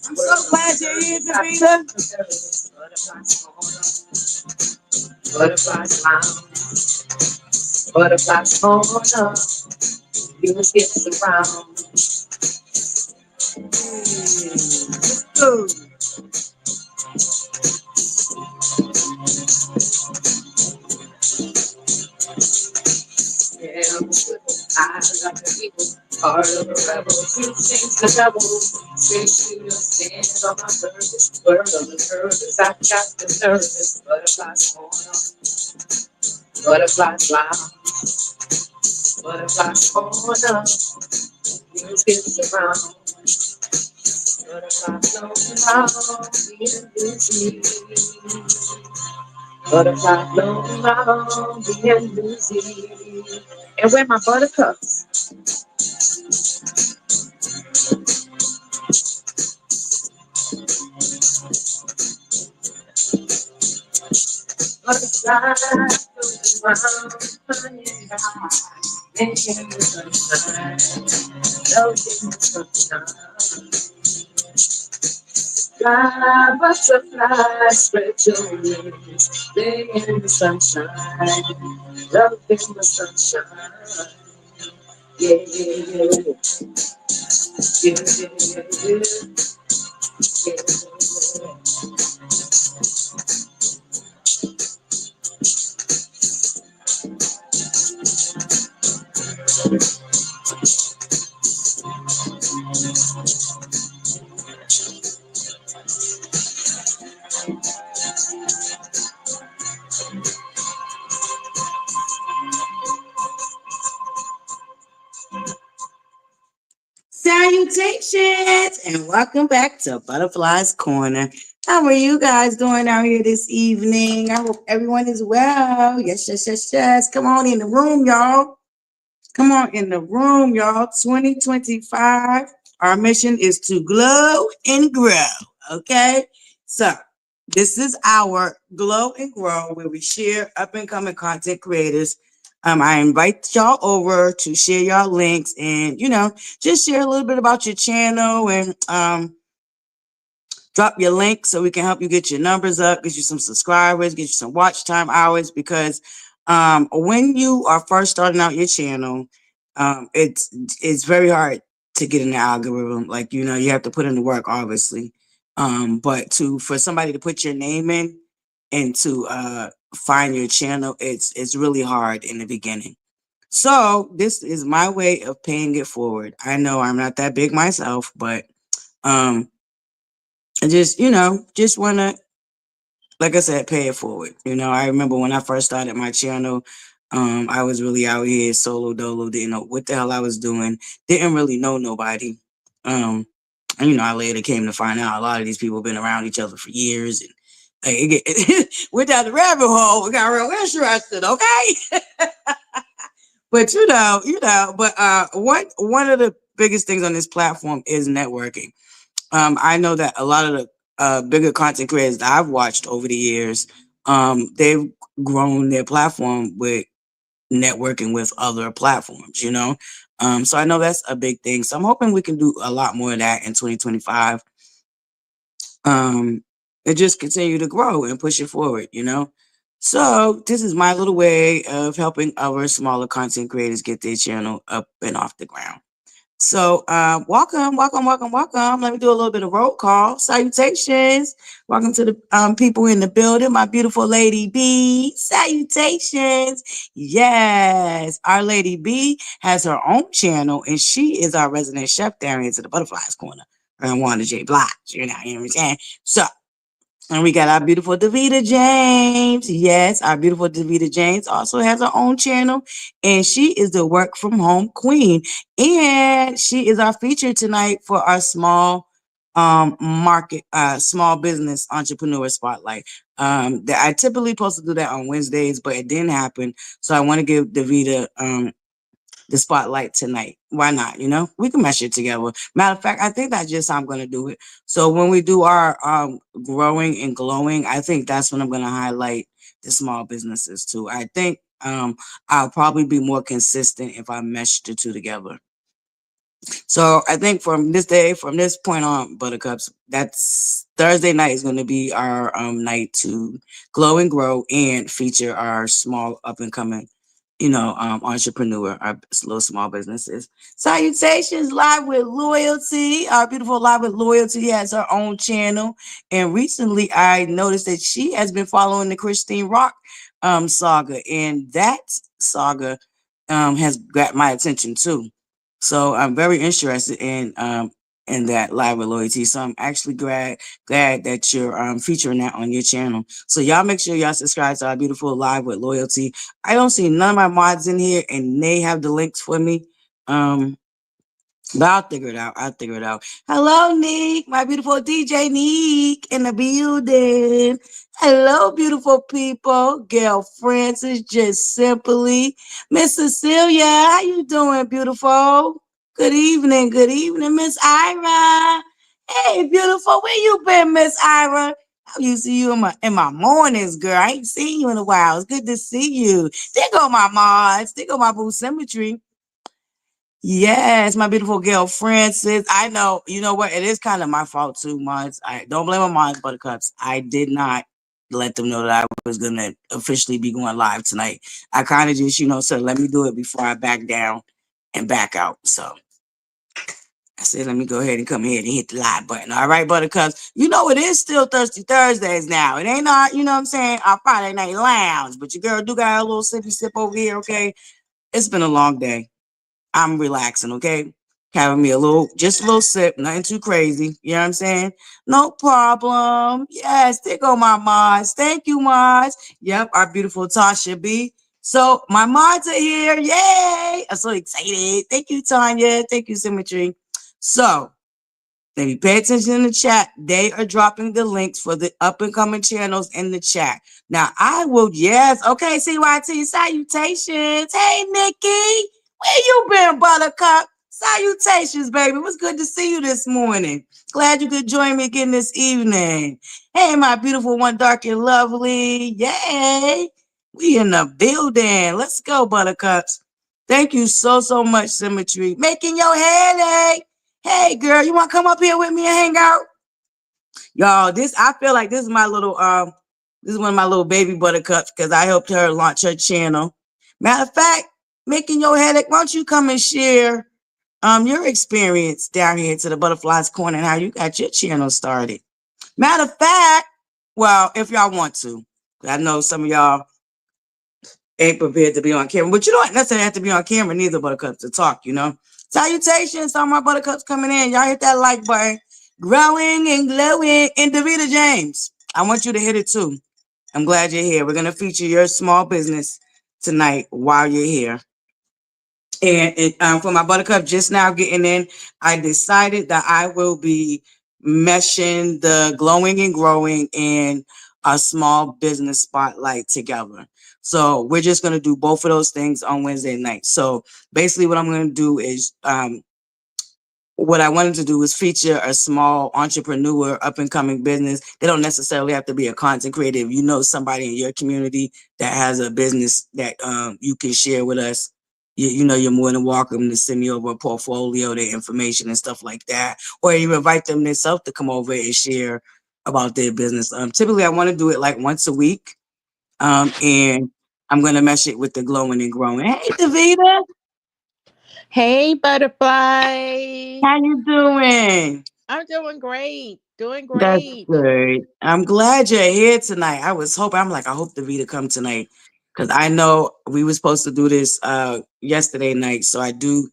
I'm so glad you're here, Davina. Butterfly smile, butterfly corner, you will get around. Eyes like a people, heart of a rebel, two things the devil. Straight to your stand on my surface, word of the surface, I got the nervous. Butterfly corner, butterfly smile, butterfly corner, you get around. Butterfly floating around, being busy. Butterfly floating around, being busy. And where my buttercups? Butterfly floating around, honey high, making the sunshine, floating the sunshine. Fly, butterfly, spread your wings, stay in the sunshine, love in the sunshine. Yeah, yeah, yeah. Yeah, yeah, yeah, yeah. Salutations and welcome back to Butterfly's Corner. How are you guys doing out here this evening? I hope everyone is well. Yes, yes, yes, yes. Come on in the room, y'all. Come on in the room, y'all. 2025. Our mission is to glow and grow. Okay? So, this is our Glow and Grow where we share up and coming content creators I invite y'all over to share y'all links and, just share a little bit about your channel and drop your link so we can help you get your numbers up, get you some subscribers, get you some watch time hours. Because when you are first starting out your channel, it's very hard to get in the algorithm. Like, you have to put in the work, obviously. But for somebody to put your name in and to find your channel, it's really hard in the beginning. So this is my way of paying it forward. I know I'm not that big myself, but I just want to, like I said, pay it forward. I remember when I first started my channel, I was really out here solo dolo, didn't know what the hell I was doing, didn't really know nobody. And, I later came to find out a lot of these people have been around each other for years, and like, went down the rabbit hole. We got real interested, okay? But one of the biggest things on this platform is networking. I know that a lot of the bigger content creators that I've watched over the years, they've grown their platform with networking with other platforms, So I know that's a big thing. So I'm hoping we can do a lot more of that in 2025. And just continue to grow and push it forward, So this is my little way of helping our smaller content creators get their channel up and off the ground. So welcome. Let me do a little bit of roll call. Salutations. Welcome to the people in the building. My beautiful Lady B. Salutations. Yes, our Lady B has her own channel, and she is our resident chef down here to the ButterFlii's Corner. And Wanda J. Blige, you know what I'm saying? So, and we got our beautiful Davita James. Yes, our beautiful Davita James also has her own channel, and she is the work from home queen. And she is our feature tonight for our small small business entrepreneur spotlight. That I typically supposed to do that on Wednesdays, but it didn't happen. So I want to give Davita the spotlight tonight. Why not? We can mesh it together. Matter of fact, I think that's just how I'm going to do it. So when we do our growing and glowing, I think that's when I'm going to highlight the small businesses too. I think I'll probably be more consistent if I mesh the two together. So I think from this point on, Buttercups, that's Thursday night is going to be our night to glow and grow and feature our small up and coming entrepreneur, our little small businesses. Salutations, Live with Loyalty. Our beautiful Live with Loyalty has her own channel. And recently I noticed that she has been following the Christine Rock saga. And that saga has got my attention too. So I'm very interested in that Live with Loyalty. So I'm actually glad that you're featuring that on your channel. So y'all make sure y'all subscribe to our beautiful Live with Loyalty. I don't see none of my mods in here, and they have the links for me. But I'll figure it out. Hello, Nick, my beautiful DJ Nick in the building. Hello, beautiful people. Gail Francis, just simply. Miss Cecilia, how you doing, beautiful? Good evening, Miss Ira. Hey, beautiful, where you been, Miss Ira? I used to see you in my mornings, girl. I ain't seen you in a while. It's good to see you. There go my mods. There go my boo symmetry. Yes, my beautiful girl, Francis. I know, you know what? It is kind of my fault too, Mods. I don't blame my mods, Buttercups. I did not let them know that I was going to officially be going live tonight. I kind of just, said, let me do it before I back down and back out. So I said, let me go ahead and come ahead and hit the live button. All right, Buttercups. It is still Thirsty Thursdays now. It ain't our, what I'm saying, our Friday night lounge. But your girl do got a little sippy sip over here, okay? It's been a long day. I'm relaxing, okay? Having me just a little sip, nothing too crazy. You know what I'm saying? No problem. Yes, there go my mods. Thank you, mods. Yep, our beautiful Tasha B. So my mods are here. Yay! I'm so excited. Thank you, Tanya. Thank you, Symmetry. So let me pay attention in the chat. They are dropping the links for the up and coming channels in the chat. Now I will, yes. Okay, CYT, salutations. Hey, Nikki. Where you been, Buttercup? Salutations, baby. It was good to see you this morning. Glad you could join me again this evening. Hey, my beautiful one, dark and lovely. Yay. We in the building. Let's go, Buttercups. Thank you so much, Symmetry. Making your head ache. Hey, girl, you want to come up here with me and hang out? Y'all, I feel like this is my little this is one of my little baby Buttercups because I helped her launch her channel. Matter of fact, making your headache, why don't you come and share your experience down here to the Butterflies Corner and how you got your channel started. Matter of fact, well, if y'all want to, I know some of y'all ain't prepared to be on camera, but you don't necessarily have to be on camera neither, Buttercups, to talk, you know. Salutations, all my Buttercups coming in. Y'all hit that like button. Growing and glowing. And Davita James, I want you to hit it too. I'm glad you're here. We're going to feature your small business tonight while you're here. And for my Buttercup just now getting in, I decided that I will be meshing the glowing and growing and a small business spotlight together. So we're just going to do both of those things on Wednesday night. So basically what I'm going to do is what I wanted to do was feature a small entrepreneur, up and coming business. They don't necessarily have to be a content creator. If you know somebody in your community that has a business that you can share with us, you know, you're more than welcome to send me over a portfolio, their information and stuff like that. Or you invite them themselves to come over and share about their business. Typically, I want to do it like once a week. And I'm going to mesh it with the glowing and growing. Hey, Davita, Hey, Butterfly. how you doing? I'm doing great. Doing That's great. good. I'm glad you're here tonight. I was hoping, I'm like, I hope Davita come tonight. Because I know we were supposed to do this yesterday night. So I do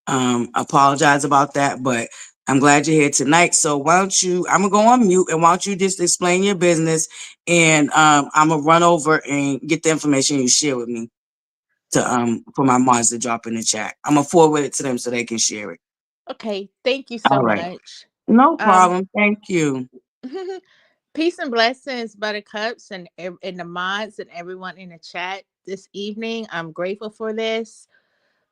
apologize about that. But I'm glad you're here tonight. So why don't you, I'm gonna go on mute and why don't you just explain your business and I'm gonna run over and get the information you share with me to for my mods to drop in the chat. I'm gonna forward it to them so they can share it. Okay, thank you All so right. much. No Um problem. Thank you. Peace and blessings, Buttercups and the mods and everyone in the chat this evening. I'm grateful for this.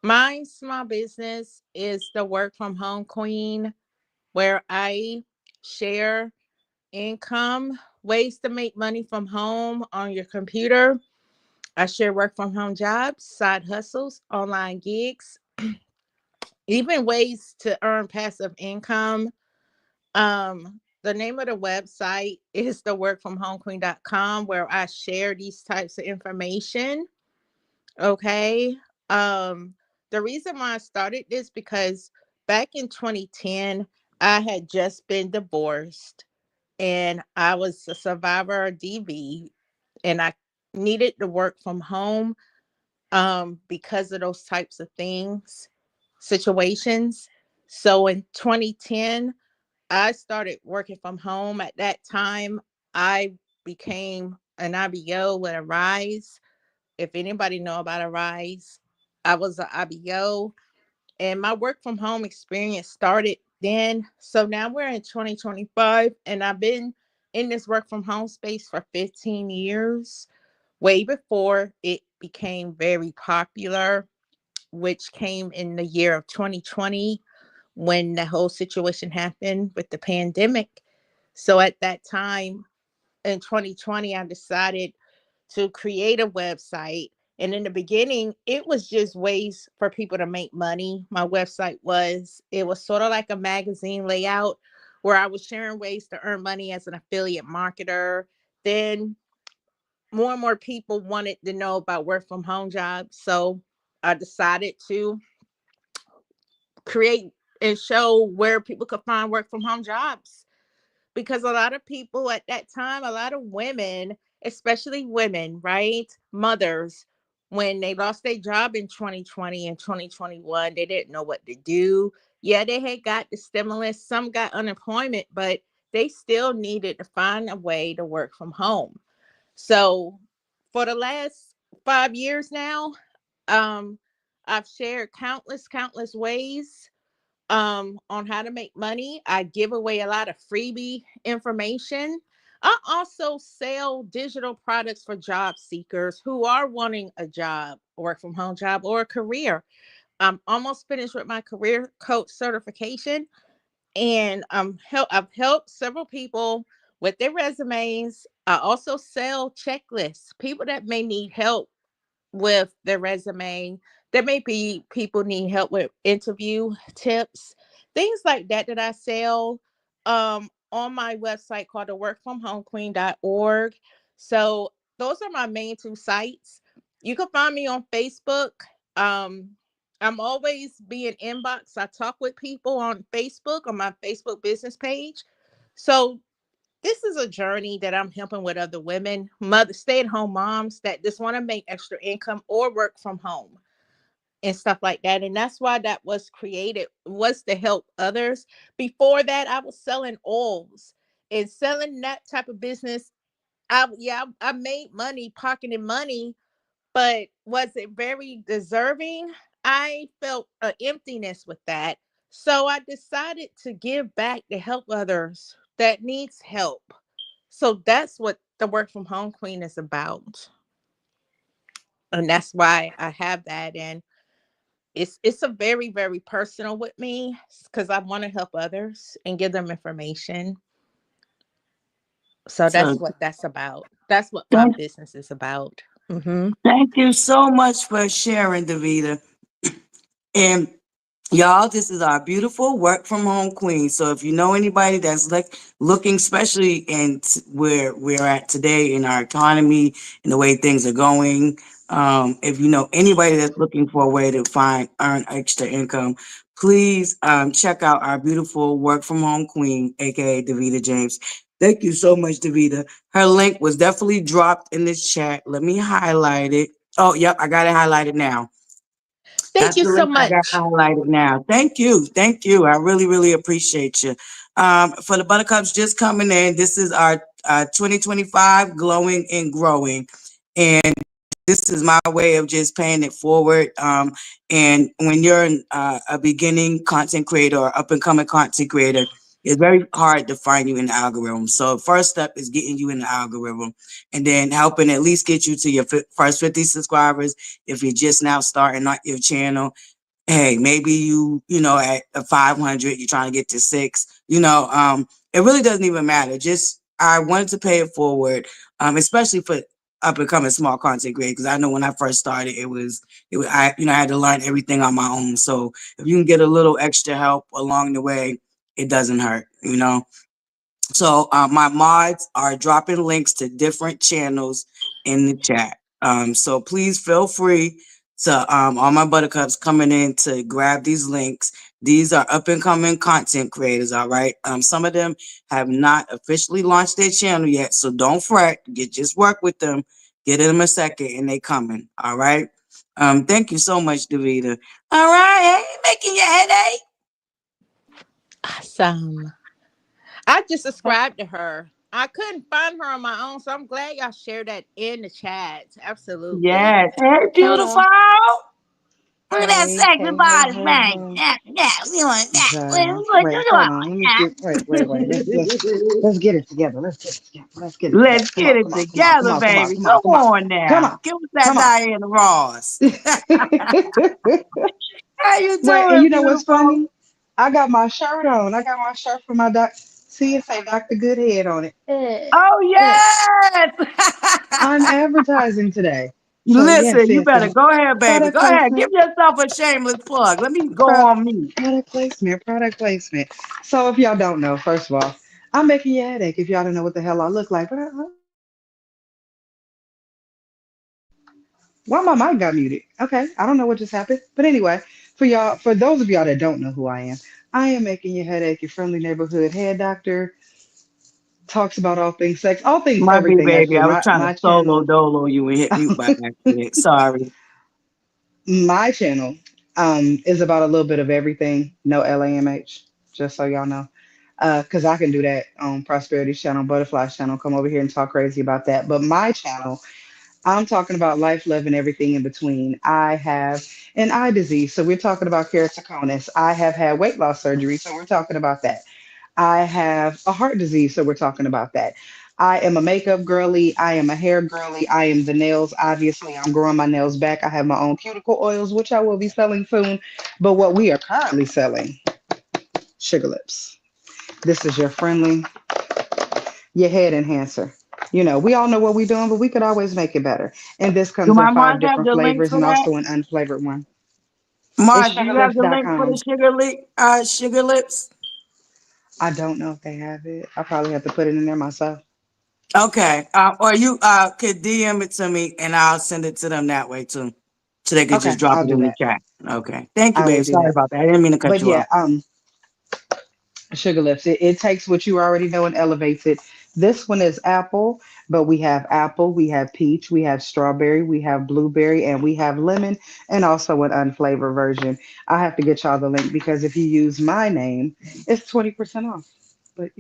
My small business is the Work from Home Queen, where I share income, ways to make money from home on your computer. I share work from home jobs, side hustles, online gigs, even ways to earn passive income. The name of the website is the workfromhomequeen.com, where I share these types of information. Okay. The reason why I started this because back in 2010, I had just been divorced and I was a survivor of DV, and I needed to work from home because of those types of things, situations. So in 2010, I started working from home. At that time, I became an IBO with a rise. If anybody know about a rise, I was an IBO, and my work from home experience started then. So now we're in 2025, and I've been in this work from home space for 15 years, way before it became very popular, which came in the year of 2020 when the whole situation happened with the pandemic. So at that time in 2020, I decided to create a website. And in the beginning, it was just ways for people to make money. My website it was sort of like a magazine layout where I was sharing ways to earn money as an affiliate marketer. Then more and more people wanted to know about work from home jobs. So I decided to create and show where people could find work from home jobs, because a lot of people at that time, a lot of women, especially women, right? Mothers, when they lost their job in 2020 and 2021, they didn't know what to do. Yeah, they had got the stimulus, some got unemployment, but they still needed to find a way to work from home. So for the last 5 years now, um, I've shared countless ways on how to make money. I give away a lot of freebie information. I also sell digital products for job seekers who are wanting a job, work from home job, or a career. I'm almost finished with my career coach certification, and I've helped several people with their resumes I also sell checklists. People that may need help with their resume. There may be people need help with interview tips, things like that that I sell on my website called the workfromhomequeen.org. So those are my main two sites. You can find me on Facebook. Um, I'm always being inbox. I talk with people on Facebook on my Facebook business page. So this is a journey that I'm helping with other women, mother, stay-at-home moms that just want to make extra income or work from home and stuff like that. And that's why that was created, was to help others. Before that, I was selling oils and selling that type of business. I made money, pocketing money, but was it very deserving? I felt an emptiness with that. So I decided to give back to help others that needs help. So that's what the work from home queen is about. And that's why I have that. And it's a very, very personal with me because I want to help others and give them information. So So that's what that's about. That's what my thank, business is about. Hmm. thank you so much for sharing, Davita. And y'all, this is our beautiful work from home queen. So if you know anybody that's looking, especially in where we're at today in our economy and the way things are going, if you know anybody that's looking for a way to earn extra income, please check out our beautiful work from home queen, aka Davita James. Thank you so much, Davita. Her link was definitely dropped in this chat. Let me highlight it. Oh, yep, I got it highlighted now. Thank That's you the so link I got much. highlighted now. Thank you. Thank you. I really, really appreciate you. For the Buttercups just coming in, this is our 2025 Glowing and Growing. And this is my way of just paying it forward. And when you're a beginning content creator or up and coming content creator, it's very hard to find you in the algorithm. So first step is getting you in the algorithm and then helping at least get you to your first 50 subscribers. If you're just now starting out your channel, hey, maybe you know, at a 500, you're trying to get to six, it really doesn't even matter. Just, I wanted to pay it forward, especially for up and coming small content creators. Cause I know when I first started, I had to learn everything on my own. So if you can get a little extra help along the way, it doesn't hurt. So my mods are dropping links to different channels in the chat. So please feel free to all my buttercups coming in to grab these links. These are up and coming content creators, all right? Some of them have not officially launched their channel yet, so don't fret. Just work with them. Get them a second, and they coming, all right? Thank you so much, Davita. All right, hey, making your headache. Awesome. I just subscribed to her. I couldn't find her on my own, so I'm glad y'all shared that in the chat. Absolutely. Yes, hey, beautiful. Hello. Look at that Hey, sexy hey, hey, body hey, thing. hey. Yeah, yeah, we want that. Child. What you Wait, hold on. Let me get wait. doing? Let's get it together. Let's get it together. Let's Come get on, it come on, come on, come together, on, come on, baby. come on, Come come on. on Come now. on. Give us that Come on. Diana Ross. How you Wait, and doing, you know what's beautiful? funny? I got my shirt on. I got my shirt from my doc. See, it say Dr. Goodhead on it. Oh, Eh. yes. I'm advertising today. So Listen, you yes, better go ahead, baby. product Go ahead. Give placement. yourself a shameless plug. Let me go Pro- on mute. product placement. So if y'all don't know, first of all, I'm making you a headache if y'all don't know what the hell I look like. But why my mic got muted? Okay, I don't know what just happened. But anyway, for those of y'all that don't know who I am making you a headache. Your friendly neighborhood head doctor talks about all things sex, all things My big everything. baby, Actually, I was trying to my solo channel, dolo you and hit mute by accident. Sorry. my channel, is about a little bit of everything. No LAMH, just so y'all know. Because I can do that on Prosperity's channel, ButterFlii channel. Come over here and talk crazy about that. But my channel, I'm talking about life, love, and everything in between. I have an eye disease, so we're talking about keratoconus. I have had weight loss surgery, so we're talking about that. I have a heart disease, so we're talking about that. I am a makeup girly. I am a hair girly. I am the nails. Obviously, I'm growing my nails back. I have my own cuticle oils, which I will be selling soon. But what we are currently selling, sugar lips. This is your friendly, your head enhancer. We all know what we're doing, but we could always make it better. And this Do comes in my five Mars have different the link flavors for and that? also an unflavored one. It's Mars, do you have the link for the sugarlips.com. sugar lips? I don't know if they have it. I probably have to put it in there myself. Okay. Or you could DM it to me and I'll send it to them that way too. So they could just Okay, drop I'll it do in the that. chat. Okay. Thank you, I will babe. do Sorry that. about that. I didn't mean to cut But you yeah, off. sugar lips. It takes what you already know and elevates it. This one is apple, we have peach, we have strawberry, we have blueberry, and we have lemon, and also an unflavored version. I have to get y'all the link because if you use my name, it's 20% off. But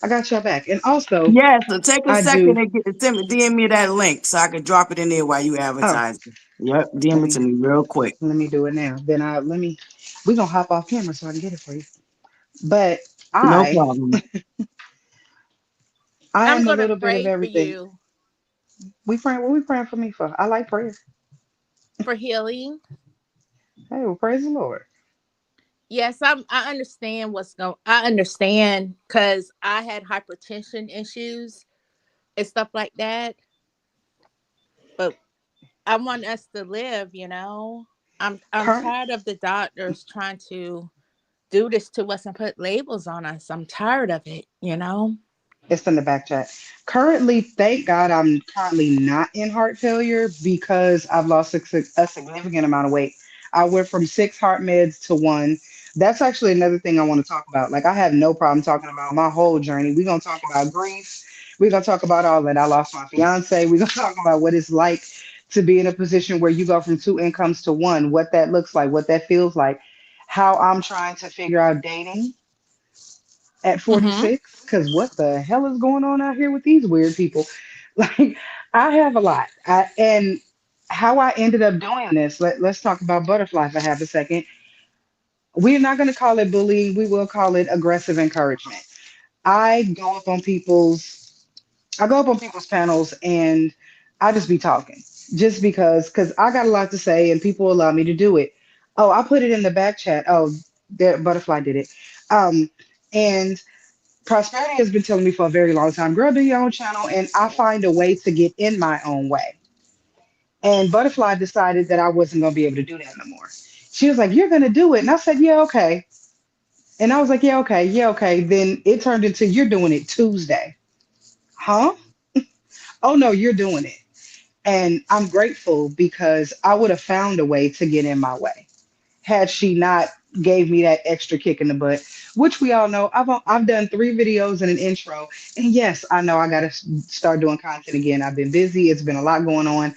I got y'all back. And also, Yeah, so take a I second do. and DM me that link so I can drop it in there while you Oh, advertise. Yep, DM let it to me me real quick. let me do it now. Then we're gonna hop off camera so I can get it for you. But No I problem. I I'm am a gonna little bit of pray for everything. you What we praying for me for? I like prayer. for healing. Hey, well, praise the Lord. Yes, I understand what's going. I understand because I had hypertension issues and stuff like that. But I want us to live. I'm Current tired of the doctors trying to do this to us and put labels on us. I'm tired of it. It's in the back chat. Currently, thank God I'm currently not in heart failure because I've lost a significant amount of weight. I went from 6 heart meds to one. That's actually another thing I want to talk about. Like, I have no problem talking about my whole journey. We're going to talk about grief. We're going to talk about all that. I lost my fiance. We're going to talk about what it's like to be in a position where you go from two incomes to one, what that looks like, what that feels like, how I'm trying to figure out dating at Mm-hmm. 46 because what the hell is going on out here with these weird people. Like, I have a lot. And how I ended up doing this, let's talk about ButterFlii for half a second. We're not going to call it bullying, we will call it aggressive encouragement. I go up on people's I go up on people's panels and I just be talking just because I got a lot to say and people allow me to do it. Oh, I put it in the back chat. Oh, there, ButterFlii did it. And Prosperity has been telling me for a very long time, girl, do your own channel, and I find a way to get in my own way. And ButterFlii decided that I wasn't going to be able to do that no more. She was like, you're going to do it. And I said, yeah, okay. And I was like, yeah, okay, yeah, okay. Then it turned into, you're doing it Tuesday. Huh? Oh, no, you're doing it. And I'm grateful because I would have found a way to get in my way had she not gave me that extra kick in the butt, which we all know. I've done 3 videos and an intro, and yes, I know I got to start doing content again. I've been busy. It's been a lot going on,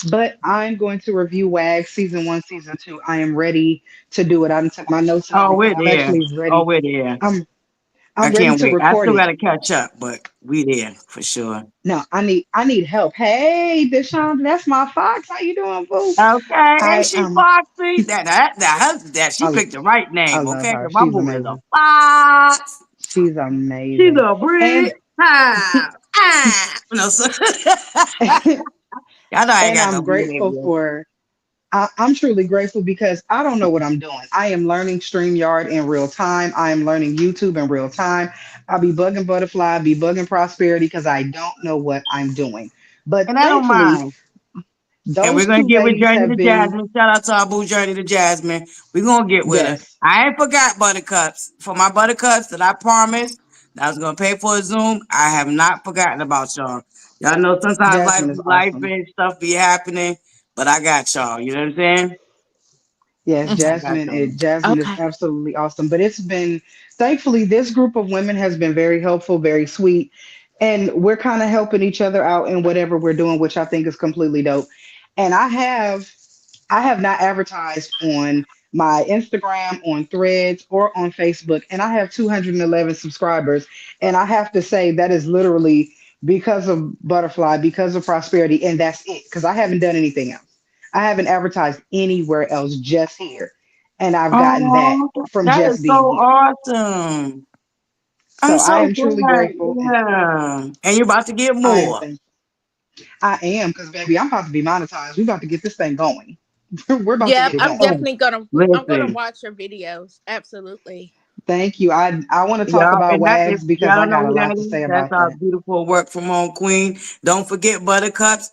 but I'm going to review WAG season 1, season 2. I am ready to do it. I done took my notes and Oh, everything. we're I'm there. actually Oh, ready. we're there. I'm I I'm ready can't to wait. I record still it. got to catch up, but we there for sure. No, I need help. Hey, Deshaun, that's my fox. How you doing, boo? Okay, ain't I she foxy? That she I, picked the right I name. love Okay, her. 'cause my She's boo is a amazing. fox. She's She's amazing. a And breed. Ah, ah. No, so I know I ain't and got I'm no grateful behavior. for I'm truly grateful because I don't know what I'm doing. I am learning StreamYard in real time. I am learning YouTube in real time. I'll be bugging ButterFlii, be bugging Prosperity because I don't know what I'm doing. But And I don't thankfully, mind. And we're those gonna two get with ladies Journey have to been, Jasmine. Shout out to our boo Journey to Jasmine. We're gonna get with her. yes, I ain't forgot buttercups. For my buttercups that I promised that I was gonna pay for a Zoom. I have not forgotten about y'all. Y'all know sometimes life Jasmine is be life awesome. and stuff be happening, but I got y'all. You know what I'm saying? Yes, I got y'all. Jasmine is Okay. absolutely awesome. But it's been, thankfully, this group of women has been very helpful, very sweet, and we're kind of helping each other out in whatever we're doing, which I think is completely dope. And I have not advertised on my Instagram, on Threads, or on Facebook, and I have 211 subscribers. And I have to say that is literally because of ButterFlii, because of Prosperity, and that's it. Because I haven't done anything else. I haven't advertised anywhere else, just here, and I've gotten that Oh, from that is just so being here. awesome. So I'm I so am truly glad. grateful, and Yeah. And you're about to get I am more. thankful. I am because baby, I'm about to be monetized. We're about to get this thing going. We're about to Yep, get it I'm going. definitely gonna I'm gonna Listen. watch your videos. Absolutely. Thank you. I want to talk Yup, about and that if wags because y'all I don't know got a who that lot to is, say that's about our that. beautiful work from home queen. Don't forget Buttercups.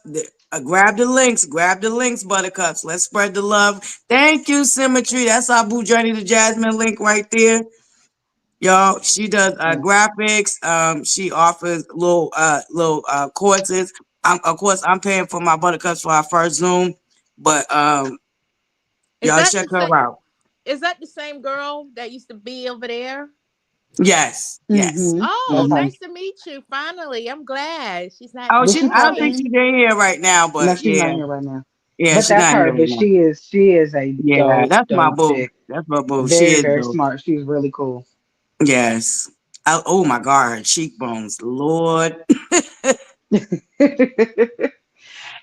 Grab the links. Grab the links, Buttercups. Let's spread the love. Thank you, Symmetry. That's our Boo Journey to Jasmine link right there. Y'all, she does Yeah. graphics. She offers little courses. Of course, I'm paying for my Buttercups for our first Zoom, but Is y'all that check the her same? out. Is that the same girl that used to be over there? Yes, yes. Oh, That's Hmm. how. nice to meet you. Finally, I'm glad she's not Oh, Did she. she I pop don't think crying. in? she's in here right now, No, but she's not yeah, here right now. yeah, But she's that's not in her. here right But now. she is a Yeah, dope, that's my dope boo. chick. That's my boo. She Very, is very dope. smart. She's really cool. Yes. Oh my God, her cheekbones, Lord.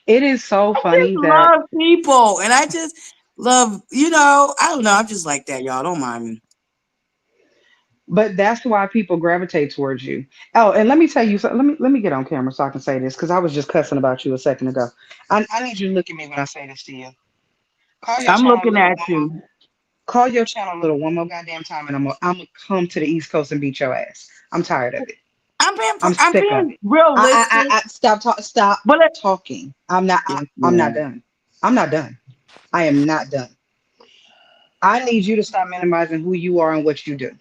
It is so I just funny that, love people, and I just love, I don't know. I'm just like that, y'all. Don't mind me. but that's why people gravitate towards you. Oh, and let me tell you, so let me get on camera so I can say this because I was just cussing about you a second ago. I need you to look at me when I say this to you. Call your I'm channel looking little at one more. you. Call your channel little one more goddamn time, and I'm gonna come to the East Coast and beat your ass. I'm tired of it. I'm I'm sick of being it. realistic, Stop but talking. I'm not. yes, I'm not man. done. I'm not done. I am not done. I need you to stop minimizing who you are and what you do.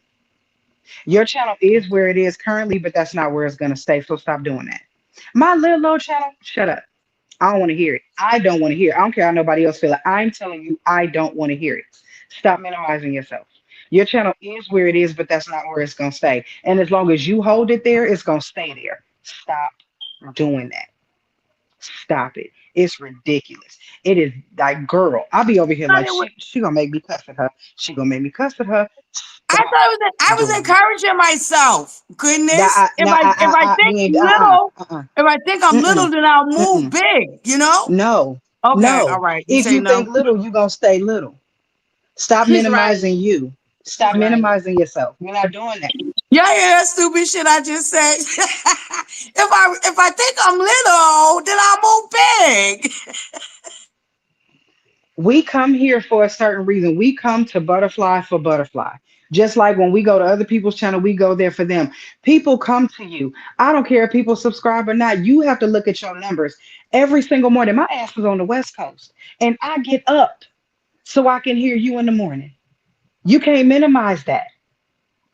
Your channel is where it is currently, but that's not where it's gonna stay. So stop doing that. My little old channel, shut up. I don't want to hear it. I don't want to hear it. I don't care how nobody else feel it. I'm telling you, I don't want to hear it. Stop minimizing yourself. Your channel is where it is, but that's not where it's gonna stay. And as long as you hold it there, it's gonna stay there. Stop doing that. Stop it. It's ridiculous. It is like, girl, I'll be over here Thought like it was- she gonna make me cuss at her. She gonna make me cuss at her. I Stop thought I was doing it. encouraging myself. Goodness, Nah, nah, if I we think ain't, little, if I think I'm little, mm-mm, then I'll move mm-mm. big. You know? No, Okay, all no. right. You If say you no. think little, you gonna stay little. Stop He's right. minimizing you. He's Stop right. minimizing yourself. We're not doing that. Yeah, yeah, that stupid shit I just said. If I think I'm little, then I'll move big. We come here for a certain reason. We come to ButterFlii for ButterFlii. Just like when we go to other people's channel, we go there for them. People come to you. I don't care if people subscribe or not. You have to look at your numbers every single morning. My ass is on the West Coast, and I get up so I can hear you in the morning. You can't minimize that.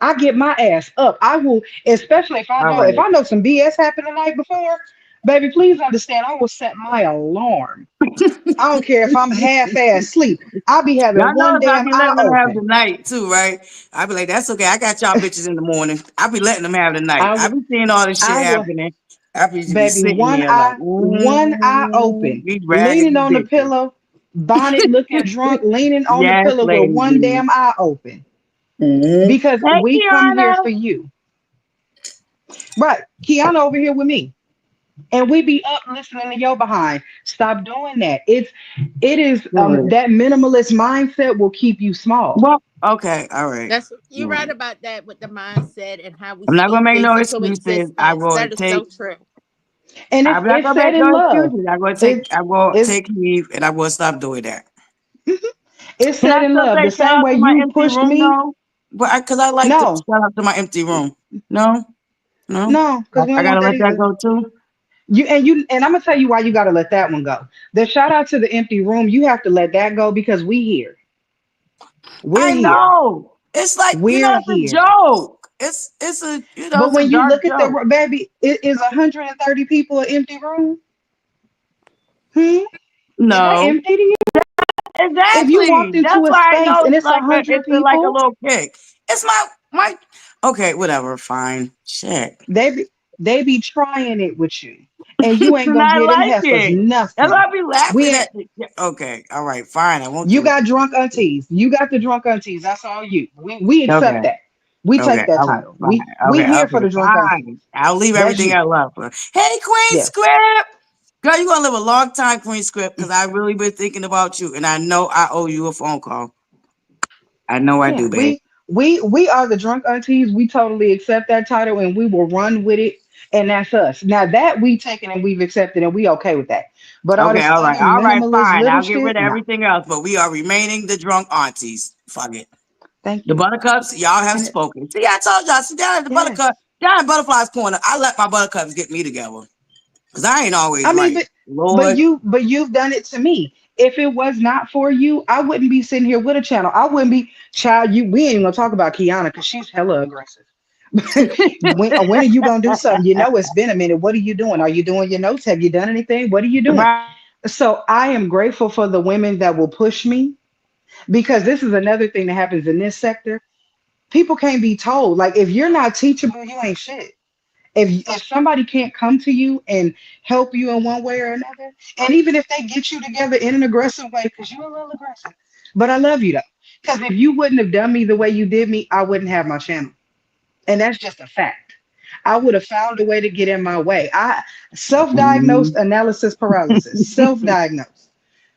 I get my ass up. I will, especially if I All know if right. I know some BS happened the night before, baby, please understand. I will set my alarm. I don't care if I'm half-ass asleep. I'll be having Y'all one notice I damn be eye letting them have the open. night too, right? I be like, that's okay. I got y'all bitches in the morning. I be letting them have the night. I I will, be seeing all this shit I will, happening. I be just be baby, sitting there like, one eye open, these leaning raggedy on the bitches. pillow, bonnet looking drunk, leaning on the Yes, pillow with one lady. damn eye open. Mm-hmm. Because Hey, we come here Kiana. for you. Right. Kiana over here with me. And we be up listening to your behind. Stop doing that. It is Good. that minimalist mindset will keep you small. Well, okay, all right. That's you're All right right. about that with the mindset and how we I'm not gonna speak make no things into excuses. I existence. will That is take. so true. And I'm not it's gonna said make in no love. excuses. I'm gonna take. It's I will it's take leave, and I will stop doing that. it's Can said I in still love. say The shout same out way to my you empty pushed room me. though? But because I like to No, shout out to my empty room. No, no, no, because we I don't want gotta that let that either. go too. You and I'm gonna tell you why you gotta let that one go. The shout out to the empty room, you have to let that go because we here. We're I here. know. It's like We're it's a here. joke. It's a But it's a when you dark look at the joke. baby, it is 130 people an empty room. Hmm? Is that No, empty to you? If you walked exactly. into That's a why I space know and it's it's a like hundred like a people, little kick. It's my. Okay, whatever. Fine. Shit. they be trying it with you, and you ain't And gonna I get them like heifers it. That's why nothing. I be We laughing ain't. at. Yeah, okay, all right, fine. I won't You do it. got drunk aunties. You got the drunk aunties. That's all you. We accept Okay, that. We take okay, that all right, title. fine. We Okay, here for okay, the drunk aunties. fine. I'll leave That's everything you. I love for. Hey, Queen Yes. Script. Girl, you gonna live a long time, Queen Script, because I really been thinking about you, and I know I owe you a phone call. I know I Yeah. do, babe. We are the drunk aunties. We totally accept that title and we will run with it. And that's us. Now that we taken and we've accepted and we okay with that. But all Okay, this other all right, minimalist fine. little I'll get rid shit, of nah. everything else, but we are remaining the drunk aunties. Fuck it. Thank The you. buttercups, y'all have And it, spoken. See, I told y'all, see down at the buttercup, yes. down at Butterfly's Corner, I let my buttercups get me together. Because I ain't always I mean, right. but Lord. you've done it to me. If it was not for you, I wouldn't be sitting here with a channel. I wouldn't be child. You we ain't even gonna talk about Kiana because she's hella aggressive. When are you gonna do something? You know it's been a minute. What are you doing? Are you doing your notes? Have you done anything? What are you doing? Right. So I am grateful for the women that will push me because this is another thing that happens in this sector. People can't be told. Like if you're not teachable, you ain't shit. If somebody can't come to you and help you in one way or another, and even if they get you together in an aggressive way, because you're a little aggressive, but I love you though. Because if you wouldn't have done me the way you did me, I wouldn't have my channel. And that's just a fact. I would have found a way to get in my way. I self-diagnosed Mhm. analysis paralysis, self-diagnosed.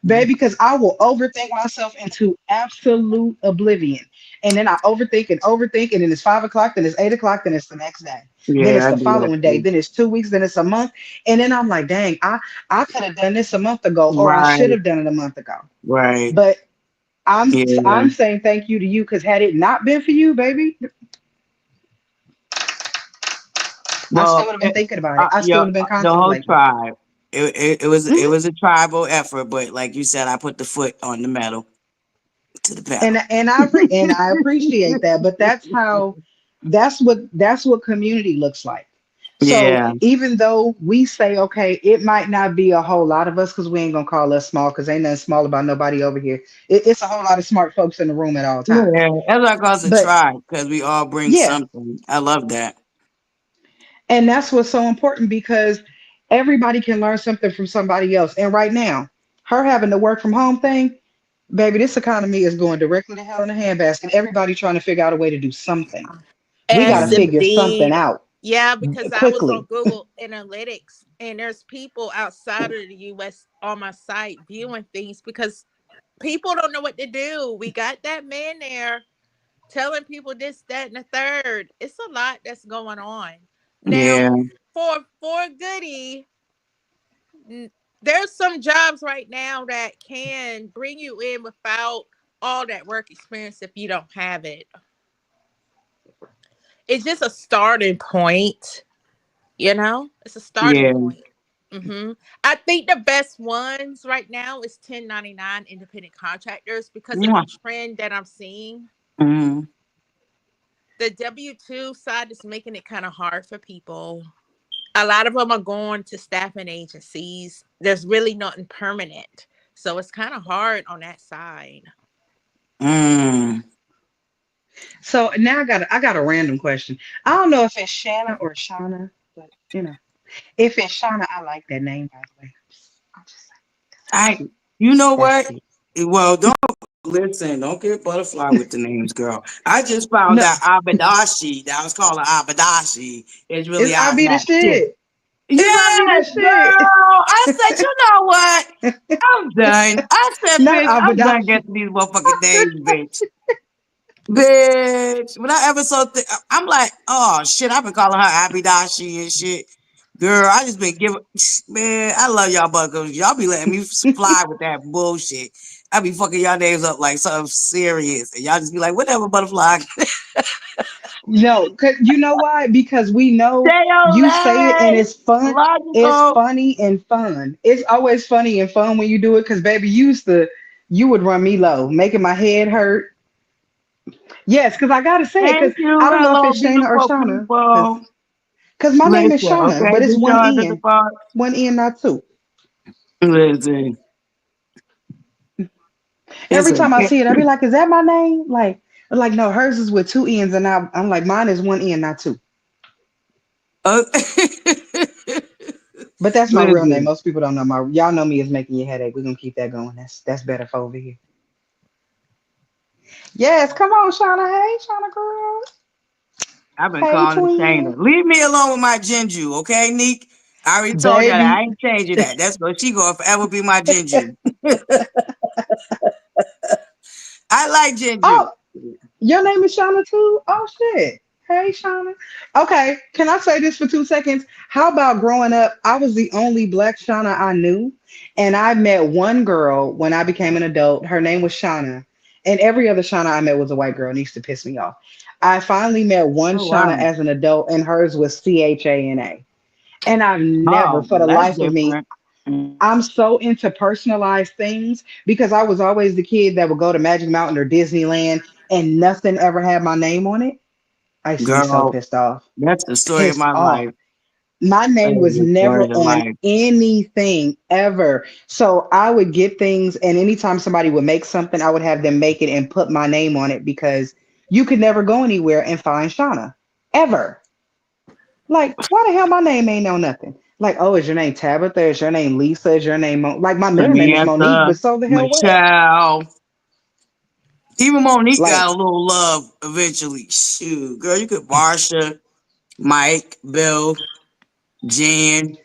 Baby, because I will overthink myself into absolute oblivion. And then I overthink and overthink, and then it's 5 o'clock, then it's 8 o'clock, then it's the next day. Then Yeah, it's I the do that following day, too. then it's 2 weeks, then it's a month. And then I'm like, dang, I could have done this a month ago, or I should Right, have done it a month ago. right. But I'm Yeah. saying thank you to you because had it not been for you, baby, I still Well, would have been thinking about it. I still yeah, would have been the whole contemplating. tribe. It Mhm. was a tribal effort, but like you said, I put the foot on the metal to the And pedal. I appreciate that, but that's what community looks like. So Yeah, even though we say okay, it might not be a whole lot of us because we ain't gonna call us small because ain't nothing small about nobody over here. It's a whole lot of smart folks in the room at all times. yeah. That's why I call us a But tribe because we all bring yeah, something. I love that. and that's what's so important because everybody can learn something from somebody else. And right now, her having the work from home thing, baby, this economy is going directly to hell in a handbasket. Everybody trying to figure out a way to do something. We got to Yes, Yeah. figure something indeed. out Yeah, because I was on quickly. Google Analytics and there's people outside of the US on my site viewing things because people don't know what to do. We got that man there telling people this, that, and the third. It's a lot that's going on. Now, Yeah, for Goody, n- there's some jobs right now that can bring you in without all that work experience if you don't have it. It's just a starting point, you know? It's a starting yeah. point. I think the best ones right now is 1099 independent contractors because of the Mwah. trend that I'm seeing. Mhm. The W-2 side is making it kind of hard for people. A lot of them are going to staffing agencies. There's really nothing permanent. So it's kind of hard on that side. Mm. So now I got a random question. I don't know if it's Shanna or Shauna, but if it's Shauna, I like that name by the way. I'll just say I, you know that's what? sweet. Well, don't listen. Don't get butterfly with the names, girl. I just found No, out Abadashi. That I was calling Abadashi. Is really it's I out in be the that shit. shit. It's I be the Yes, shit. girl. I said, you know what? I'm done. I said, Not bitch, I'm done Abadashi. getting these motherfucking names, bitch. Bitch. When I ever saw, I'm like, oh shit, I've been calling her Abidashi and shit. Girl, I just been giving, man, I love y'all buggers. Y'all be letting me fly with that bullshit. I be fucking y'all names up like something serious. And y'all just be like, whatever, butterfly. No, 'cause you know why? Because we know Stay on you say it and lane. it's fun. It's Logical. funny and fun. It's always funny and fun when you do it. Cause baby, you would run me low, making my head hurt. Yes, because I gotta say it, because Thank you. I don't know if Hello, it's Shayna or beautiful Shauna. Because people. my name is Listen, Shauna, okay, but it's this one your under the N. bar. One N, not two. Listen, it's Every a time I see it, I be like, is that my name? Like no, hers is with two N's, and I'm like, mine is one N, not two. uh, But that's my real name. listen. Most people don't know my y'all know me as making your headache. We're gonna keep that going. That's better for over here. Yes, come on, Shauna. Hey, Shauna girl. I've been Hey, calling it twin. Shayna. Leave me alone with my Jinju, okay, Neek? I already told you that I Baby. ain't changing that. That's what she gonna forever be my Jinju. I like Jinju. Oh, your name is Shauna too? Oh shit. Hey, Shauna. Okay, can I say this for 2 seconds? How about growing up? I was the only black Shauna I knew, and I met one girl when I became an adult. Her name was Shauna, And every other Shauna I met was a white girl. It used to piss me off. I finally met one Oh Shauna wow. as an adult, and hers was Chana. And I've never, Oh, for the well, that's life of me, different. Mm. I'm so into personalized things because I was always the kid that would go to Magic Mountain or Disneyland and nothing ever had my name on it. I used to be so Girl, pissed off. that's the story of Pissed my off. life. My That name is was the never story of on life. anything ever. So I would get things, and anytime somebody would make something, I would have them make it and put my name on it because you could never go anywhere and find Shauna ever. Like, why the hell my name ain't on nothing? Like, oh, is your name Tabitha? Is your name Lisa? Is your name like my middle name is Monique? Samantha, But so the hell what? Michelle. Even Monique got Like, a little love eventually. Shoot, girl, you could Marsha, Mike, Bill, Jan,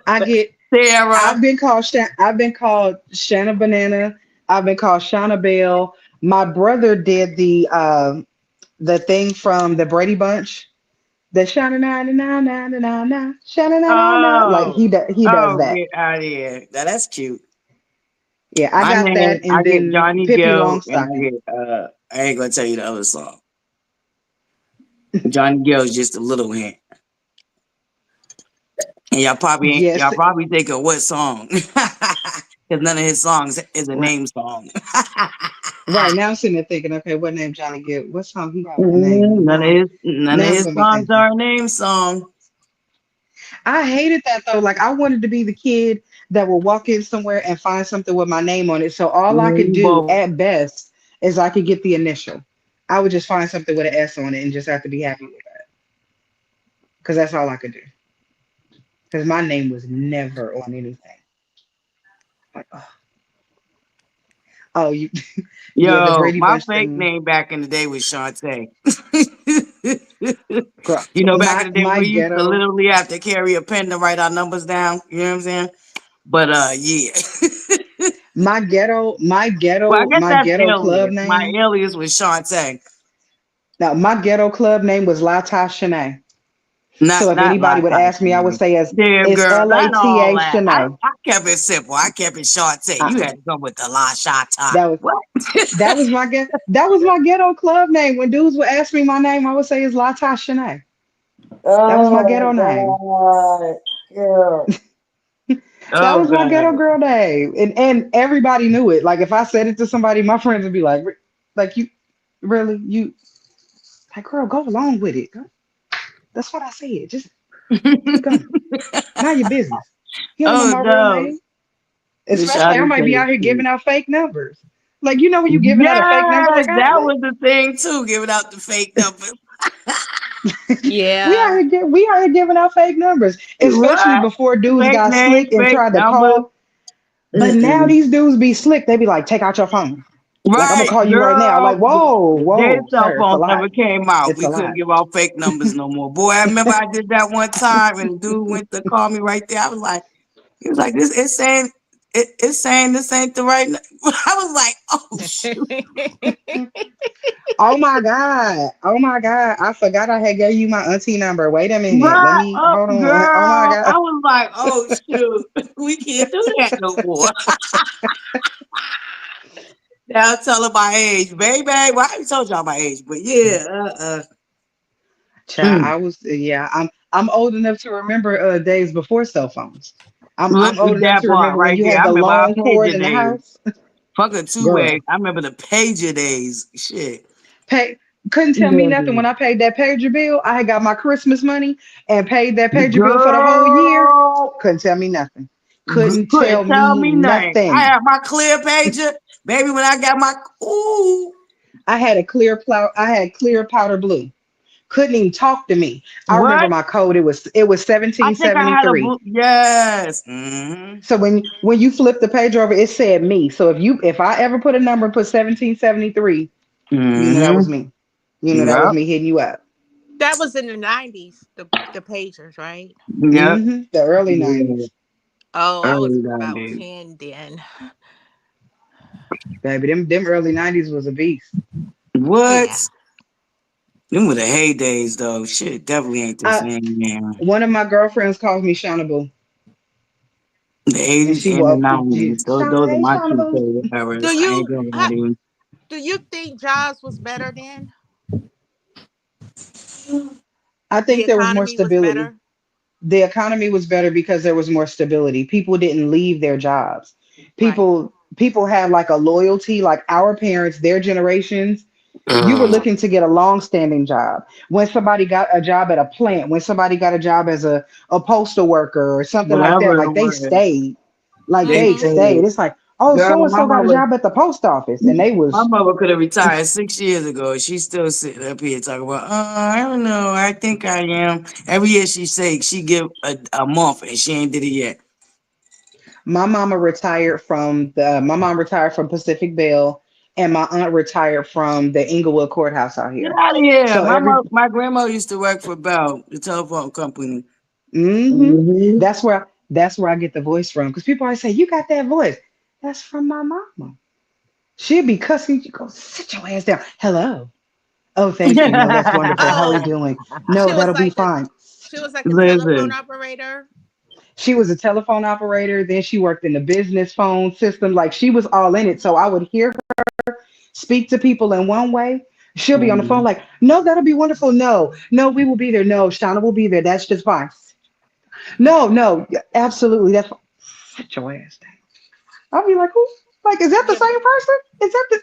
I get, Sarah. I've been called Shanna Banana. I've been called Shauna Bell. My brother did the thing from the Brady Bunch. The shana na na na na na na na shana na na na. Like Oh, he does oh, that. get out of here. Now that's cute. Yeah, I My got that, name, I and get then Johnny Pippi Gill, and I Longstocking. get I ain't gonna tell you the other song. Johnny Gill is just a little hint. And Yes, y'all probably think of what song. Because none of his songs is a right. name song. Right now, I'm sitting there thinking, okay, what name Johnny Gill? What song he got with a name? None of Now I'm his gonna be songs thinking. are a name song. I hated that though. Like I wanted to be the kid that would walk in somewhere and find something with my name on it. So all I Me could and you do both. at best is I could get the initial. I would just find something with an S on it and just have to be happy with that because that's all I could do. Because my name was never on anything. Like, oh, you, yeah, the Yo, Brady my Bunch fake thing, name back in the day was Shantae. girl. You know, back in My the day, my we used to ghetto, literally have to carry a pen to write our numbers down. You know what I'm saying? But yeah. Well, I guess my that's ghetto club alias. My name. alias was Shantae. Now, my ghetto club name was Lata Shanae. So if Not anybody last would time. ask me, I would say as Damn it's girl, not all Lata that. I, Shanae. I kept it simple. I kept it Shantae. You Uh-uh. had to come with the La Shata. That was What? that was my ghetto club name. When dudes would ask me my name, I would say it's Lata Shanae. That was my ghetto name. Oh my god. That Oh was my ghetto god. girl name. And everybody knew it. Like if I said it to somebody, my friends would be like you really? You like girl, go along with it. That's what I said. Just keep going. Mind your business. You don't know Oh my real no. name. The shot Especially I is might be out here cute. giving out fake numbers. Like you know when you giving out a fake number, Yes, like that was the thing too, giving out the fake numbers. Yeah. we out here giving out fake numbers, especially What? before dudes Fake got names, slick and fake tried to numbers. call. But now Mm-mm. these dudes be slick. They be like, take out your phone. Like I'm gonna Right, call you right now. girl. Like whoa, The day whoa, cell sir, it's a phones lot. never came out. It's We a couldn't lot. give out fake numbers no more. Boy, I remember I did that one time and the dude went to call me right there. I was like, he was like, this it's saying it's saying this ain't the right I was like, oh shoot. Oh my God. Oh my God. I forgot I had gave you my auntie number. Wait a minute. Let Right me up, hold on. Oh my girl. God. I was like, oh shoot, we can't do that no more. Now tell her my age, baby. Well, I already told y'all my age, but yeah, Child, Mm. I was yeah, I'm old enough to remember days before cell phones. I'm Look old at enough that to part remember when right you there. had I the remember our long cord pager in the days. house. Fucking two ways. Girl, I remember the pager days. Shit. pay couldn't tell me nothing when I paid that pager bill. I had got my Christmas money and paid that pager bill for the whole year. Girl, Couldn't tell me nothing. Couldn't couldn't tell tell me me nothing. I nothing. had my clear pager, baby. When I got my ooh, I had clear powder blue. Couldn't even talk to me. I remember what? my code. It was I think I had a 1773. blue. Yes. Mm-hmm. So when you flip the page over, it said me. So if I ever put a number and put 1773, you know that was Mm-hmm. me. You know that was Yep. me hitting you up. That was in the 90s, the pagers, right? Yep. The early Yeah. 90s, Oh, I was Early about days. 10 then. baby. Them early 90s was a beast. Yeah. What? Them were the heydays, though. Shit, definitely ain't the I same, man. One of my girlfriends calls me Shauna Boo. 'Cause, like, I don't know. I just, What? I don't know. The and 80s she and the walked through Jesus. 90s. Those Shauna, are hey, my Shauna two Boo. favorite Do eras. I ain't you gonna lie to you. do you think jobs was better then? I The think there was more economy was stability. better? The economy was better because there was more stability. People didn't leave their jobs. Right. People had like a loyalty, like our parents, their generations. You were Mm. looking to get a long-standing job. When somebody got a job at a plant, when somebody got a job as a postal worker or something like that, Whatever it like they was, stayed. Like they they Mm-hmm. stayed. stayed. It's like, oh, Girl, so and so got a job at the post office, and they my was mother could have retired 6 years ago. She's still sitting up here talking about, I don't know. I think I am. Every year she say she give a month and she ain't did it yet. my mom retired from Pacific Bell, and my aunt retired from the Inglewood courthouse out Get here. out of here. So every My grandmother used to work for Bell, the telephone company. hmm Hmm. that's where I get the voice from. Because people always say, you got that voice. That's from my mama. She'd be cussing. You go, sit your ass down. Hello. Oh, thank you. No, that's wonderful. How are we Oh, doing? she No, was that'll be like the fine. she was like a telephone Listen, operator. She was a telephone operator. Then she worked in the business phone system. Like she was all in it. So I would hear speak to people in one way. She'll be on the phone mhm. like, no, that'll be wonderful. No, no, we will be there. No, Shauna will be there. That's just fine. No, no, absolutely. That's fine. Sit your ass down. I'll be like, who? Like, is that the Yeah, same person? Is that the?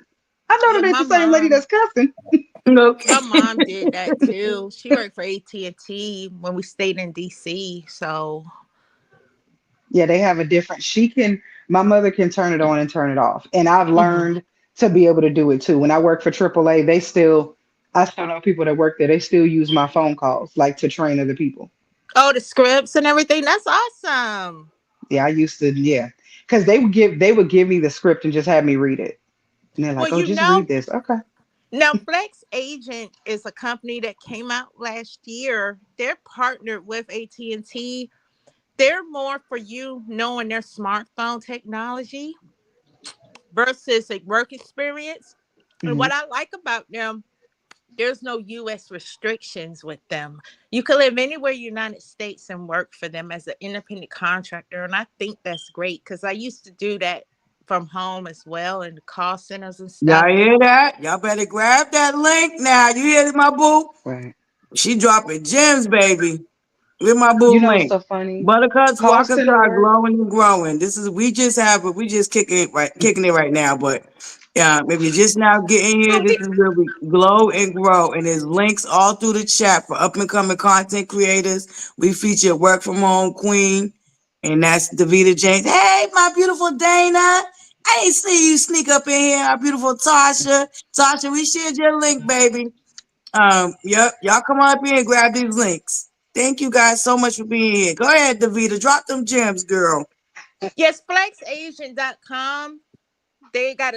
I know yeah, that ain't the same lady that's cussing. Okay. my mom did that too. She worked for AT&T when we stayed in DC. So, Yeah, they have a different. She can. My mother can turn it on and turn it off, and I've mhm. learned to be able to do it too. When I work for AAA, I still know people that work there. They still use my phone calls like to train other people. Oh, the scripts and everything. That's awesome. Yeah, I used to. Yeah, because they would give me the script and just have me read it, and they're Well, like, oh, just read this. Okay. now Flex Agent is a company that came out last year. They're partnered with AT&T. They're more for you knowing their smartphone technology versus a work experience. And Hmm. what I like about them, there's no US restrictions with them. You can live anywhere in the United States and work for them as an independent contractor. And I think that's great because I used to do that from home as well in the call centers and Y'all stuff. hear that? Y'all better grab that link now. You hear it, my boo? Right. She dropping gems, baby. With my You boo know what's link. so funny? Buttercups Call walking center are work. glowing and growing. This is we just kicking it right now. But if you're just now getting here, So this is where we glow and grow. And there's links all through the chat for up and coming content creators. We feature work from home queen, and that's Davita James. Hey, my beautiful Dana. I ain't see you sneak up in here. Our beautiful Tasha. Tasha, we shared your link, baby. Yep, y'all come on up here and grab these links. Thank you guys so much for being here. Go ahead, Davita. Drop them gems, girl. yes, flexagent.com. They got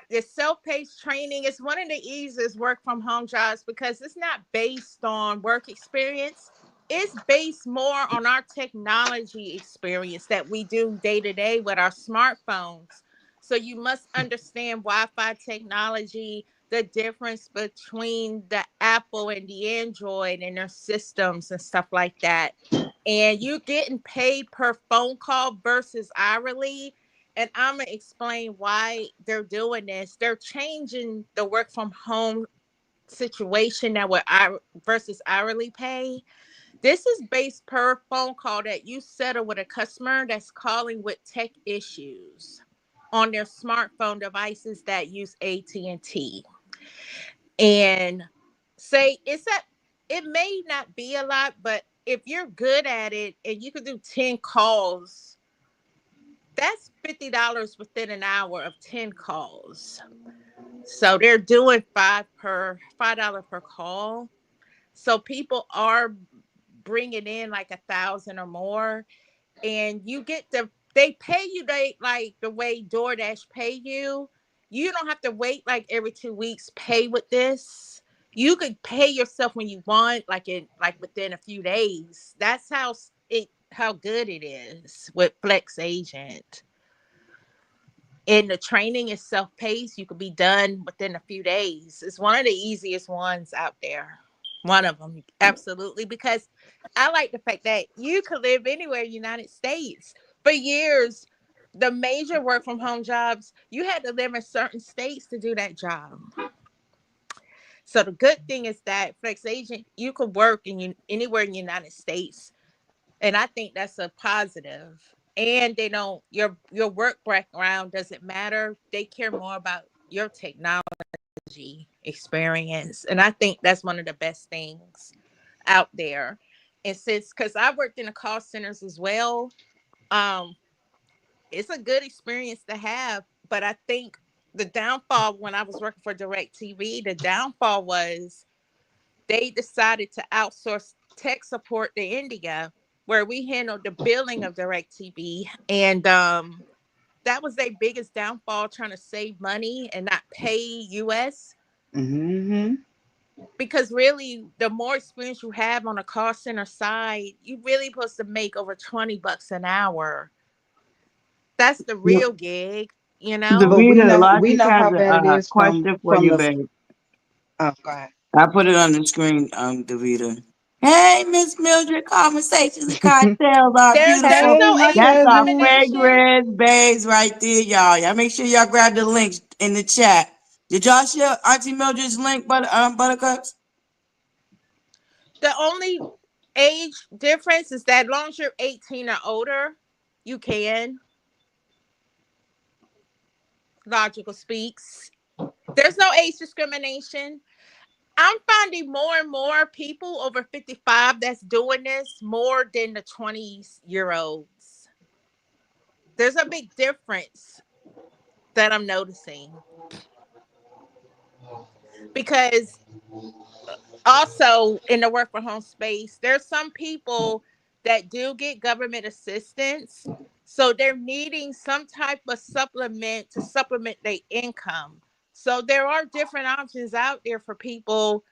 this self-paced training. It's one of the easiest work from home jobs because it's not based on work experience. It's based more on our technology experience that we do day to day with our smartphones. So you must understand Wi-Fi technology, the difference between the Apple and the Android and their systems and stuff like that. And you're getting paid per phone call versus hourly, and I'm gonna explain why they're doing this. They're changing the work from home situation now with versus hourly pay. This is based per phone call that you settle with a customer that's calling with tech issues on their smartphone devices that use AT&T. And say it may not be a lot, but if you're good at it and you could do 10 calls, that's $50 within an hour of 10 calls. So they're doing $5 per call. So people are bringing in like 1,000 or more, and they pay you like the way DoorDash pay you. You don't have to wait like every 2 weeks. Pay with this. You could pay yourself when you want, like within a few days. That's how good it is with Flex Agent. And the training is self-paced. You could be done within a few days. It's one of the easiest ones out there. One of them, absolutely, because I like the fact that you could live anywhere in the United States. For years, the major work from home jobs, you had to live in certain states to do that job. So the good thing is that flex agent, you could work anywhere in the United States, and I think that's a positive. And they don't your work background doesn't matter. They care more about your technology experience, and I think that's one of the best things out there. And since because I worked in the call centers as well, um, it's a good experience to have. But I think the downfall when I was working for Direct TV, the downfall was they decided to outsource tech support to India, where we handled the billing of DirecTV, and that was their biggest downfall, trying to save money and not pay US. Mm-hmm. Because really, the more experience you have on the call center side, you really supposed to make over $20 an hour. That's the No, real gig, you know. But Davita, we Logic know has how bad it a is question for from you, the. babe. Oh, go ahead. I put it on the screen, Davita. Hey, Miss Mildred, Conversations and Cocktails are There's beautiful. Hey, no my age That's our cousin. discrimination. fragrance babes right there, y'all. Y'all make sure y'all grab the links in the chat. Did y'all share Auntie Mildred's link, Buttercups? The only age difference is that as long as you're 18 or older, you can. Logical speaks. There's no age discrimination. I'm finding more and more people over 55 that's doing this more than the 20-year olds. There's a big difference that I'm noticing because also in the work from home space, there's some people that do get government assistance. So they're needing some type of supplement to supplement their income. So there are different options out there for people,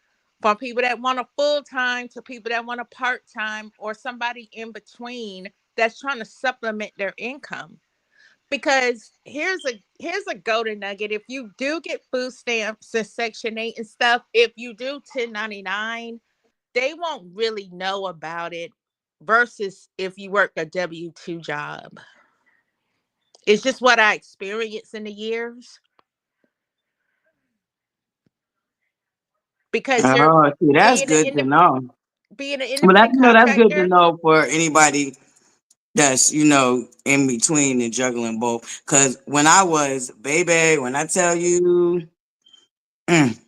from people that want a full time to people that want a part time or somebody in between that's trying to supplement their income. Because here's a golden nugget. If you do get food stamps and Section 8 and stuff, if you do 1099, they won't really know about it versus if you work a W-2 job. It's just what I experienced in the years because you're Oh, see, that's being an good to know. being an But that's independent that's good to contractor. know for anybody that's in between and juggling both. Cause when I was baby, when I tell you, mm,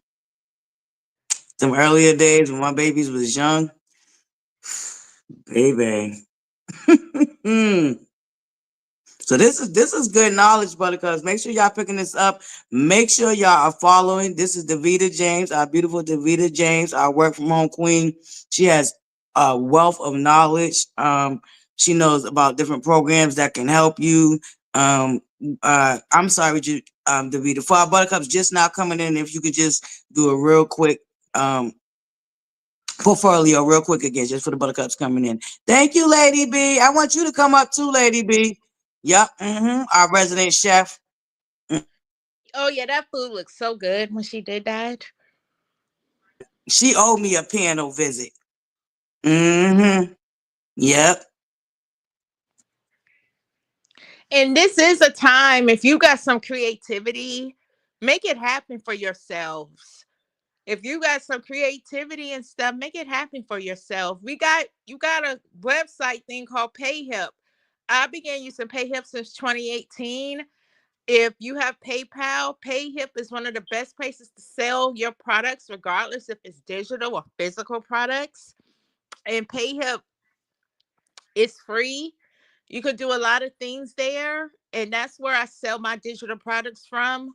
some earlier days when my babies was young, baby. So this is good knowledge, Buttercups. Make sure y'all picking this up. Make sure y'all are following. This is Davita James, our beautiful Davita James, our work from home queen. She has a wealth of knowledge. She knows about different programs that can help you. Um, I'm sorry, Davita, for our Buttercups just now coming in. If you could just do a real quick um portfolio real quick again, just for the Buttercups coming in. Thank you, Lady B. I want you to come up too, Lady B. Yep. Our resident chef. Oh yeah, that food looks so good when she did that. She owed me a piano visit. Mm-hmm. Yep. And this is a time, if you got some creativity, make it happen for yourselves. If you got some creativity and stuff, make it happen for yourself. You got a website thing called PayHip. I began using PayHip since 2018. If you have PayPal, PayHip is one of the best places to sell your products, regardless if it's digital or physical products. And PayHip is free. You could do a lot of things there, and that's where I sell my digital products from.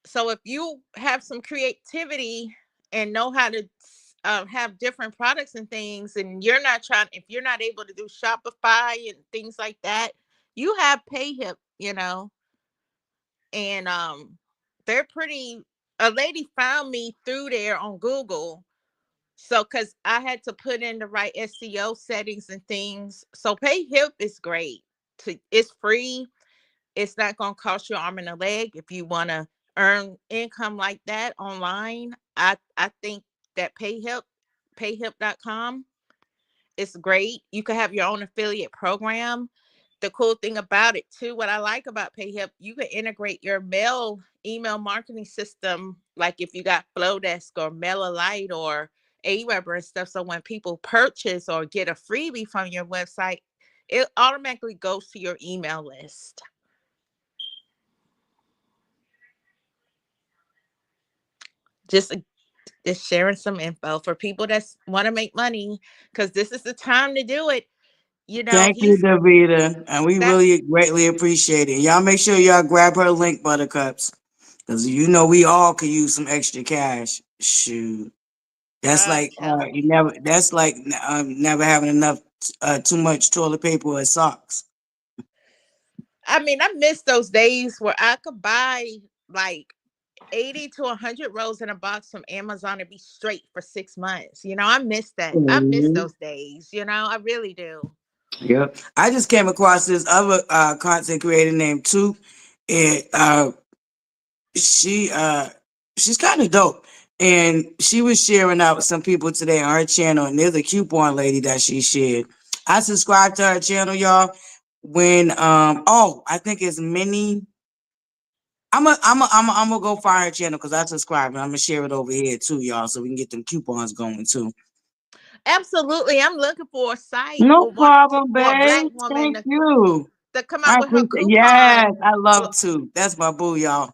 So if you have some creativity and know how to have different products and things, and if you're not able to do Shopify and things like that, you have PayHip, and they're pretty. A lady found me through there on Google, so because I had to put in the right SEO settings and things. So PayHip is great. It's free. It's not going to cost you an arm and a leg if you want to earn income like that online. I think that payhip.com is great. You can have your own affiliate program. the cool thing about it too, what I like about PayHip, you can integrate your mail email marketing system, like if you got Flowdesk or MailerLite or Aweber and stuff. So when people purchase or get a freebie from your website, it automatically goes to your email list. Just just sharing some info for people that want to make money, because this is the time to do it. You know, Thank you, he's Davita. And we that really greatly appreciate it. Y'all make sure y'all grab her link, Buttercups. Because you know we all could use some extra cash. Shoot. That's I'm like telling you you. never that's like never having enough too much toilet paper or socks. I mean, I miss those days where I could buy like 80 to 100 rolls in a box from Amazon and be straight for 6 months. I miss that. I miss Mhm. those days. I really do. Yep. I just came across this other content creator named Two. And she she's kind of dope. And she was sharing out with some people today on her channel, and there's a coupon lady that she shared. I subscribed to her channel, y'all. When I think it's Minnie. I'm gonna go find her channel because I subscribed, and I'm gonna share it over here too, y'all, so we can get them coupons going too. Absolutely. I'm looking for a site No for problem, for a black babe. woman Thank you. to come I up with her appreciate. Yes, coupon. I love to. That's my boo, y'all.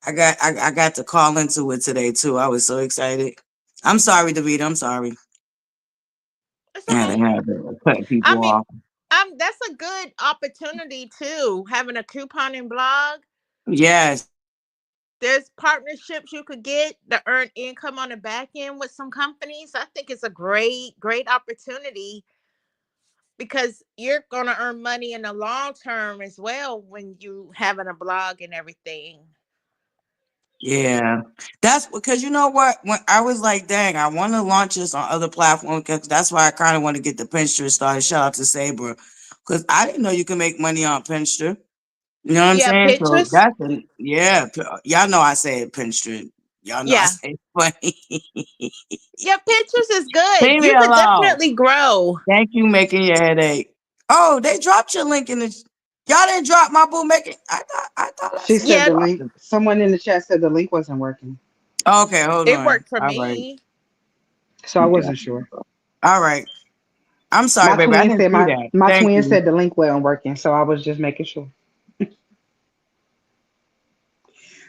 I got to call into it today too. I was so excited. I'm sorry, David. I'm sorry. It's I had okay. to have it cut I people mean, off. that's a good opportunity too. Having a couponing blog. Yes. There's partnerships you could get to earn income on the back end with some companies. I think it's a great opportunity, because you're going to earn money in the long term as well when you having a blog and everything. Yeah. That's because you know what? When I was like, dang, I want to launch this on other platforms because that's why I kind of want to get the Pinterest started. Shout out to Saber. Because I didn't know you can make money on Pinterest. You know what I'm Yeah, saying? So Pinterest. that's y'all know I say it Pinterest. Y'all know I Yeah. say it funny. Yeah, Pinterest is good. Leave me You could alone. definitely grow. Thank you, making your headache. Oh, they dropped your link in the. Y'all didn't drop my boo making. I thought I She said said Yeah, the drop link. it. Someone in the chat said the link wasn't working, Okay, hold it on. worked for All right. me. so I Okay. wasn't sure. All right. I'm sorry, My baby. I twin didn't said see my that. my Thank twin you. said the link wasn't working, so I was just making sure.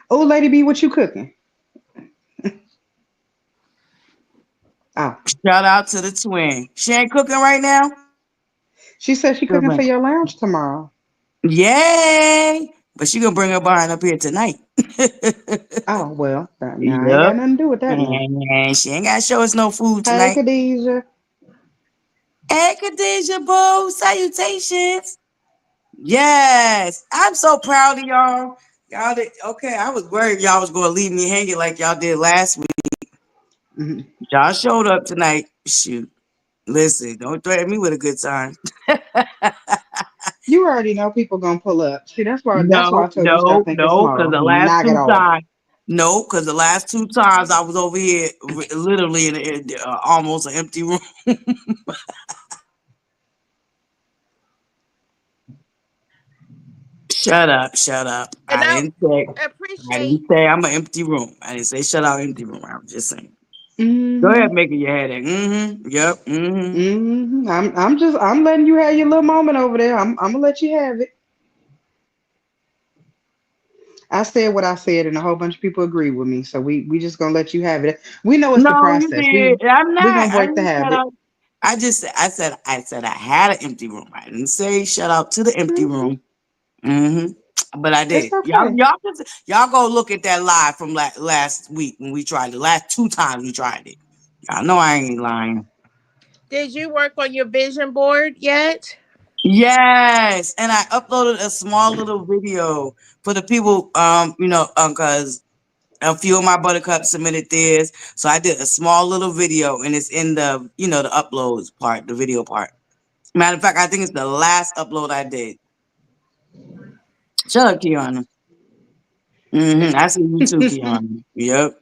Oh, Lady B, what you cooking? Oh, Shout out to the twin. She ain't cooking right now. she said she cooking for Good. your lounge tomorrow. Yay! But she gonna bring her behind up here tonight. Oh well, now I ain't Yep. got nothing to do with that now. And she ain't gotta show us no food Hey, tonight. Khadijah. Hey, Khadijah, boo. Salutations. Yes. I'm so proud of y'all. Y'all did okay. I was worried y'all was gonna leave me hanging like y'all did last week. Mhm. Y'all showed up tonight. Shoot. Listen, don't threaten me with a good time. You already know people gonna pull up. See, that's why I No, told you start no, thinking no, because small. the last Knock it two off. times, no, because the last two times I was over here, literally in almost an empty room. Shut up, shut up. And I I appreciate. didn't say I'm an empty room. I didn't say shut up, empty room. I was just saying. Go Hmm. ahead, making your headache. Mm-hmm. Yep. Mm-hmm. I'm letting you have your little moment over there. I'm gonna let you have it. I said what I said, and a whole bunch of people agree with me. So we just gonna let you have it. We know it's the No, you process. did. I'm We not. gonna I break the didn't shut habit. up. I said I had an empty room. I didn't say shut up to the empty Hmm. room. But I It's did. Y'all, okay. y'all go look at that live from last week when we tried it. Last two times we tried it. Y'all know I ain't lying. Did you work on your vision board yet? Yes, and I uploaded a small little video for the people. Because a few of my buttercups submitted theirs, so I did a small little video, and it's in the uploads part, the video part. Matter of fact, I think it's the last upload I did. Shut up, Kiana. I see you too, Kiana. Yep.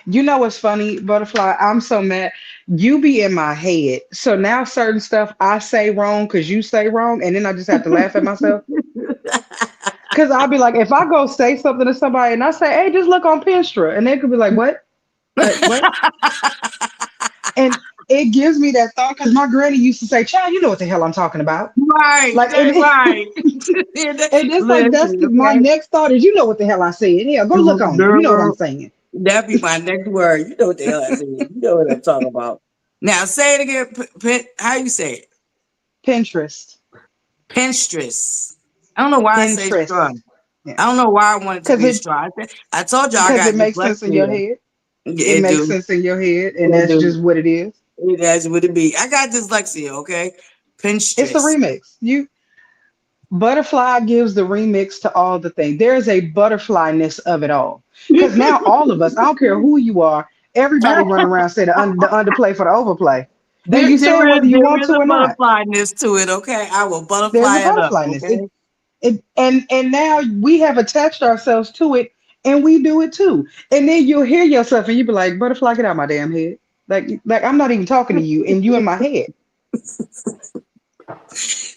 You know what's funny, ButterFlii? I'm so mad. you be in my head. So now certain stuff I say wrong because you say wrong, and then I just have to laugh at myself. Because I'll be like, if I go say something to somebody and I say, hey, just look on Pinstra, and they could be like, what? What? And it gives me that thought because my granny used to say, child, you know what the hell I'm talking about. Right, Like, that's right. and it's like, Listen, my okay, next thought is, you know what the hell I said. Yeah, go look on it. You know what I'm girl, saying. that be my next word. You know what the hell I said. You know what I'm talking about. Now say it again. How you say it? Pinterest. Pinterest. I don't know why I say straw. Pinterest. Yeah. I don't know why I wanted to Because be a it straw. I told you I because got it makes sense in your dyslexia. head. It It makes do. sense in your head, and It that's do. just what it is. That's what it be. I got dyslexia, okay? It's the Pinterest. remix. You ButterFlii gives the remix to all the things. There is a butterflyness of it all. Because now all of us, I don't care who you are, everybody running around saying the underplay for the overplay. And you say it whether you There want is to a or not. butterflyness to it, okay? I will There's a butterfly it up, butterflyness. okay? And now we have attached ourselves to it and we do it too. And then you'll hear yourself and you be like, butterfly, get out my damn head. Like I'm not even talking to you and you in my head.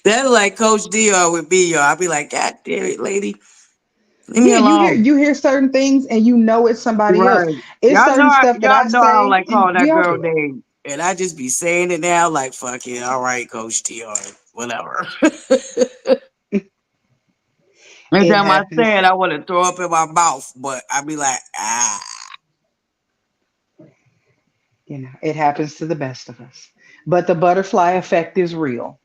That's like Coach Dior with B, y'all. I'll be like, God damn it, lady. Leave me Yeah, alone. you hear certain things and you know it's somebody else. Right. It's certain stuff that Y'all I know I don't say like and calling we that all girl do it. name. And I just be saying it now, like, fuck it. All right, Coach Dior. Whatever. It Anytime I say it, happens. I want to throw up in my mouth, but I be like, ah. It happens to the best of us. But the butterfly effect is real.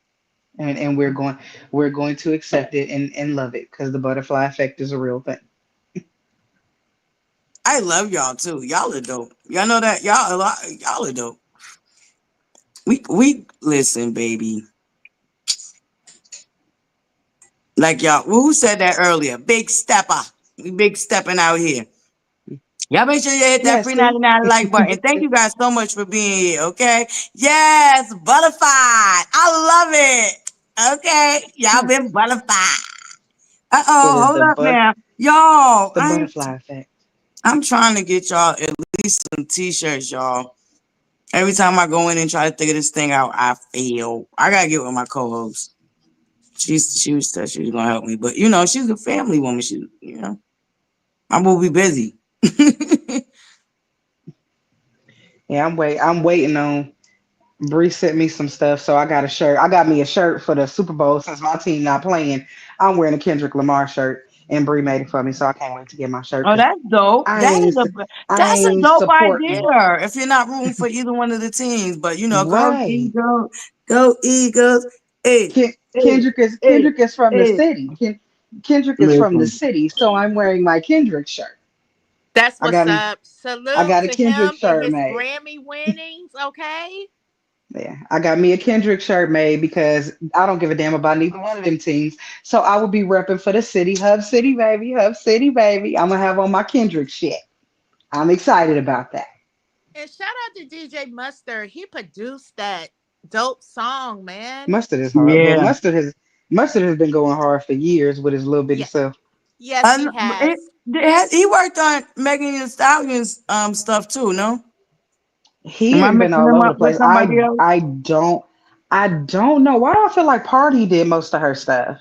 And we're going to accept it and love it because the butterfly effect is a real thing. I love y'all too. Y'all are dope. Y'all know that y'all are dope. We listen, baby. Like y'all, who said that earlier? Big stepper. We big stepping out here. Y'all make sure you hit that Yeah, free see? 99 like button. Thank you guys so much for being here. Okay. Yes, butterfly. I love it. Okay. Y'all been butterfly. It Uh-oh, is hold up now. Y'all, the butterfly effect. I'm trying to get y'all at least some t-shirts, y'all. Every time I go in and try to figure this thing out, I fail. I gotta get with my co-host. She said she was gonna help me, but she's a family woman. I will be busy. Yeah, I'm waiting on Bree sent me some stuff, so I got a shirt. I got me a shirt for the Super Bowl since my team not playing. I'm wearing a Kendrick Lamar shirt, and Bree made it for me, so I can't wait to get my shirt Oh, because that's dope. I ain't su- I That's a ain't dope supporting. idea. If you're not rooting for either one of the teams, but go Right. Eagles, go Eagles. Hey, hey, hey, Kendrick is from the hey. city. Kendrick is from the Listen, city, so I'm wearing my Kendrick shirt. That's I what's got a up. I Salute got a to Kendrick him and shirt his made. Grammy winnings. Okay. Yeah, I got me a Kendrick shirt made because I don't give a damn about neither one of them teams. So I will be repping for the city, Hub City, baby, Hub City, baby. I'm gonna have on my Kendrick shit. I'm excited about that. And shout out to DJ Mustard. He produced that dope song, man. Mustard is hard, but yeah. Mustard has been going hard for years with his little bitty Yeah. self. Yes, he And has. he worked on Megan Thee Stallion's stuff too. No, He am I has been mixing all them over the up with place. somebody else? I don't know. Why do I feel like Party did most of her stuff?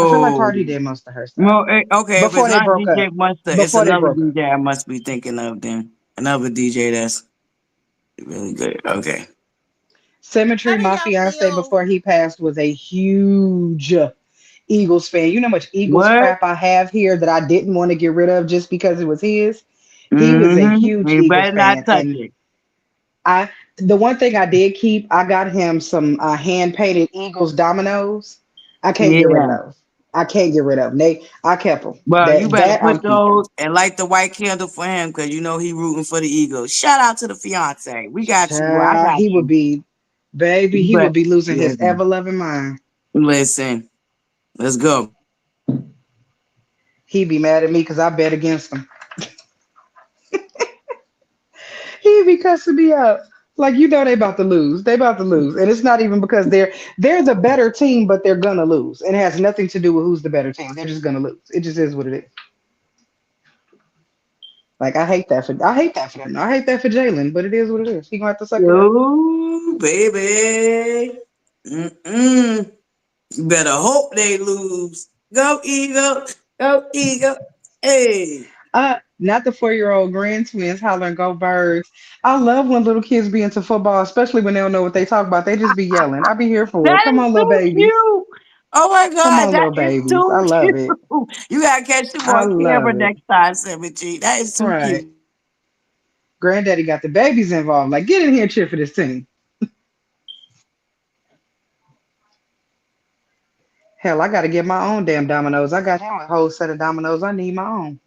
I feel like No. Party did most of her stuff No, okay, if before it's they not broke DJ up. Mustard, it's Before they another broke up. DJ I must be thinking of then. Another DJ that's really good. Okay. Symmetry, How do my y'all fiance feel? before he passed was a huge Eagles fan. You know how much Eagles What? crap I have here that I didn't want to get rid of just because it was his. He was a Mm-hmm. huge You Eagles better not fan, touch and it. I the one thing I did keep, I got him some hand painted Eagles dominoes. I can't get rid of Yeah. those. I can't get rid of them. I kept them. Well, you better That I'm put keeping. those and light the white candle for him because he rooting for the Eagles. Shout out to the fiance. We got you, boy. I Child, got he would you. be, baby, he But would be losing his listen, ever loving mind. listen. Let's go. He'd be mad at me because I bet against him. He be cussing me out. Like they about to lose. They about to lose. And it's not even because they're the better team, but they're gonna lose. And it has nothing to do with who's the better team. They're just gonna lose. It just is what it is. Like I hate that for them. I hate that for Jalen, but it is what it is. He gonna have to suck it up. Yo, baby. Mm-mm. You better hope they lose. Go, Eagle. Go, Eagle. Hey. Not the 4-year-old grand twins hollering go birds. I love when little kids be into football, especially when they don't know what they talk about. They just be yelling. I be here for it. That Come is on, little too babies. cute. Oh my Come God, on, that little is babies. I too love cute. it. You gotta catch them I on camera love it. next time, 17. That is too Right. cute. Granddaddy got the babies involved. Like, get in here and cheer for this team. Hell, I got to get my own damn dominoes. I got him a whole set of dominoes. I need my own.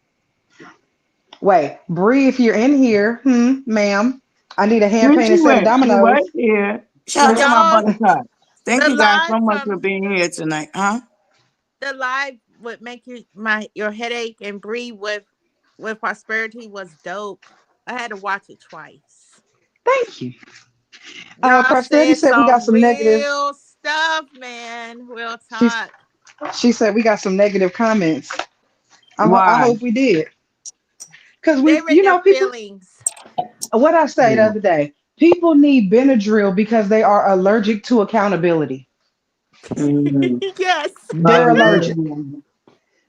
Wait, Bree, if you're in here, ma'am, I need a hand When she painted set of went, she was dominoes. here. Shout out to Let's. my Y'all, buttercup. Thank the you guys live so much for from being here tonight. Huh? the live would make your headache and breathe with prosperity was dope. I had to watch it twice. Thank you. Girl Prosperity said said we got some some negative. real stuff, man. Real She's talk. she said we got some negative comments. I Why? hope we did, cause They we, were in their people. feelings. What I say the Mm. other day, people need Benadryl because they are allergic to accountability. Mm. Yes. They're allergic.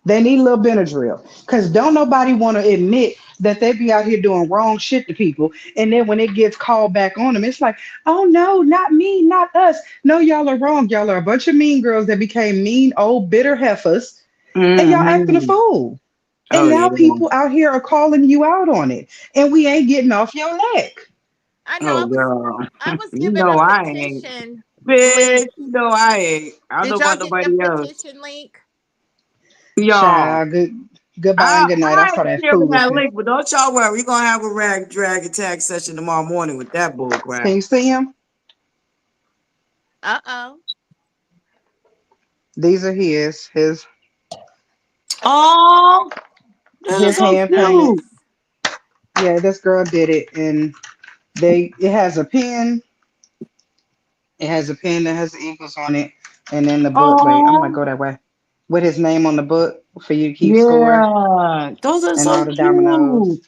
They need a little Benadryl because don't nobody want to admit that they be out here doing wrong shit to people. And then when it gets called back on them, it's like, oh no, not me, not us. No, y'all are wrong. Y'all are a bunch of mean girls that became mean old bitter heifers and y'all acting a Mm-hmm. fool. And Oh now yeah. people out here are calling you out on it. And we ain't getting off your neck. I know Oh girl. I was You given know a I ain't. petition Bitch, link. you know I ain't. I don't know Did y'all about get the nobody else. petition link? Y'all. Child, goodbye and good night. I I saw ain't that sharing that foolishness. link, but don't y'all worry. We're gonna have a rag drag attack session tomorrow morning with that bull crap. Can you see him? Uh-oh. These are Oh, this is his so hand Nice. painted. cute. Yeah, this girl did it, and it has a pen. It has a pen that has the eagles on it, and then the book. Wait, I'm gonna Oh, go that way with his name on the book for you to keep score yeah. Those are and all so the dominoes. cute.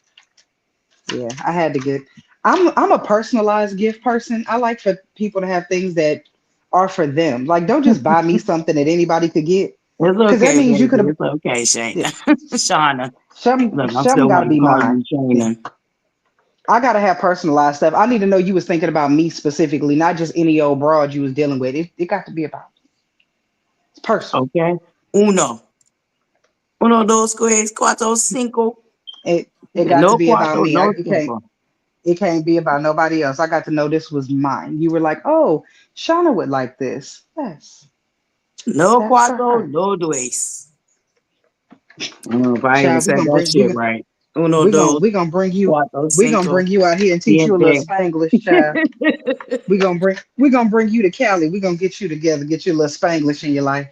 Yeah, I had to get. I'm a personalized gift person. I like for people to have things that are for them. Like, don't just buy me something that anybody could get, It's because that okay, means you baby. could have. It's okay, Yeah, Shayna. Shauna. Look, I'm some still got to wanting to be call mine. you Yeah, Shayna. I gotta have personalized stuff. I need to know you was thinking about me specifically, not just any old broad you was dealing with. It got to be about it's personal. Okay. Uno. Uno, dos, tres, cuatro, cinco. It got to No be about cuatro, me. no cinco. It can't be about nobody else. I got to know this was mine. You were like, oh, Shauna would like this. Yes, No that's for cuatro, her. no dos. I don't know if I even Child, said that shit right. Uno, dos, we gonna bring you cuatro, we gonna cinco, bring you out here and teach you a little siete. Spanglish, child. We gonna bring you to Cali. We gonna get you together, get you a little Spanglish in your life.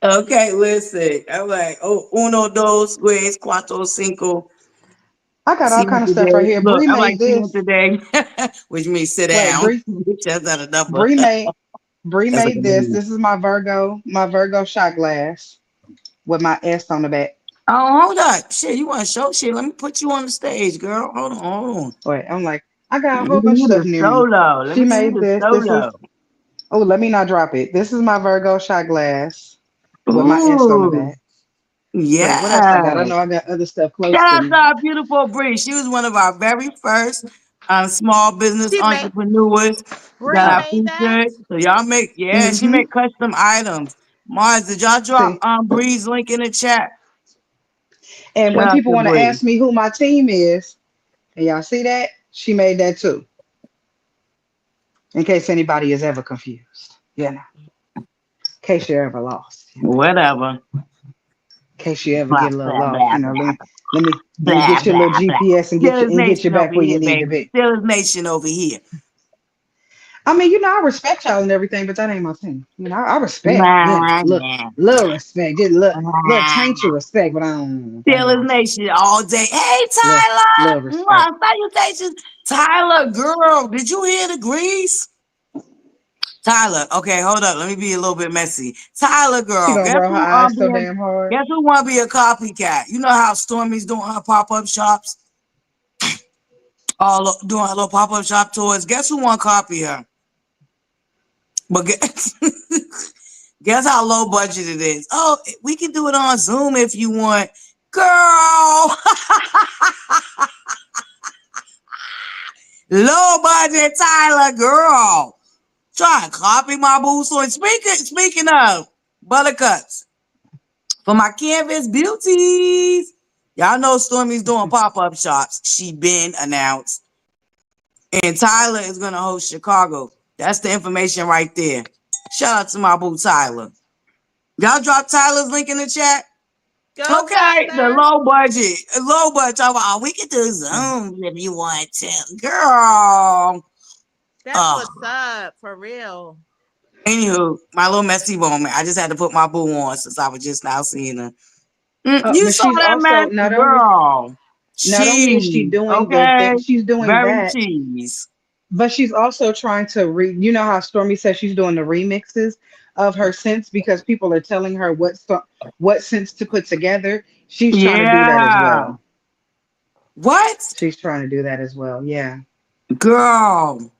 Okay, listen. I'm like, oh, uno, dos, tres, cuatro, cinco. I got all kind of stuff right Siete. here. Look, Bree I'm like made this. today, which means sit Wait, down. That's not a number. Bree made Bree That's like a made this. number. This is my Virgo shot glass with my S on the back. Oh, hold on. Shit, you want to show shit? Let me put you on the stage, girl. Hold on, hold on. Wait, I'm like, I got a Let me whole do bunch of you stuff the near me. solo. Let She me do you made the this. This is solo. oh, let me not drop it. This is my Virgo shot glass with my S on the Ooh, back. Wait, what else I yeah. got? I know I got other stuff close Shout to out to me. our beautiful Bree. She was one of our very first small business She made entrepreneurs that Bree I made that. featured. So y'all make, yeah, she Mm-hmm. made custom items. Mars, did y'all drop See, Bree's link in the chat? and Shout when out people to want to Bree. ask me who my team is, and y'all see that, she made that too. In case anybody is ever confused, in case you're ever lost, Whatever. in case you ever Blah, get a little blah, lost, blah, blah, let me blah, get your little blah, blah. GPS Steelers and get you Nation over back where you here, need to baby. be. Steelers Nation over here. I mean, I respect y'all and everything, but that ain't my thing. I respect, Nah, nah, little respect, just little taint nah. of respect, but I don't. That ain't Steelers my thing. Nation all day. Hey, Little Tyler. respect. Mwah, salutations. Tyler, girl, did you hear the grease? Tyler, okay, hold up. Let me be a little bit messy. Tyler, She girl, gonna roll her eyes so damn hard. guess who want to be a copycat? You know how Stormy's doing her pop-up shops? all doing a little pop-up shop tours. Guess who won't copy her? But guess how low budget it is. Oh, we can do it on Zoom if you want. Girl, low budget Tyler, girl. Try and copy my boo. So speaking of buttercups, for my canvas beauties, y'all know Stormy's doing pop-up shops. She been announced. And Tyler is gonna host Chicago. That's the information right there. Shout out to my boo Tyler. Y'all drop Tyler's link in the chat. Go, Okay, the Tyler. low budget. Low budget. Talking about, oh, we can do Zoom if you want to. Girl. That's what's up, for real. Anywho, my little messy moment. I just had to put my boo on since I was just now seeing her. You But saw she's that also mess, girl. not only is she Cheese. doing the Okay. thing, she's doing Very that, cheese. but she's also trying to you know how Stormy says she's doing the remixes of her scents because people are telling her what scents to put together. She's trying to do that as Yeah. well. What? She's trying to do that as well. Yeah. Girl.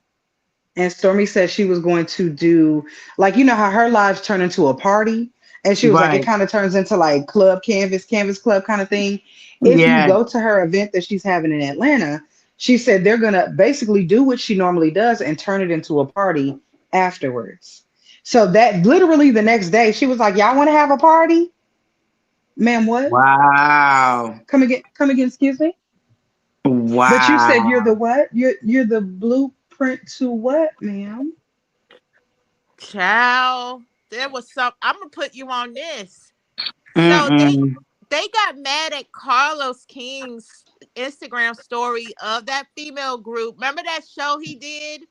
And Stormy said she was going to do, like, you know how her lives turn into a party, and she was like, it Right. kind of turns into like club canvas club kind of thing. If you Yeah. go to her event that she's having in Atlanta, she said they're gonna basically do what she normally does and turn it into a party afterwards. So that literally the next day she was like, y'all want to have a party? Ma'am, what? Wow. Come again, excuse me. But you said you're the Wow. what? You're the blueprint to what, ma'am? Child, there was some. I'm gonna put you on this. So Mm-mm. they got mad at Carlos King's Instagram story of that female group. Remember that show he did,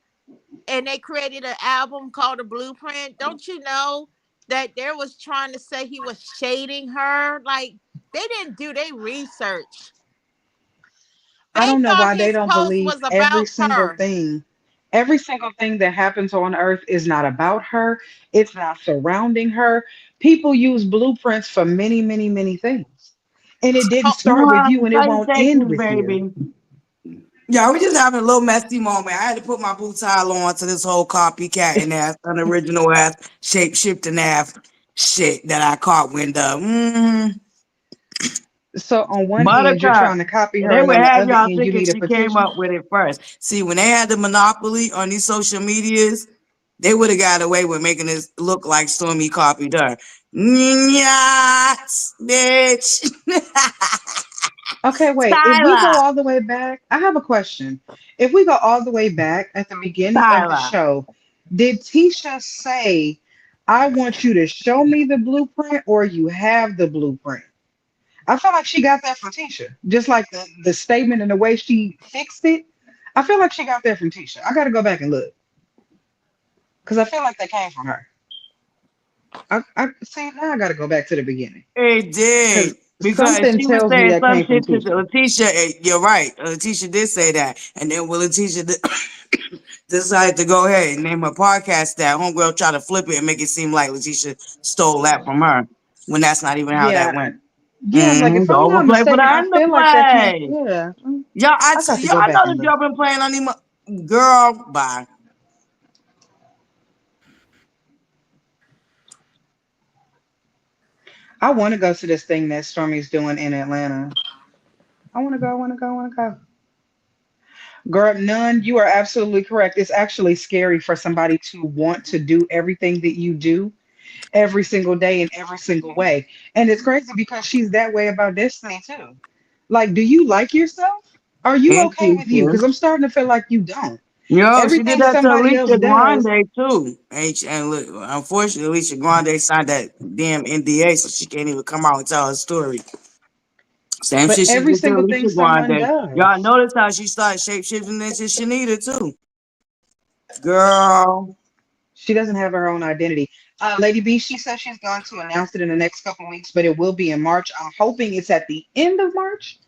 and they created an album called The Blueprint. Don't you know that there was trying to say he was shading her? Like they didn't do their research. I They don't know thought why they his don't post believe was about her. every single thing that happens on earth is not about her. It's not surrounding her. People use blueprints for many, many, many things. And it didn't Oh, You know start with how you and it won't end salutations, with you. baby. Yeah, we just having a little messy moment. I had to put my boot tile on to this whole copycat and ass, unoriginal ass, shape shifting ass shit that I caught when the So on one end, you're Buttercup. trying to copy And her, they and would on the have other y'all end, you thinking need a she came petition. up with it first. See, when they had the monopoly on these social medias, they would have got away with making this look like Stormy copied her. Yes, bitch. Okay, wait. If we go Tyler. all the way back, I have a question. If we go all the way back at the beginning of the Tyler. show, did Tisha say, I want you to show me the blueprint or you have the blueprint? I feel like she got that from Tisha. Just like the statement and the way she fixed it. I feel like she got that from Tisha. I got to go back and look because I feel like that came from her. I see now I got to go back to the beginning It because did. Because something she was tells me saying that some came from shit to Tisha. Letitia. You're right. Letitia did say that. And then when Letitia decided to go ahead and name her podcast that, homegirl tried to flip it and make it seem like Letitia stole that from her when that's not even how that Yeah, went. yeah. Like if The I'm not overplay for the mistaken, I feel like that came. underplay. Yeah, Y'all, I got to y'all, go I back know and that look. y'all been playing on them. Girl, bye. I want to go to this thing that Stormy's doing in Atlanta. I want to go. I want to go. I want to go. Girl, none. You are absolutely correct. It's actually scary for somebody to want to do everything that you do every single day in every single way. And it's crazy because she's that way about Destiny too. Like, do you like yourself? Are you And okay with you? Tisha. Because I'm starting to feel like you don't. Yo, she did Everything that to somebody else Alicia does, Grande too. And look, unfortunately, Alicia Grande signed that damn NDA, so she can't even come out and tell her story. Same but shit she every did to single thing Alicia someone Grande. Y'all does. notice how she started shape shifting into Shanita too. Girl, She doesn't have her own identity. Lady B, she says she's going to announce it in the next couple weeks, but it will be in March. I'm hoping it's at the end of March.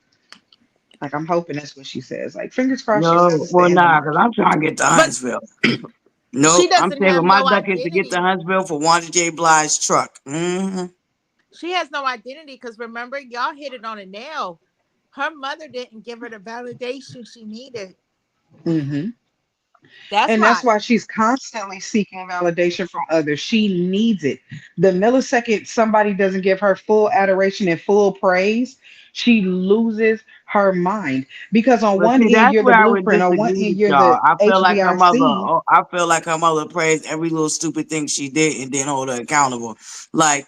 Like, I'm hoping that's what she says. Like, fingers crossed, she says no, it's the well, end of nah, because March. I'm trying to get to but Huntsville. she Nope, I'm doesn't have saving my no ducats to get to identity. Huntsville for Wanda J. Blige's truck. She has no identity because remember, y'all hit it on a nail. Her mother didn't give her the validation she needed. Hmm. That's And why. that's why she's constantly seeking validation from others. She needs it. The millisecond somebody doesn't give her full adoration and full praise, she loses her mind. Because on But one see, end, that's you're the where I would blueprint, on one disagree end, with you're y'all. the I feel like her mother. HBIC. Oh, I feel like her mother praised every little stupid thing she did and then hold her accountable. Like,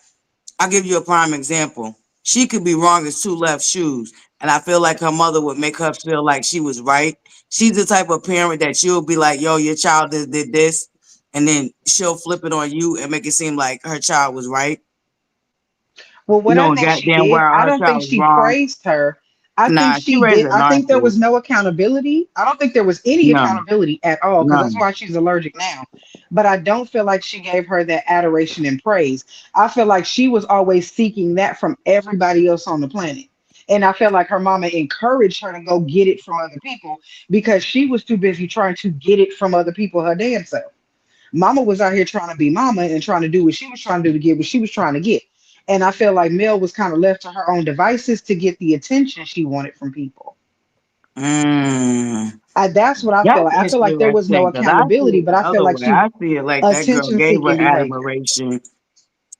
I'll give you a prime example. She could be wrong as two left shoes, and I feel like her mother would make her feel like she was right. She's the type of parent that she'll be like, "Yo, your child did this," and then she'll flip it on you and make it seem like her child was right. Well, what I No, think she goddamn did, well I her don't think child was she wrong. praised her. I think Nah, she she raised did. a I think there narcissist. was no accountability. I don't think there was any None, accountability at all because that's none. why she's allergic now. But I don't feel like she gave her that adoration and praise. I feel like she was always seeking that from everybody else on the planet. And I feel like her mama encouraged her to go get it from other people because she was too busy trying to get it from other people her damn self. Mama was out here trying to be mama and trying to do what she was trying to do to get what she was trying to get. And I feel like Mel was kind of left to her own devices to get the attention she wanted from people. Mm. That's what I feel That's like. I feel like there was no interesting because I see accountability, it but the I feel other like way. she I see it like that girl attention gave her seeking behavior. admiration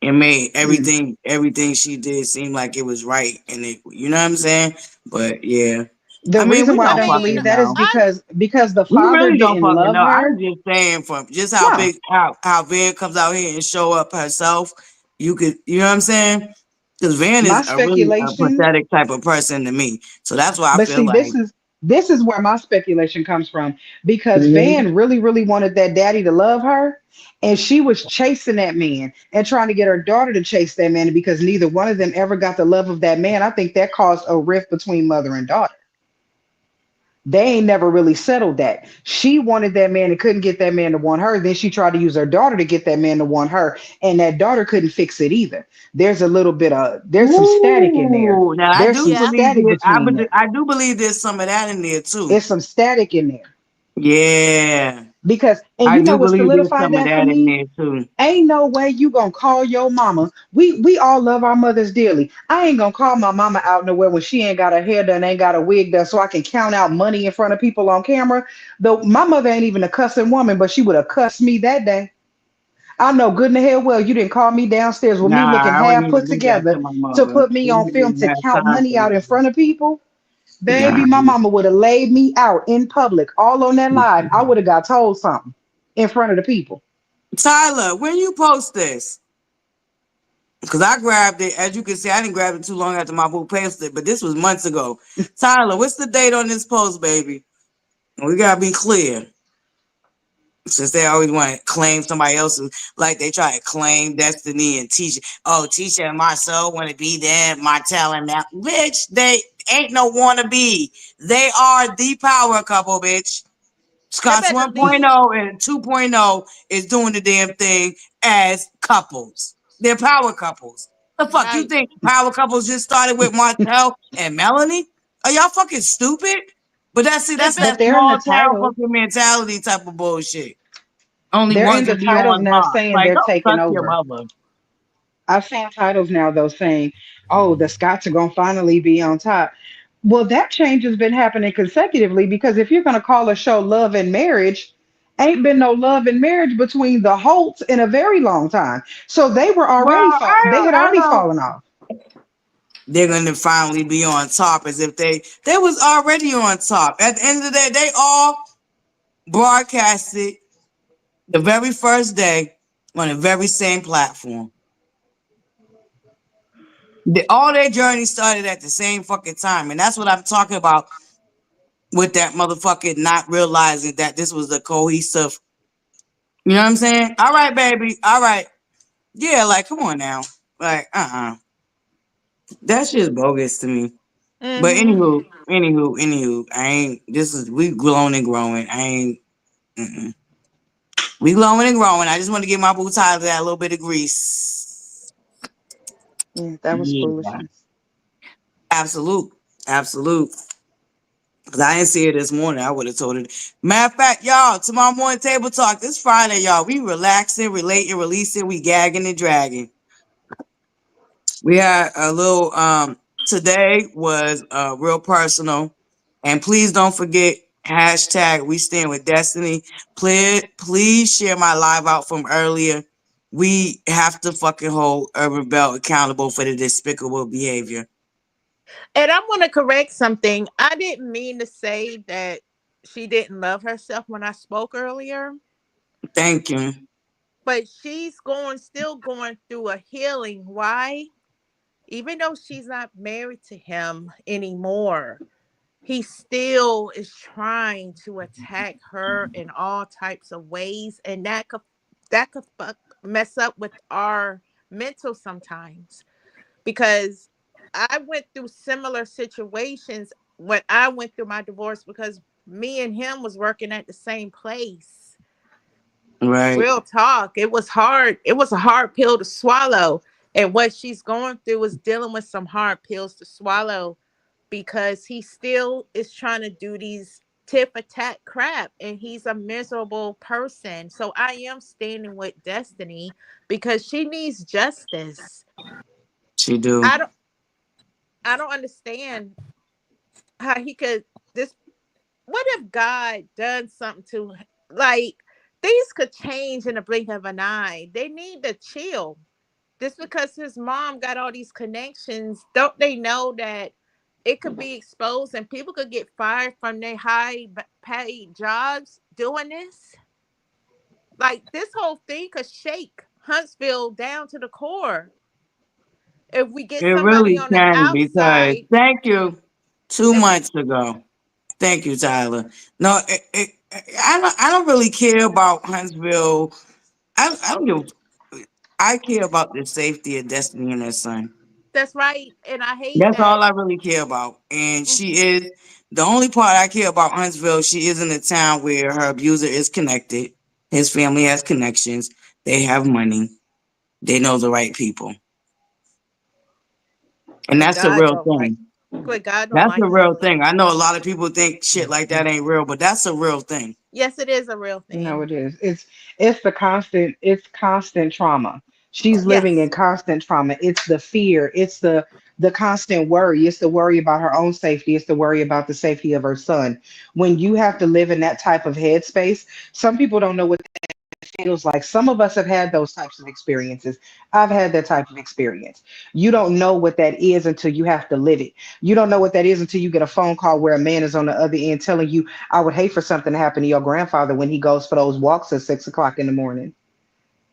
and made Mm. everything she did seem like it was right and it, you know what I'm saying? But yeah, The I mean, reason we why I don't don't fucking believe that is know. I because the We father really don't didn't fucking love know. I'm her. just saying from just how No, big how Van comes out here and show up herself, you could, you know what I'm saying? Because Van my is a really a speculation. pathetic type of person to me. So that's why I But feel see, like, this is where my speculation comes from because mhm. Van really wanted that daddy to love her, and she was chasing that man and trying to get her daughter to chase that man. And because neither one of them ever got the love of that man, I think that caused a rift between mother and daughter. They ain't never really settled that. She wanted that man and couldn't get that man to want her. Then she tried to use her daughter to get that man to want her, and that daughter couldn't fix it either. There's some static in there. Ooh, now I There's do some yeah. believe static it. between them. I do believe there's some of that in there too. It's some static in there. Yeah, Because, and I you know do what believe there's solidified some of that for that in me? there too. Ain't no way you gonna call your mama. We all love our mothers dearly. I ain't gonna call my mama out nowhere when she ain't got her hair done, ain't got a wig done, so I can count out money in front of people on camera. Though my mother ain't even a cussing woman, but she would have cussed me that day. I know good and the hell well you didn't call me downstairs with me looking Nah, I wouldn't half put even do that to together my to mother. put me We on didn't film even to have count time money for out in that. front of people. Nah, Baby, my mama would have laid me out in public, all on that live. I would have got told something in front of the people. Tyler, when you post this, because I grabbed it, as you can see, I didn't grab it too long after my boo posted it, but this was months ago. Tyler, what's the date on this post, baby? We gotta be clear. Since they always want to claim somebody else's, like they try to claim Destiny and Tisha. Oh, Tisha and Marcel want to be them, Martell and that. Bitch, they ain't no wanna be. They are the power couple, bitch. They Scott's better 1.0 leave. and 2.0 is doing the damn thing as couples. They're power couples. The fuck you Right. think power couples just started with Martell and Melanie? Are y'all fucking stupid? But They that's better But that they're in small the town title. fucking mentality type of bullshit. Only They're in ones the that be titles on now top. saying Like, they're go taking suck your over. mother. I've seen titles now though saying, "Oh, the Scots are gonna finally be on top." Well, that change has been happening consecutively because if you're gonna call a show "Love and Marriage," ain't been no love and marriage between the Holts in a very long time. So Well, they had I already don't. fallen off. They're gonna finally be on top as if they was already on top. At the end of the day, they all broadcasted the very first day on the very same platform. All their journey started at the same fucking time. And that's what I'm talking about with that motherfucker not realizing that this was a cohesive, you know what I'm saying? All right, baby. All right. Yeah, like, come on now. Like, that shit's bogus to me. But Mm-hmm. anywho, we glowing and growing. Mm-mm. We glowing and growing. I just want to get my boots out of that little bit of grease. Yeah, that was Yeah. foolishness. Absolute. Absolute. Cause I didn't see it this morning. I would have told it. Matter of fact, y'all, tomorrow morning table talk. This Friday, y'all. We relaxing, relating, releasing. We gagging and dragging. We had a little. Today was real personal, and please don't forget. Hashtag we stand with Destiny. Please share my live out from earlier. We have to fucking hold Urban Belt accountable for the despicable behavior. And I want to correct something. I didn't mean to say that she didn't love herself when I spoke earlier, Thank you. but she's still going through a healing. Why? Even though she's not married to him anymore, he still is trying to attack her in all types of ways, and that could mess up with our mental sometimes, because I went through similar situations when I went through my divorce, because me and him was working at the same place. Right. Real talk. It was hard. It was a hard pill to swallow. And what she's going through is dealing with some hard pills to swallow, because he still is trying to do these tit for tat crap, and he's a miserable person. So I am standing with Destiny because she needs justice. She do. I don't I don't understand how he could this what if God done something to, like, things could change in a blink of an eye. They need to chill. Just because his mom got all these connections, don't they know that it could be exposed and people could get fired from their high paid jobs doing this? Like, this whole thing could shake Huntsville down to the core if we get It somebody really on the can because outside. thank you. Two If months ago. Thank you, Tyler. No, I don't really care about Huntsville. I don't give. I care about the safety of Destiny and her son. That's right, and I hate That's that. all I really care about. And she is the only part I care about Huntsville. She is in a town where her abuser is connected. His family has connections. They have money. They know the right people. And But that's the God real don't like. thing. But God don't That's the like real Huntsville. thing. I know a lot of people think shit like that ain't real, but that's a real thing. Yes, it is a real No, thing. it is. It's constant trauma. She's living in Yes, constant trauma. It's the fear. It's the constant worry. It's the worry about her own safety. It's the worry about the safety of her son. When you have to live in that type of headspace, some people don't know what feels like. Some of us have had those types of experiences. I've had that type of experience. You don't know what that is until you have to live it. You don't know what that is until you get a phone call where a man is on the other end telling you, I would hate for something to happen to your grandfather when he goes for those walks at 6 o'clock in the morning.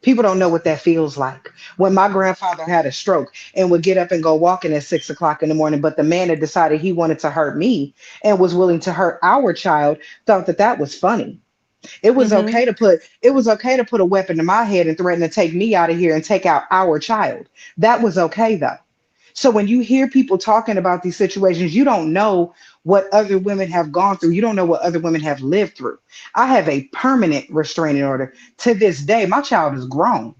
People don't know what that feels like. When my grandfather had a stroke and would get up and go walking at 6 o'clock in the morning, but the man that decided he wanted to hurt me and was willing to hurt our child thought that that was funny. mm-hmm. It was okay to put a weapon to my head and threaten to take me out of here and take out our child. That was okay though. So when you hear people talking about these situations, you don't know what other women have gone through. You don't know what other women have lived through. I have a permanent restraining order. To this day, my child is grown.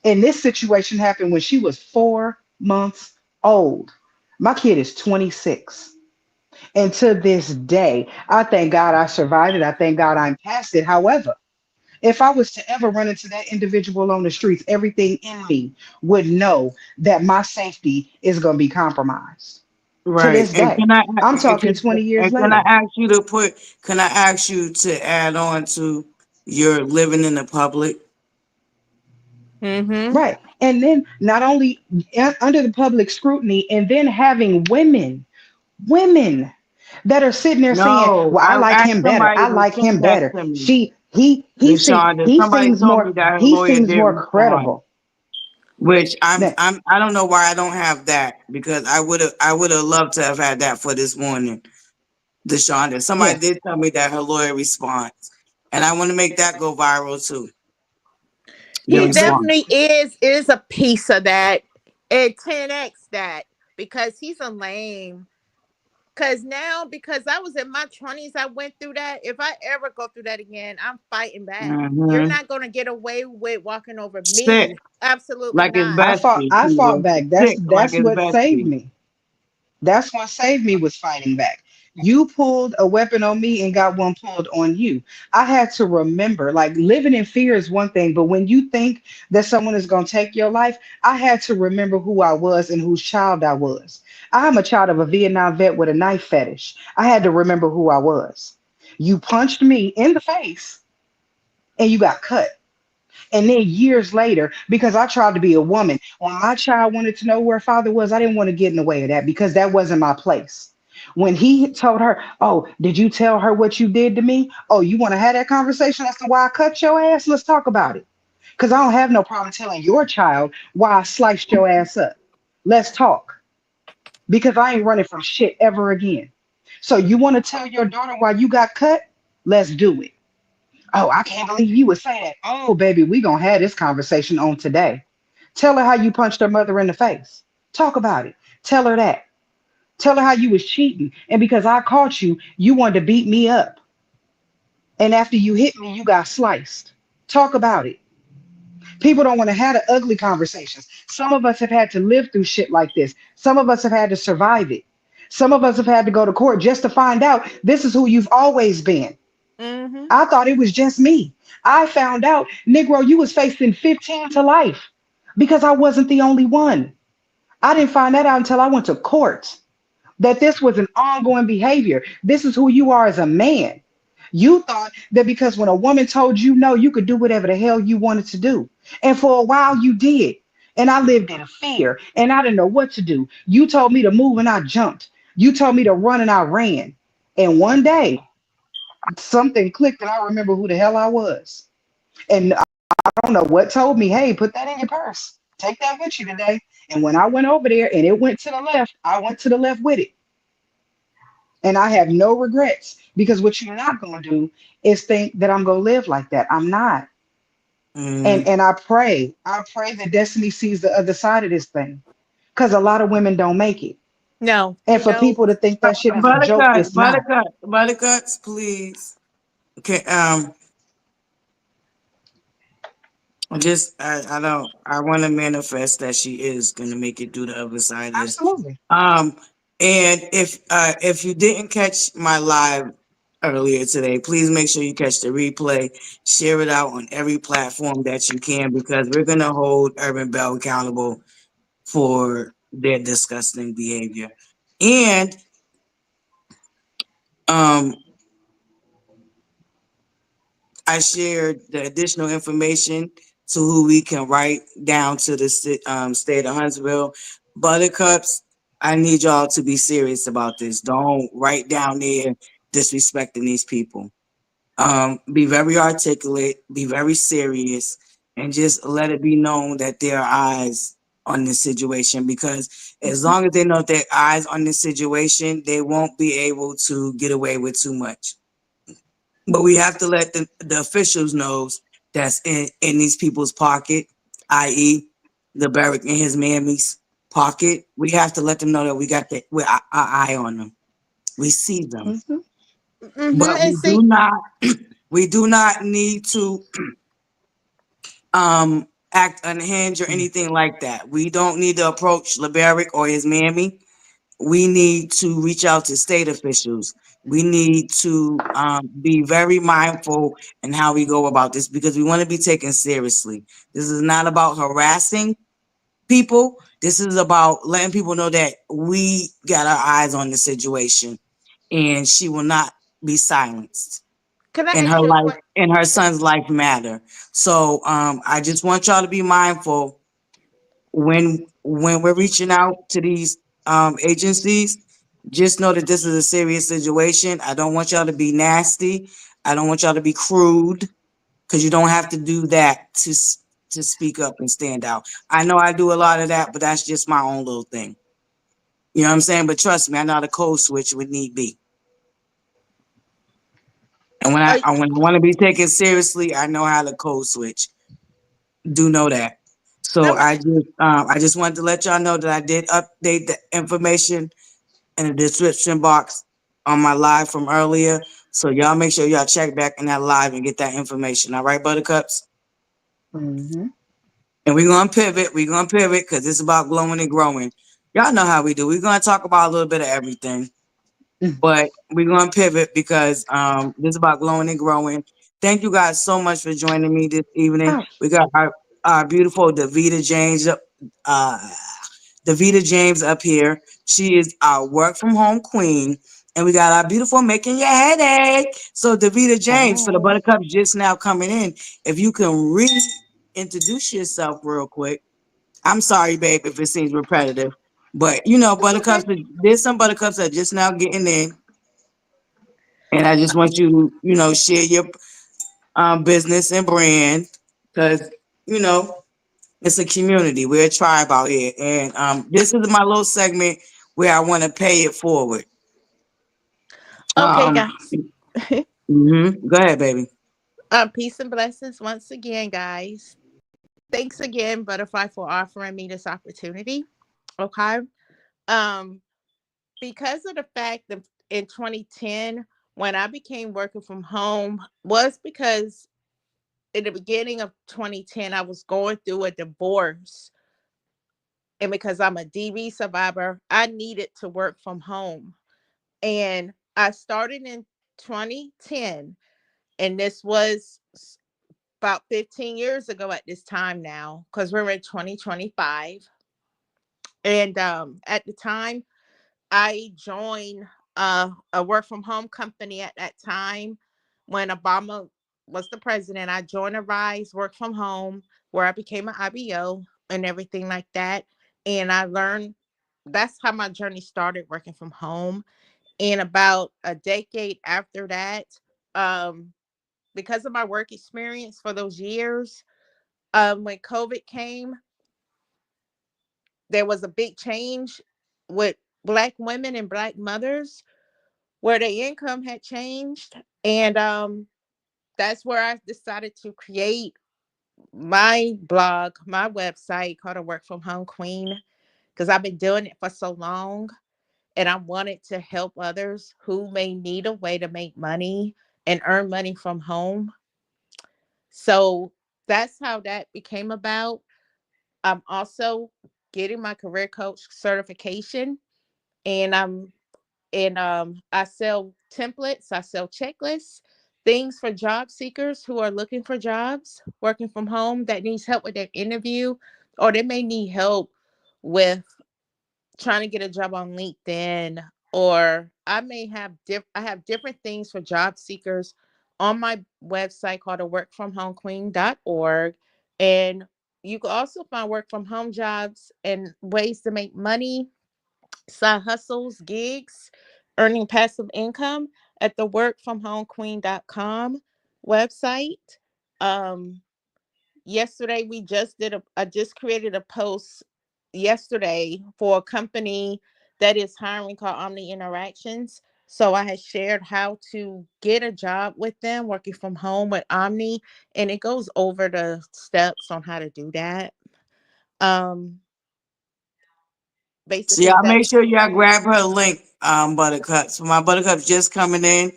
And this situation happened when she was 4 months old. My kid is 26. And to this day, I thank God I survived it. I thank God I'm past it. However, if I was to ever run into that individual on the streets, everything in me would know that my safety is going to be compromised. To Right. this day, I'm talking 20 years Can I later. ask you to can I ask you to add on to your living in the public? Mm-hmm. Right. And then not only under the public scrutiny, and then having women that are sitting there saying, No, "Well, I I like asked him better. somebody I to like send him that better." to me. He Deshaun, he somebody seems told me more that her he lawyer seems did more respond, credible. which That I don't know why I don't have that because I would have loved to have had that for this morning. Deshaun, somebody yes, did tell me that her lawyer responds, and I want to make that go viral too. The He please do. response. definitely is a piece of that, and 10x that, because he's a lame. Because now, because I was in my 20s, I went through that. If I ever go through that again, I'm fighting back. You're Mm-hmm. not going to get away with walking over Sick, me. Absolutely like it's not. bestie, I fought Keita. back. Sick, like That's it's what saved bestie. me. That's what saved me was fighting back. You pulled a weapon on me and got one pulled on you. I had to remember, like living in fear is one thing, but when you think that someone is going to take your life, I had to remember who I was and whose child I was. I'm a child of a Vietnam vet with a knife fetish. I had to remember who I was. You punched me in the face and you got cut. And then years later, because I tried to be a woman, when my child wanted to know where father was, I didn't want to get in the way of that because that wasn't my place. When he told her, "Oh, did you tell her what you did to me? Oh, you want to have that conversation as to why I cut your ass? Let's talk about it. Because I don't have no problem telling your child why I sliced your ass up. Let's talk. Because I ain't running from shit ever again. So you want to tell your daughter why you got cut? Let's do it. Oh, I can't believe you would say that. Oh, baby, we gonna have this conversation on today. Tell her how you punched her mother in the face. Talk about it. Tell her that. Tell her how you was cheating. And because I caught you, you wanted to beat me up. And after you hit me, you got sliced. Talk about it. People don't want to have the ugly conversations. Some of us have had to live through shit like this. Some of us have had to survive it. Some of us have had to go to court just to find out this is who you've always been. Mm-hmm. I thought it was just me. I found out, Negro, you was facing 15 to life because I wasn't the only one. I didn't find that out until I went to court, that this was an ongoing behavior. This is who you are as a man. You thought that because when a woman told you no, you could do whatever the hell you wanted to do. And for a while you did. And I lived in fear and I didn't know what to do. You told me to move and I jumped. You told me to run and I ran. And one day something clicked and I remember who the hell I was. And I don't know what told me, hey, put that in your purse. Take that with you today. And when I went over there and it went to the left, I went to the left with it. And I have no regrets because what you're not going to do is think that I'm going to live like that. I'm not. Mm. And I pray that destiny sees the other side of this thing because a lot of women don't make it. No, And for people to think that shit is a joke, it's not. Buttercuts, please. Okay, I don't I want to manifest that she is gonna make it through the other side of this. Absolutely. Um, and if you didn't catch my live earlier today, please make sure you catch the replay. Share it out on every platform that you can because we're gonna hold Urban Bell accountable for their disgusting behavior. And um, I shared the additional information to who we can write down to the state of Huntsville. Buttercups, I need y'all to be serious about this. Don't write down there disrespecting these people. Be very articulate, be very serious, and just let it be known that there are eyes on this situation because as Mhm. long as they know there are eyes on this situation, they won't be able to get away with too much. But we have to let the officials knows that's in these people's pocket, i.e., the Barrick and his mammy's pocket. We have to let them know that we got our eye on them. We see them, Mhm. Mhm. but And see, we do not need to act unhinged or anything like that. We don't need to approach LeBaric or his mammy. We need to reach out to state officials. We need to be very mindful in how we go about this because we want to be taken seriously. This is not about harassing people. This is about letting people know that we got our eyes on the situation and she will not be silenced can I in ask her you a life question? and her son's life matter. So I just want y'all to be mindful when we're reaching out to these agencies. Just know that this is a serious situation. I don't want y'all to be nasty. I don't want y'all to be crude because you don't have to do that to speak up and stand out. I know I do a lot of that, but that's just my own little thing. You know what I'm saying? But trust me, I know how to code switch when need be. And Are, when I want to be taken seriously, I know how to code switch. Do know that. So let me. I just wanted to let y'all know that I did update the information in the description box on my live from earlier. So y'all make sure y'all check back in that live and get that information. All right, Buttercups? Mhm. And we're gonna pivot. We're gonna pivot because it's about glowing and growing. Y'all know how we do. We're gonna talk about a little bit of everything. Mhm. But we're gonna pivot because this is about glowing and growing. Thank you guys so much for joining me this evening. Oh, We got our beautiful Davita James uh Davita James up here. She is our work from home queen. And we got our beautiful making your headache. So Davita James for the Hi. Buttercups just now coming in. If you can reintroduce yourself real quick. I'm sorry, babe, if it seems repetitive. But you know, It's Buttercups, okay. there's some Buttercups that are just now getting in. And I just want you to, share your business and brand. Because, you know, it's a community. We're a tribe out here. And this is my little segment where I want to pay it forward. Okay, Um, guys. Go ahead, baby. Peace and blessings once again, guys. Thanks again, Butterfly, for offering me this opportunity. Okay. Um, because of the fact that in 2010, when I became working from home, was because in the beginning of 2010, I was going through a divorce. And because I'm a DV survivor, I needed to work from home. And I started in 2010, and this was about 15 years ago at this time now, because we're in 2025. And at the time, I joined a work from home company at that time when Obama was the president. I joined a Rise work from home where I became an IBO and everything like that. And I learned that's how my journey started working from home. And about a decade after that, um, because of my work experience for those years, when COVID came, there was a big change with Black women and Black mothers where their income had changed. And that's where I decided to create my blog, my website called a Work From Home Queen, because I've been doing it for so long. And I wanted to help others who may need a way to make money and earn money from home. So that's how that became about. I'm also getting my career coach certification, and I sell templates, I sell checklists, things for job seekers who are looking for jobs, working from home that needs help with their interview, or they may need help with trying to get a job on LinkedIn, or I have different things for job seekers on my website called a workfromhomequeen.org. And you can also find work from home jobs and ways to make money, side hustles, gigs, earning passive income at the workfromhomequeen.com website. Um, Yesterday I just created a post yesterday for a company that is hiring called Omni Interactions. So I had shared how to get a job with them working from home with Omni, and it goes over the steps on how to do that. Um, So Basically y'all make that's sure y'all grab her link, Buttercups. For my Buttercups just coming in,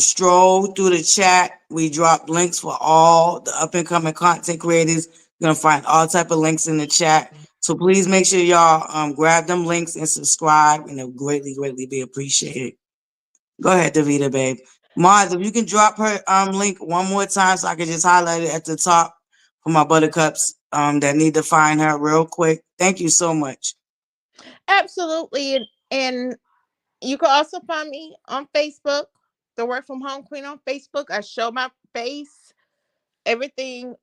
stroll through the chat. We drop links for all the up and coming content creators. You're gonna find all type of links in the chat. So please make sure y'all grab them links and subscribe, and it'll greatly, greatly be appreciated. Go ahead, Davita, babe. Mars, if you can drop her link one more time so I can just highlight it at the top for my Buttercups that need to find her real quick. Thank you so much. absolutely. And you can also find me on Facebook, the Work From Home Queen on Facebook. I show my face, everything.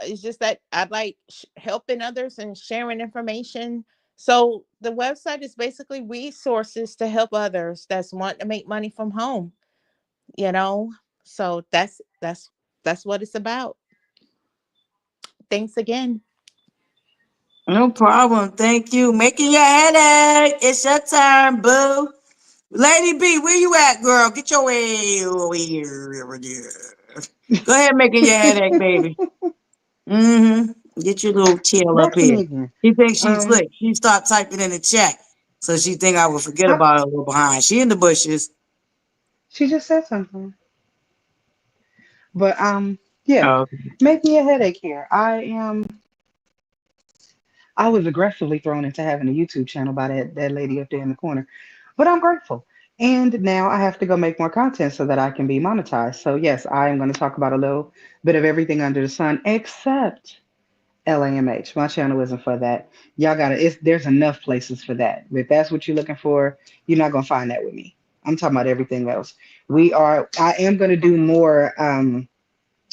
It's just that I like helping others and sharing information. So the website is basically resources to help others that's want to make money from home, you know. So that's what it's about. Thanks again. No problem. Thank you. Making your headache. It's your turn, boo. Lady B, where you at, girl? Get your way over here. Go ahead, making your headache, baby. Mm-hmm. Get your little tail up Back to here. me again. She thinks she's Um, slick. She start typing in the chat. So she think I would forget I, about her a little behind. She in the bushes. she just said something, but yeah, Oh, make me a headache here. I was aggressively thrown into having a YouTube channel by that lady up there in the corner, but I'm grateful. And now I have to go make more content so that I can be monetized. So yes, I am going to talk about a little bit of everything under the sun, except LAMH. My channel isn't for that. Y'all gotta. There's enough places for that. If that's what you're looking for, you're not gonna find that with me. I'm talking about everything else. I am going to do more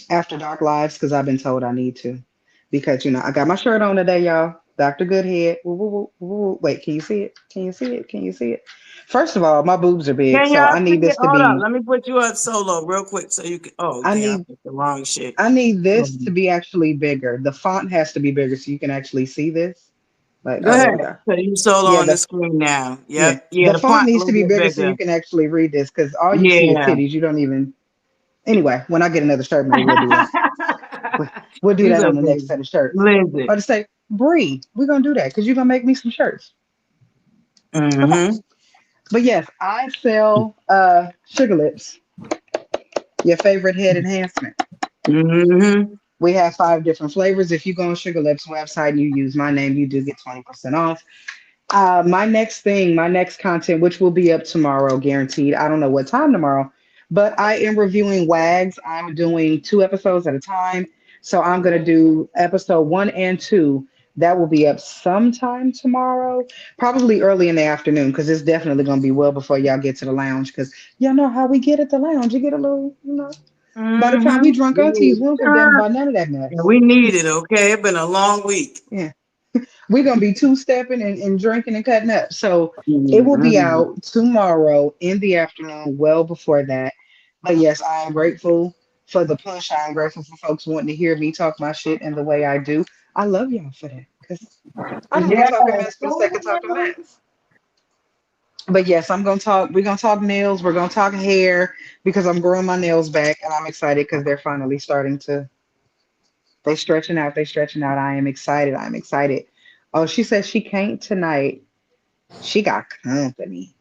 after dark lives because I've been told I need to. Because, I got my shirt on today, y'all. Dr. Goodhead. Woo, woo, woo, woo, woo. Wait, can you see it? Can you see it? Can you see it? First of all, my boobs are big, Can so y'all I see need it? this to Hold up. be, Let me put you up solo real quick so you can. Oh, I okay. I need, picked the wrong shit. I need this to Um, be actually bigger. The font has to be bigger so you can actually see this. Like, Go oh, there ahead. we go. So you solo Yeah, on the screen now. yeah. Yep. Yeah, The the font font a needs to little be bit bigger so bigger. you can actually read this because all you see is Yeah. titties. You don't even. Anyway, when I get another shirt made, we'll do that. We- We'll do You that so on the next crazy. set of shirts. Or Listen. to say, Bree, we're gonna do that because you're gonna make me some shirts. Okay. Mm-hmm. But yes, I sell sugar lips, your favorite head enhancement. Mm-hmm. We have 5 different flavors. If you go on Sugar Lips website and you use my name, you do get 20% off. My next content, which will be up tomorrow, guaranteed. I don't know what time tomorrow, but I am reviewing WAGs. I'm doing 2 episodes at a time. So I'm going to do episode 1 and 2. That will be up sometime tomorrow, probably early in the afternoon, because it's definitely going to be well before y'all get to the lounge. Because y'all know how we get at the lounge. You get a little, by the time we Mm-hmm. drunk aunties, we don't give a damn about none of that And mess. we need it, okay? It's been a long week. Yeah. We're gonna be two-stepping and drinking and cutting up. So it will be Mm-hmm. out tomorrow in the afternoon, well before that. But yes, I am grateful for the push. I am grateful for folks wanting to hear me talk my shit in the way I do. I love y'all for that because I don't be Yeah. talking mess for the sake of talking mess. But yes, I'm gonna talk. We're gonna talk nails. We're gonna talk hair because I'm growing my nails back and I'm excited because they're finally starting to. They stretching out. They stretching out. I am excited. I'm excited. Oh, she says she can't tonight. She got company.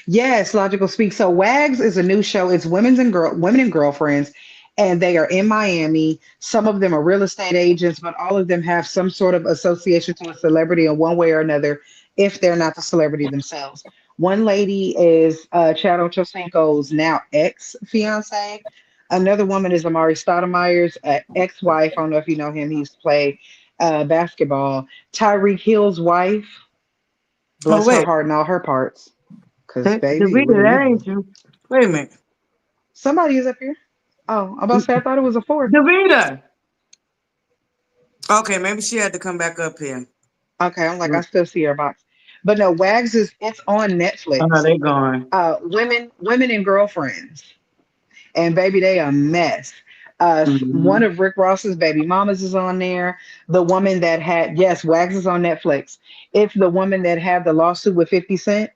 Yes, Logical Speak. So Wags is a new show. It's women and girlfriends, and they are in Miami. Some of them are real estate agents, but all of them have some sort of association to a celebrity in one way or another, if they're not the celebrity themselves. One lady is Chad Ochocinco's now ex-fiance. Another woman is Amari Stoudemire's ex-wife. I don't know if you know him. He used to play basketball. Tyreek Hill's wife. Oh, Bless her wait. heart and all her parts. Cause baby, Davita, what do you that know? ain't you. Wait a minute. Somebody is up here. Oh, I'm about to say I thought it was a fourth. Davita. Okay, maybe she had to come back up here. Okay, I'm like I still see her box. But no, Wags is it's on Oh, Netflix. they gone. Women and girlfriends. And baby, they a mess. One Mm-hmm. of Rick Ross's baby mamas is on there. The woman that had yes, Wags is on Netflix. It's the woman that had the lawsuit with 50 Cent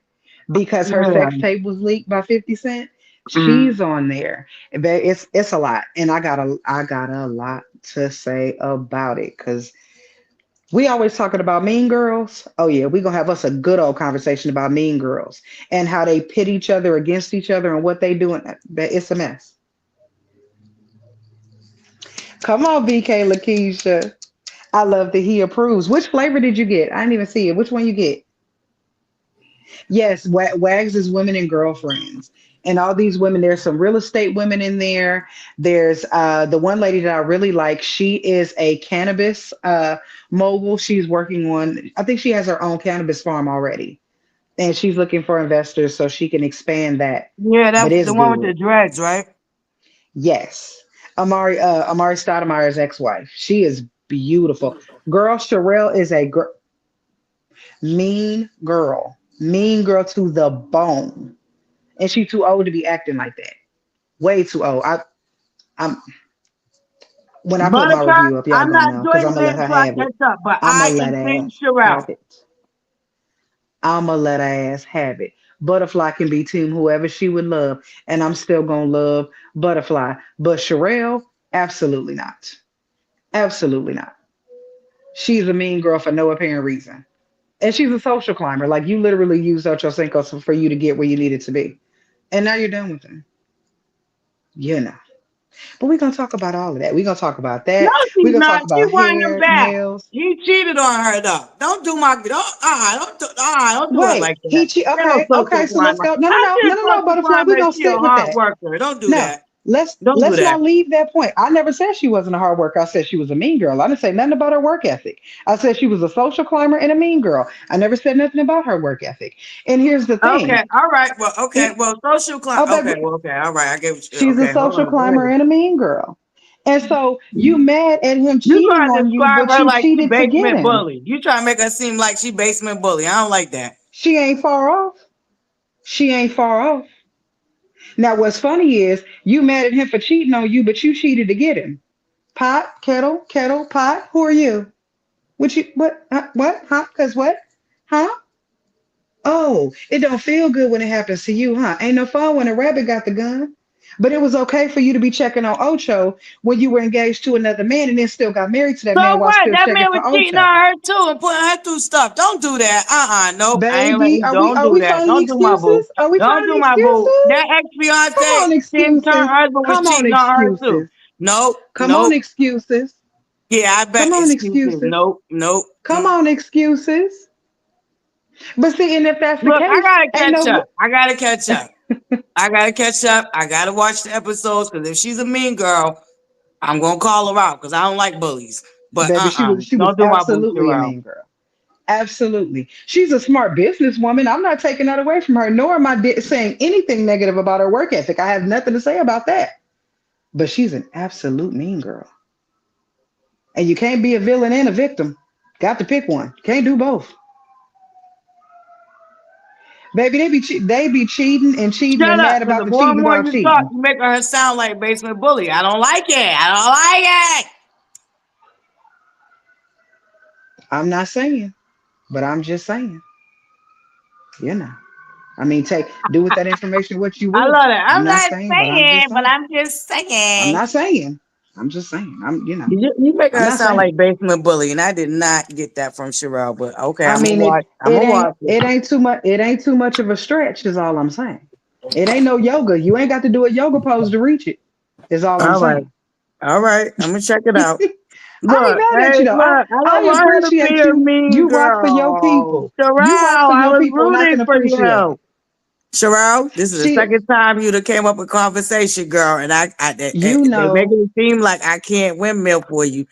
because her Yeah. sex tape was leaked by 50 Cent. Mm-hmm. She's on there. But it's a lot. And I got a lot to say about it because we always talking about Mean Girls. Oh yeah, we gonna have us a good old conversation about Mean Girls and how they pit each other against each other and what they do. And it's a mess. Come on, BK Lakeisha. I love that he approves. Which flavor did you get? I didn't even see it. Which one you get? Yes, Wags is women and girlfriends. And all these women, there's some real estate women in there. There's the one lady that I really like. She is a cannabis mogul. She's working on, I think she has her own cannabis farm already. And she's looking for investors so she can expand that. Yeah, But that it's the one with the good. dreads, right? Yes. Amari Stoudemire's ex-wife. She is beautiful. Girl, Sherelle is a mean girl to the bone, and she's too old to be acting like that. Way too old. I'm when I put my Buttercup, review up, y'all I'm gonna not know because I'm doing gonna let this her so I have it. catch up, but I'm I gonna let am her Team ass have Sherelle. it. I'm gonna let her ass have it. Butterfly can be team whoever she would love, and I'm still gonna love Butterfly. But Sherelle, absolutely not. Absolutely not. She's a mean girl for no apparent reason. And she's a social climber. Like you literally used Ocho Cinco for you to get where you needed to be. And now you're done with him. You know. But we're gonna talk about all of that. We're gonna talk about No, that. We're she's gonna not. talk She about wanted him hair, back. nails. He cheated on her though. Don't do my don't do it Wait, like that. You're no okay, social okay, so let's climber. go. No, no, How no, she no, a no, no, social butterfly. We're climber if gonna she a sit with hard that. worker? Don't do No, that. Don't do Let's that. not leave that point. I never said she wasn't a hard worker. I said she was a mean girl. I didn't say nothing about her work ethic. I said she was a social climber and a mean girl. I never said nothing about her work ethic. And here's the thing. Okay, all right. Well, okay. It, Well, social climb. oh Okay, baby, well, okay, all right. I get what you. she's a Okay, hold social on. Go climber ahead. and a mean girl. And so you mad at him You cheating trying to on you, describe but her you like she cheated to get basement him. bully. You trying to make her seem like she basement bully. I don't like that. She ain't far off. She ain't far off. Now what's funny is you mad at him for cheating on you, but you cheated to get him. Pot, kettle, pot. Who are you? What you what? What? Huh? Cause what? Huh? Oh, it don't feel good when it happens to you, huh? Ain't no fun when a rabbit got the gun. But it was okay for you to be checking on Ocho when you were engaged to another man and then still got married to that So man while what? still That checking man for was cheating Ocho. on her too and putting her through stuff. Don't do that. Nope. I ain't Baby, letting. Don't are do we that. finding Don't do my boo. excuses? Are we Don't finding do my boo. That excuses? ex Come fiance, on, Kim turn excuses. husband was Come on, cheating on her too. excuses. Nope. Come on, Nope. excuses. Yeah, I bet Come on, excuses. excuses. Nope. Nope. Come on, excuses. But see, and if that's the Look, I case, gotta ain't catch no up. I gotta catch up. I gotta catch up. I gotta watch the episodes because if she's a mean girl, I'm gonna call her out because I don't like bullies. But baby. She was don't do my boo absolutely a around. mean girl. Absolutely. She's a smart businesswoman. I'm not taking that away from her, nor am I saying anything negative about her work ethic. I have nothing to say about that. But she's an absolute mean girl. And you can't be a villain and a victim. Got to pick one. Can't do both. Baby, they be cheating Shut and up, mad because about the the more and cheating more while you talk, cheating. you make her sound like basement bully. I don't like it. I don't like it. I'm not saying, but I'm just saying, you know. I mean, do with that information what you I will. love it. I'm I'm not not saying, but I'm just saying, but saying. I'm just I'm saying. not saying. I'm just saying. You make I'm her not sound saying. like basement bully, and I did not get that from Sherelle. But okay, I I'm gonna mean, watch. I'm gonna watch it. it ain't too much. It ain't too much of a stretch. Is all I'm saying. It ain't no yoga. You ain't got to do a yoga pose to reach it. Is all I'm All right, saying. all right. I'm gonna check it out. I ain't Look, mad at hey, you though. look. I I don't want her to be appreciate a you. mean You rock for your girl. people. Sherelle, You rock for I your was people, and I can rooting for appreciate it. you. Sherelle, this is the She, second time you done came up with conversation, girl, and you they know, making it seem like I can't windmill for you,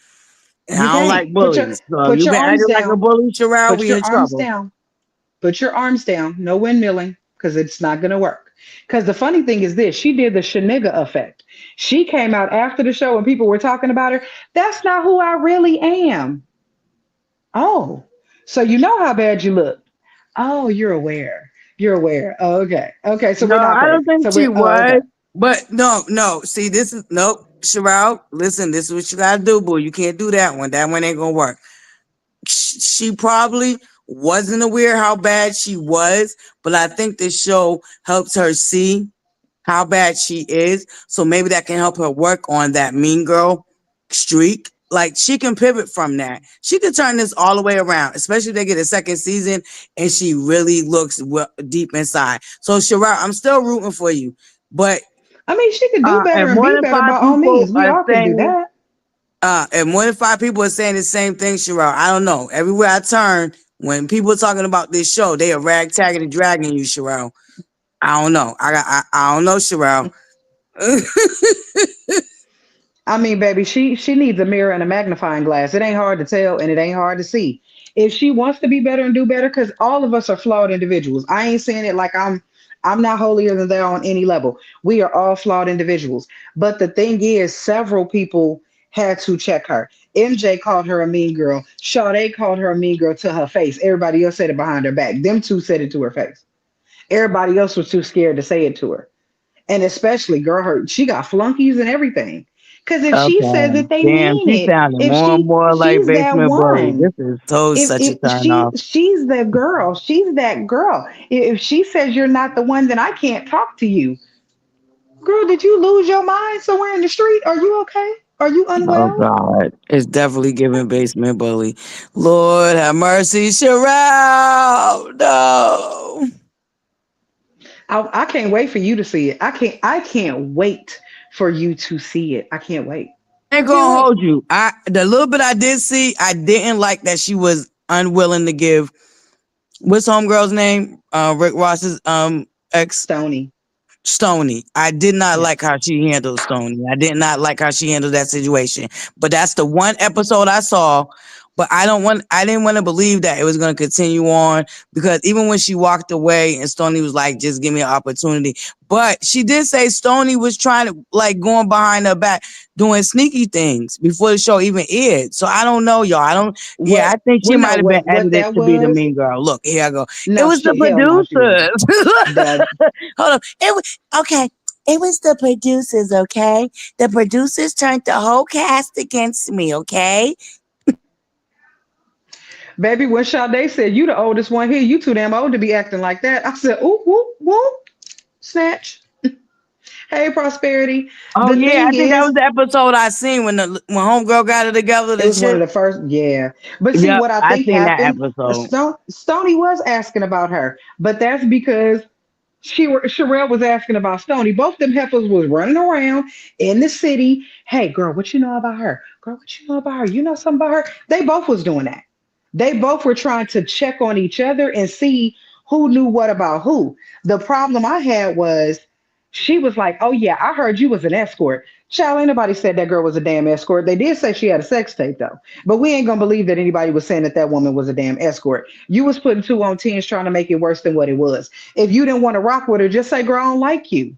and you I don't like can't bullies. So put you your been arms acting like a down. bully, Sherelle. Put We your in arms trouble. down. Put your arms down. No windmilling, because it's not gonna work. Because the funny thing is this: she did the Shaniga effect. She came out after the show and people were talking about her. That's not who I really am. Oh, so you know how bad you look. Oh, you're aware. You're aware. Oh, okay. Okay. So No, we're not I don't crazy. think So she we're, oh, was. okay. But no. See, this is nope. Sherelle, listen, this is what you gotta do, boo. You can't do that one. That one ain't gonna work. She probably wasn't aware how bad she was, but I think this show helps her see how bad she is. So maybe that can help her work on that mean girl streak. Like she can pivot from that. She can turn this all the way around, especially if they get a second season and she really looks deep inside. So Sherelle, I'm still rooting for you. But I mean, she could do better and and more be than better five by all people means. We are all can do saying that. and more than five people are saying the same thing, Sherelle. I don't know. Everywhere I turn, when people are talking about this show, they are ragtagging and dragging you, Sherelle. I don't know. I don't know, Sherelle. I mean, baby, she needs a mirror and a magnifying glass. It ain't hard to tell and it ain't hard to see. If she wants to be better and do better, because all of us are flawed individuals. I ain't saying it like I'm not holier than thou on any level. We are all flawed individuals. But the thing is, several people had to check her. MJ called her a mean girl. Sade called her a mean girl to her face. Everybody else said it behind her back. Them two said it to her face. Everybody else was too scared to say it to her. And especially, girl, she got flunkies and everything. Because if she says Okay. it, they Damn, mean she it. sounding If more and more like she's that basement bully. one. This is so such a If turn off. she's the girl, she's that girl. If she says you're not the one, then I can't talk to you. Girl, did you lose your mind somewhere in the street? Are you okay? Are you Oh unwell? God. It's definitely giving basement bully. Lord have mercy, Sherelle. No. I can't wait for you to see it. I can't wait for you to see it. I can't wait. I ain't I can't gonna wait. hold you. The little bit I did see, I didn't like that she was unwilling to give what's homegirl's name? Rick Ross's ex. Stony. Stony. I did not like Yes. how she handled Stony. I did not like how she handled that situation. But that's the one episode I saw. But I didn't want to believe that it was going to continue on because even when she walked away and Stony was like, just give me an opportunity. But she did say Stony was trying to like going behind her back, doing sneaky things before the show even aired. So I don't know, y'all. Yeah, I What? think she Well, no. might have been What edited that to be the was? mean girl. Look, here I go. It No, was the hell no, she wasn't. producers. The Hold on. It was okay. It was the producers, okay? The producers turned the whole cast against me, okay? baby, when Sade said you the oldest one here, you too damn old to be acting like that. I said, ooh, whoop, whoop, snatch. Hey, prosperity. Oh The yeah, I thing think that was is, the episode I seen when homegirl got it together. it The was one of shit. the first, yeah. But see, Yep, what I I think seen that happened, episode. Stony was asking about her, but that's because Sherelle was asking about Stony. Both them heifers was running around in the city. Hey, girl, what you know about her? Girl, what you know about her? You know something about her? They both was doing that. They both were trying to check on each other and see who knew what about who. The problem I had was she was like, "Oh yeah, I heard you was an escort." Child, ain't nobody said that girl was a damn escort. They did say she had a sex tape though, but we ain't gonna believe that anybody was saying that that woman was a damn escort. You was putting two on tens trying to make it worse than what it was. If you didn't want to rock with her, just say, "Girl, I don't like you."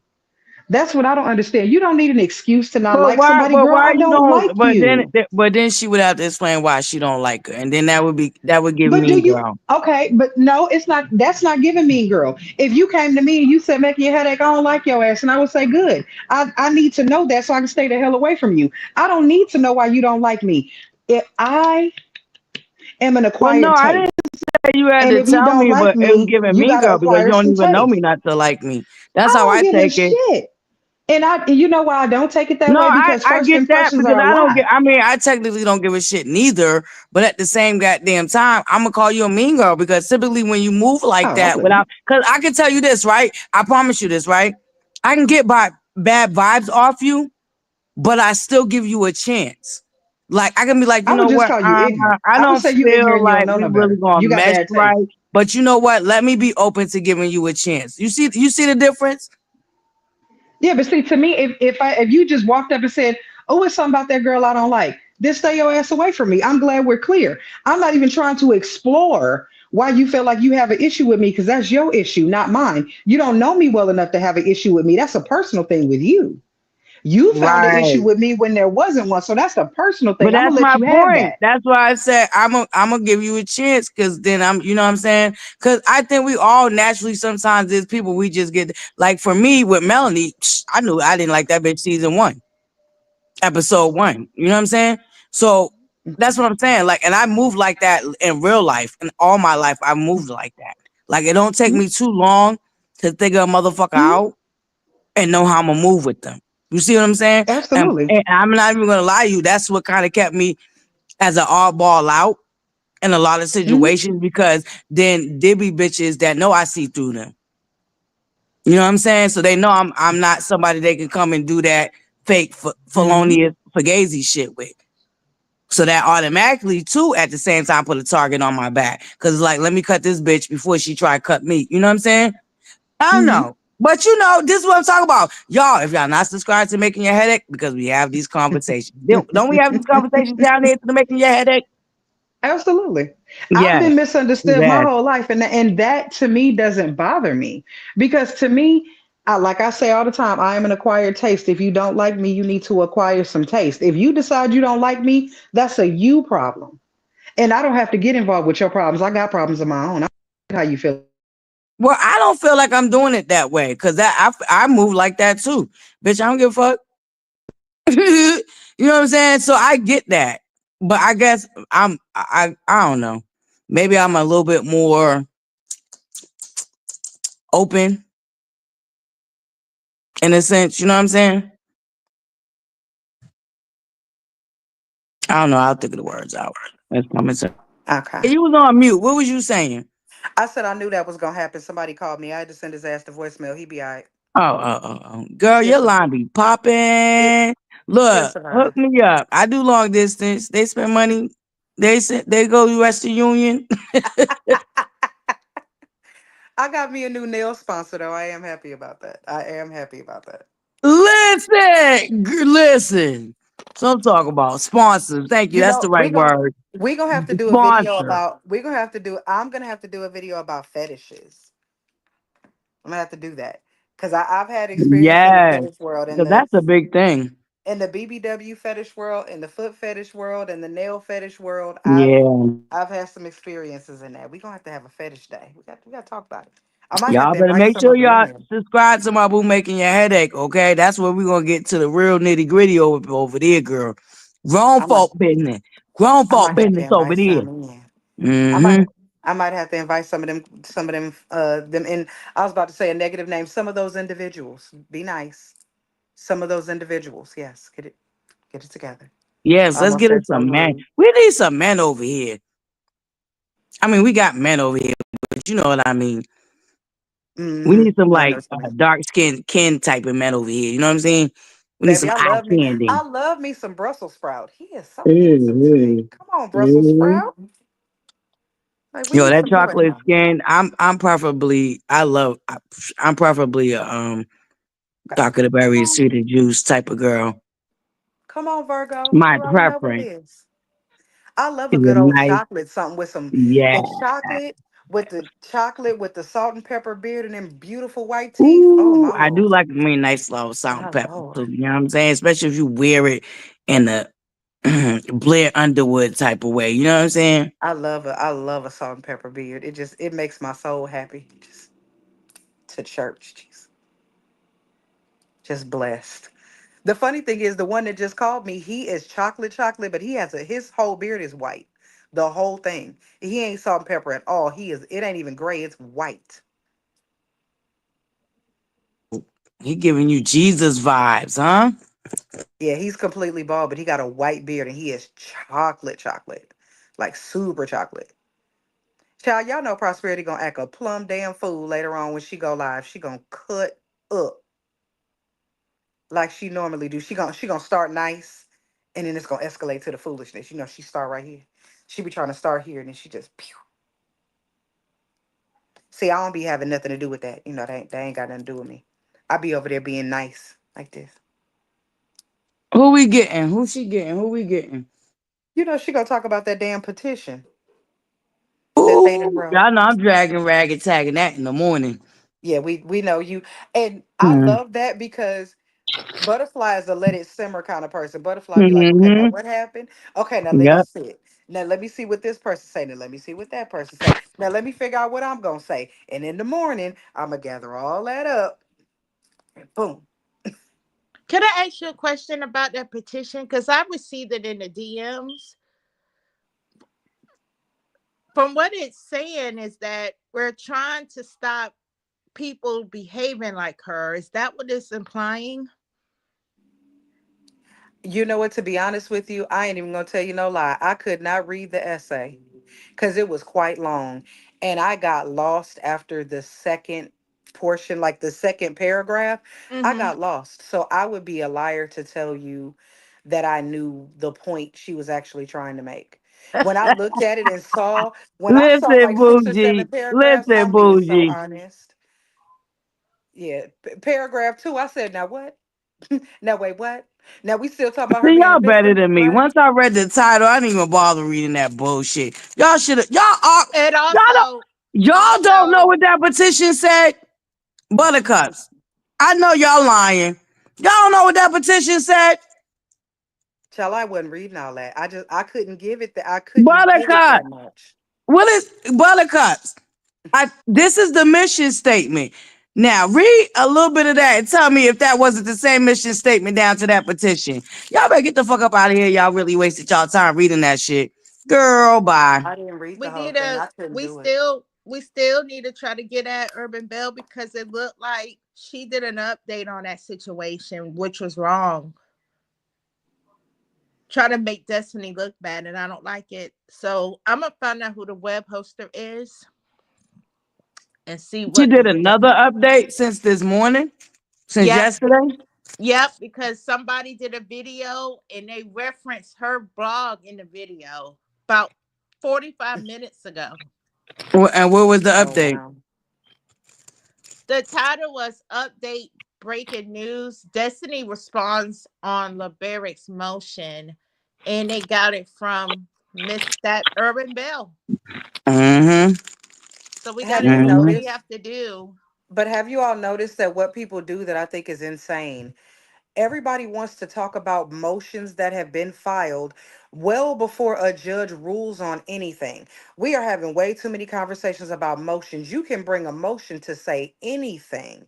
That's what I don't understand. You don't need an excuse to not But like why? somebody, But girl. why I you don't don't? like you. But then she would have to explain why she don't like her, and then that would give But do mean you girl. okay? But no, it's not. That's not giving mean girl. If you came to me and you said making your headache, I don't like your ass, and I would say good. I need to know that so I can stay the hell away from you. I don't need to know why you don't like me. If I am an Well, no, acquired I didn't taste, say you had and to if you tell don't me, like but it was me, giving you mean gotta girl because you acquire don't some even know me taste. not to like me. I That's how don't I give a take it. shit. And you know why I don't take it that No, way? Because I first get that impressions because are a I don't lie. get. I mean, I technically don't give a shit neither. But at the same goddamn time, I'm gonna call you a mean girl because typically when you move like Oh, I that, wouldn't. without, because I can tell you this, right? I promise you this, right? I can get bad vibes off you, but I still give you a chance. Like I can be like, you I would know just what? call you ignorant. I I would don't say you feel ignorant. You don't like know we no really better. gonna You got mesh bad taste. right. But you know what? Let me be open to giving you a chance. You see the difference? Yeah, but see, to me, if you just walked up and said, "Oh, it's something about that girl I don't like," then stay your ass away from me. I'm glad we're clear. I'm not even trying to explore why you feel like you have an issue with me because that's your issue, not mine. You don't know me well enough to have an issue with me. That's a personal thing with you. You found an issue Right. with me when there wasn't one, so that's a personal But thing. I'm that's gonna let my you have point. that. That's why I said I'm gonna give you a chance because then you know what I'm saying? Because I think we all naturally sometimes there's people we just get like for me with Melanie, I knew I didn't like that bitch season one, episode one. You know what I'm saying? So that's what I'm saying. Like, and I move like that in real life, and all my life I moved like that. Like, it don't take Mhm, me too long to figure a motherfucker mhm. out and know how I'm gonna move with them. You see what I'm saying? Absolutely. And I'm not even gonna lie to you. That's what kind of kept me as an oddball out in a lot of Mhm, situations because then there be bitches that know I see through them. You know what I'm saying? So they know I'm not somebody they can come and do that fake mhm. felonious fugazi shit with. So that automatically too at the same time put a target on my back. Cause it's like, let me cut this bitch before she try to cut me. You know what I'm saying? I don't Mhm. know. But you know, this is what I'm talking about. Y'all, if y'all not subscribed to Making Your Headache, because we have these conversations. Don't we have these conversations down there to the Making Your Headache? Absolutely. I've Yes. been misunderstood my Yes. whole life, and that to me doesn't bother me because to me, like I say all the time, I am an acquired taste. If you don't like me, you need to acquire some taste. If you decide you don't like me, that's a you problem, and I don't have to get involved with your problems. I got problems of my own. I don't know how you feel about that. Well, I don't feel like I'm doing it that way because I move like that too. Bitch, I don't give a fuck. You know what I'm saying? So I get that. But I guess I don't know. Maybe I'm a little bit more open in a sense, you know what I'm saying? I don't know. I'll think of the words out. That's common sense. Okay. You was on mute. What was you saying? I said I knew that was gonna happen. Somebody called me. I had to send his ass to voicemail. He be all right. Girl, He'll your survive. line be He, popping. he'll Look, hook survive. me up. I do long distance. They spend money. They go to Western Union. I got me a new nail sponsor though. I am happy about that. I am happy about that. Listen. So I'm talking about sponsors. Thank you. You That's know, the right word. we gonna have to do a video Sponsor. about we're gonna have to do I'm gonna have to do a video about fetishes. I'm gonna have to do that. Because I've had experience in the Yes. fetish world, Because that's a big thing. in the BBW fetish world, in the foot fetish world, in the nail fetish world. Yeah. I've had some experiences in that. We're gonna have a fetish day. We gotta talk about it. I might have Y'all to better invite make some sure of them in y'all there. subscribe to my boo making your headache, okay? That's where we're gonna get to the real nitty gritty over there, girl. Grown I might folk business. Grown I folk might have to business over invite there. some in. I might Mm-hmm. I might have to invite some of them in. I was about to say a negative name. Some of those individuals. Be nice. Some of those individuals. Yes. Get it together. Yes, I let's almost get us said some something men. rude. We need some men over here. I mean, we got men over here, but you know what I mean. We need some I know like what you mean. dark skinned kin type of men over here. You know what I'm saying? We need Baby, some eye I candy. love me some Brussels sprout. He is so handsome to me. Mm-hmm. Come on, Brussels Mm-hmm. sprout. Like we Yo, need that some you in chocolate here. skin. I'm preferably. I'm preferably a Okay. chocolate Come berry on. sweeter juice type of girl. Come on, Virgo. My You already know what it preference is. I love a is a good old nice. chocolate, something with some Yeah. the chocolate with the salt and pepper beard and them beautiful white teeth. Oh Ooh, my I do lord. like me a nice little salt and My pepper lord. too. You know what I'm saying? Especially if you wear it in a Blair Underwood type of way. You know what I'm saying? I love a salt and pepper beard. It makes my soul happy. Just to church. Just blessed. The funny thing is, the one that just called me, he is chocolate, but his whole beard is white, the whole thing. He ain't salt and pepper at all. It ain't even gray. It's white. He giving you Jesus vibes, huh? Yeah, he's completely bald, but he got a white beard and he is chocolate, like super chocolate. Child, y'all know Prosperity gonna act a plum damn fool later on when she go live. She gonna cut up like she normally do. She gonna start nice, and then it's gonna escalate to the foolishness. You know, she start right here. She be trying to start here, and then she just pew. See, I don't be having nothing to do with that. You know, they ain't got nothing to do with me. I be over there being nice like this. Who we getting? Who she getting? Who we getting? You know, she gonna talk about that damn petition that they done Ooh, wrote. y'all know I'm dragging, ragged, tagging that in the morning. Yeah, we know you, and I Mm-hmm. love that because ButterFlii is a let it simmer kind of person. ButterFlii be like, okay, now Mm-hmm. what happened? Okay, now let me Yep. sit. Now let me see what this person say. Now let me see what that person say. Now let me figure out what I'm gonna say. And in the morning, I'm gonna gather all that up and boom. Can I ask you a question about that petition? Because I received it in the DMs. From what it's saying is that we're trying to stop people behaving like her. Is that what it's implying? You know what? To be honest with you, I ain't even gonna tell you no lie. I could not read the essay because it was quite long, and I got lost after the second portion, like the second paragraph. I Mm-hmm. got lost. So I would be a liar to tell you that I knew the point she was actually trying to make. When I looked at it and when I saw Listen, like six or seven bougie. paragraphs, Listen, I'm being so bougie. honest. Yeah, paragraph two, I said, now what? Now wait, what? Now we still talking about her See, being a y'all better victim, than me. right? Once I read the title, I didn't even bother reading that bullshit. Y'all should have. Y'all are. And Y'all don't. also, Y'all don't know what that petition said. Buttercups. I know y'all lying. Y'all don't know what that petition said. Child, I wasn't reading all that. I couldn't give it that. I couldn't give it Buttercup. that much. What is Buttercups? This is the mission statement. Now read a little bit of that and tell me if that wasn't the same mission statement down to that petition. Y'all better get the fuck up out of here. Y'all really wasted y'all time reading that shit. Girl, bye. I didn't read we the whole need thing. a I couldn't we do it. still we still need to try to get at Urban Bell because it looked like she did an update on that situation, which was wrong. Try to make Destiny look bad, and I don't like it. So I'm gonna find out who the web hoster is and see She what did can be another done. update since this morning, since Yep, yesterday. yep. Because somebody did a video and they referenced her blog in the video about 45 minutes ago. And what was the Oh update? wow. The title was Update Breaking News. Destiny responds on Liberic's motion. And they got it from Miss That Urban Bell. Mm-hmm. So we got Have to you do what Mm-hmm. we noticed? have to do. But have you all noticed that what people do that I think is insane? Everybody wants to talk about motions that have been filed well before a judge rules on anything. We are having way too many conversations about motions. You can bring a motion to say anything.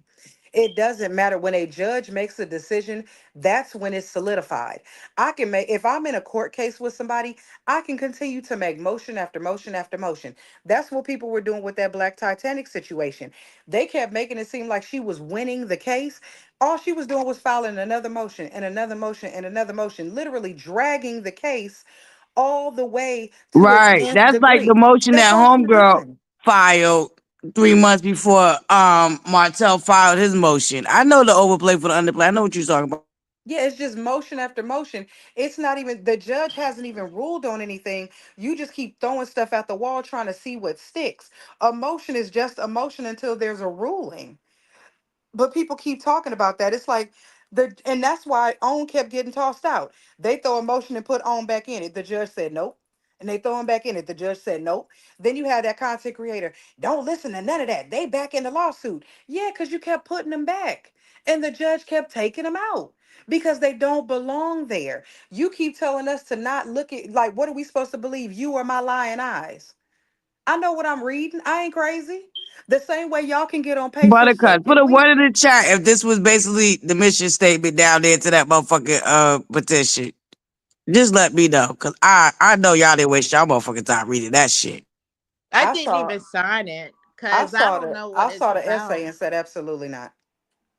It doesn't matter when a judge makes a decision, that's when it's solidified. I can make, if I'm in a court case with somebody, I can continue to make motion after motion after motion. That's what people were doing with that Black Titanic situation. They kept making it seem like she was winning the case. All she was doing was filing another motion and another motion and another motion, literally dragging the case all the way to its Right. nth That's like the degree. motion That's that all she was homegirl doing. filed 3 months before Martell filed his motion. I know the overplay for the underplay. I know what you're talking about. Yeah, it's just motion after motion. It's not even, the judge hasn't even ruled on anything. You just keep throwing stuff at the wall trying to see what sticks. A motion is just a motion until there's a ruling. But people keep talking about that. It's like and that's why on kept getting tossed out. They throw a motion and put on back in it. The judge said nope. And they throw him back in it. The judge said nope. Then you have that content creator. Don't listen to none of that. They back in the lawsuit. Yeah, because you kept putting them back. And the judge kept taking them out because they don't belong there. You keep telling us to not look at, like, what are we supposed to believe? You or my lying eyes? I know what I'm reading. I ain't crazy. The same way y'all can get on paper, so Buttercup, put can a we. word in the chat if this was basically the mission statement down there to that motherfucking petition. Just let me know. Cause I know y'all didn't waste y'all motherfucking time reading that shit. I I didn't saw even sign it I because I saw don't the know I what it's saw the essay about. and said absolutely not.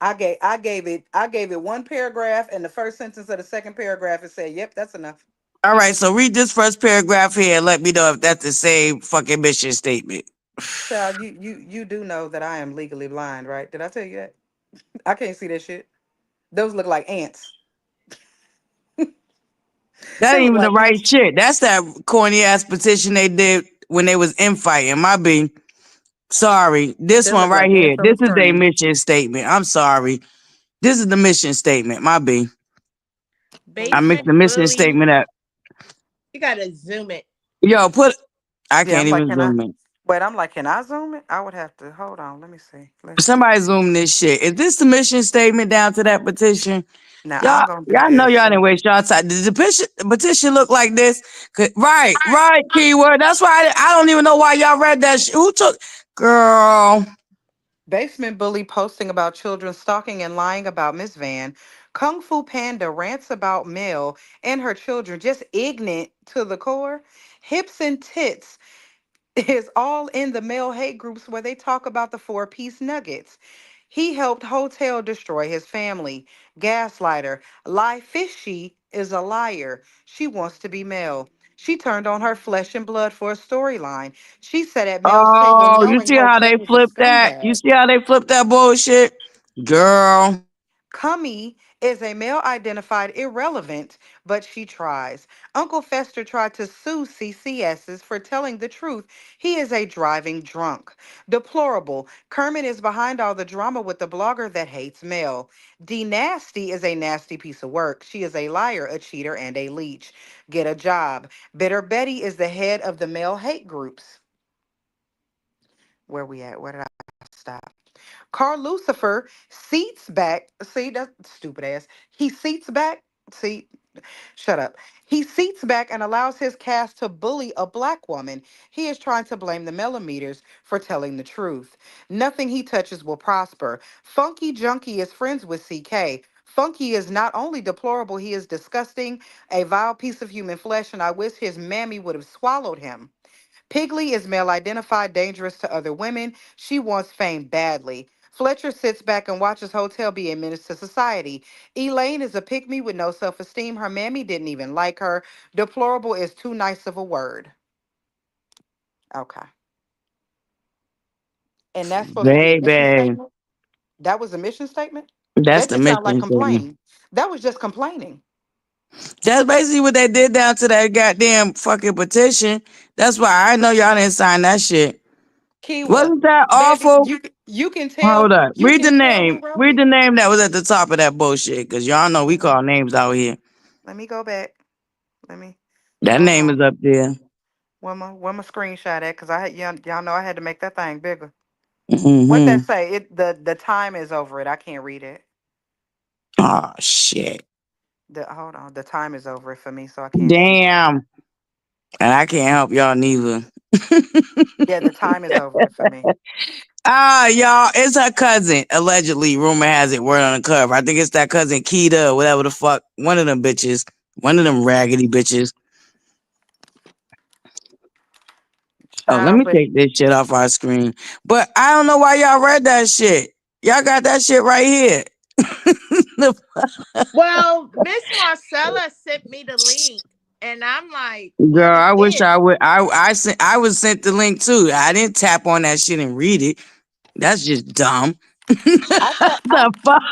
I gave it one paragraph, and the first sentence of the second paragraph it said, "Yep, that's enough." All right, so read this first paragraph here and let me know if that's the same fucking mission statement. Child, you do know that I am legally blind, right? Did I tell you that? I can't see that shit. Those look like ants. That They ain't look even the like right ants. shit. That's that corny ass petition they did when they was infighting. My B. Sorry. This They one look right like here. ants on This the is their screen. mission statement. I'm sorry. This is the mission statement. My B. Let me I mixed see. the Basement mission bully. statement up. You gotta zoom it. Yo, I Yeah, can't I'm like, even can I zoom in. wait, I'm like, can I zoom it? I would have to hold on. Let me see. Let's see. Somebody zoom this shit. Is this the mission statement down to that petition? Now I'm Y'all, gonna do y'all know this. y'all So didn't waste y'all time. Does the petition look like this? Right, right, keyword. That's why I don't even know why y'all read that shit. Who took, girl? basement bully posting about children stalking and lying about Miss Van. Kung Fu Panda rants about Mel and her children, just ignorant to the core. Hips and tits is all in the male hate groups where they talk about the four-piece nuggets. He helped Hotel destroy his family. Gaslighter. Lie Fishy is a liar. She wants to be Mel. She turned on her flesh and blood for a storyline. She sat at Mel's table Oh, you knowing see how they Hotel was a flipped that? You scumbag. see how they flipped that bullshit? Girl. Cummy is a male identified irrelevant, but she tries. Uncle Fester tried to sue CCSs for telling the truth. He is a driving drunk. Deplorable. Kermit is behind all the drama with the blogger that hates Mel. D Nasty is a nasty piece of work. She is a liar, a cheater, and a leech. Get a job. Bitter Betty is the head of the male hate groups. Where we at? Where did I stop? Carl Lucifer seats back. See, that stupid ass. He seats back. See, shut up. He seats back and allows his cast to bully a black woman. He is trying to blame the millimeters for telling the truth. Nothing he touches will prosper. Funky Junkie is friends with CK. Funky is not only deplorable, he is disgusting, a vile piece of human flesh, and I wish his mammy would have swallowed him. Pigley is male identified, dangerous to other women. She wants fame badly. Fletcher sits back and watches Hotel be a menace to society. Elaine is a pick me with no self esteem. Her mammy didn't even like her. Deplorable is too nice of a word. Okay. And that's supposed to be a mission Baby. statement? That was a mission statement? That's That the just sounded like mission statement. complaining. That was just complaining. That's basically what they did down to that goddamn fucking petition. That's why I know y'all didn't sign that shit. Kiwa, Wasn't that baby, awful? Hold up. you can tell who wrote Read it. the name that was at the top of that bullshit. Cause y'all know we Hold on. call names out here. Let me go back. Let me That hold name on. is up there. Where my screenshot at? Cause I had y'all know I had to make that thing bigger. What that Mm-hmm. say? The time is over it. I can't read it. Oh shit. The hold on. The time is over it for me, so I can't see. Damn. And I can't help y'all neither. Yeah, the time is over it for me. Ah, y'all, it's her cousin. Allegedly, rumor has it, word on the cover. I think it's that cousin Keita, or whatever the fuck. One of them bitches. One of them raggedy bitches. Oh, let Child, me but take this shit off our screen. But I don't know why y'all read that shit. Y'all got that shit right here. Well, Miss Marcella sent me the link, and I'm like, what Girl, is I wish I this? would. I was sent the link too. I didn't tap on that shit and read it. That's just dumb. I tra- The fuck?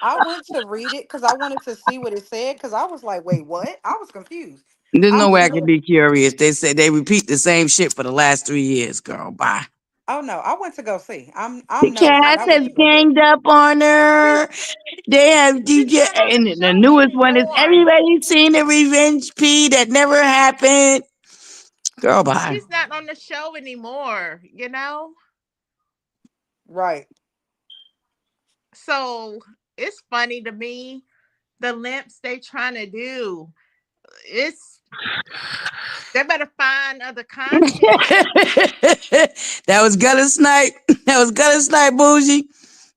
I went to read it because I wanted to see what it said because I was like, wait, what? I was confused. There's I'm no way I sitting can there. be curious. They said they repeat the same shit for the last 3 years, girl. Bye. Oh no, I went to go see. The I'm nosy and cast I went has to go look. ganged up on her. They have She's DJ, not on the and the show newest one is anymore. everybody seen the Revenge P that never happened. Girl, bye. She's not on the show anymore, you know? Right. So it's funny to me, the limps they trying to do. It's they better find other content. That was gutter snipe. That was gutter snipe bougie.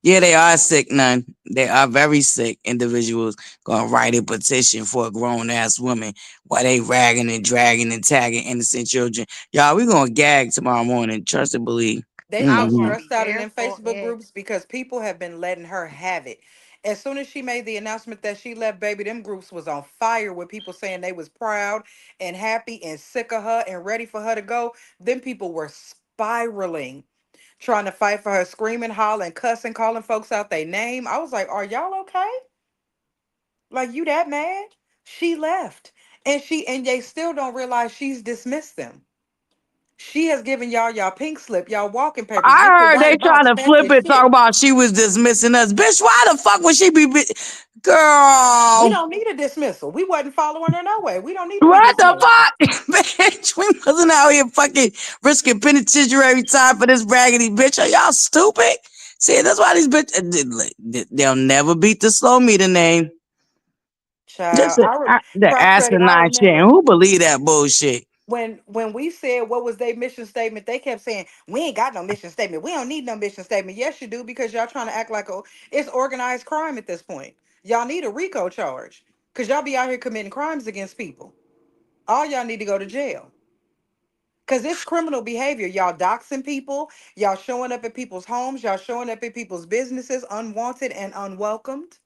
Yeah, they are sick, none. They are very sick individuals gonna write a petition for a grown ass woman while they ragging and dragging and tagging innocent children. Y'all, we gonna gag tomorrow morning. Trust and believe. They I so Hmm. won't stressed be out in there them for Facebook it. groups because people have been letting her have it. As soon as she made the announcement that she left, baby, them groups was on fire with people saying they was proud and happy and sick of her and ready for her to go. Then people were spiraling, trying to fight for her, screaming, hollering, cussing, calling folks out their name. I was like, are y'all okay? Like you that mad? She left. And they still don't realize she's dismissed them. She has given y'all pink slip, y'all walking papers. Get the I heard they white trying box, to pack flip your it, talk shit. about she was dismissing us. Bitch, why the fuck would she be? We Girl, don't need a dismissal. We wasn't following her no way. We don't need to be what dismissed. the fuck? Bitch, we wasn't out here fucking risking penitentiary time for this raggedy bitch. Are y'all stupid? See, that's why these bitches, they'll never beat the slow meter name. Just Child, the Prosperity, I asinine shit. And remember who believe that bullshit? when we said what was their mission statement, they kept saying, we ain't got no mission statement. We don't need no mission statement. Yes, you do, because y'all trying to act like it's organized crime at this point. Y'all need a RICO charge. Cause y'all be out here committing crimes against people. All y'all need to go to jail. Cause it's criminal behavior. Y'all doxing people, y'all showing up at people's homes, y'all showing up at people's businesses unwanted and unwelcomed.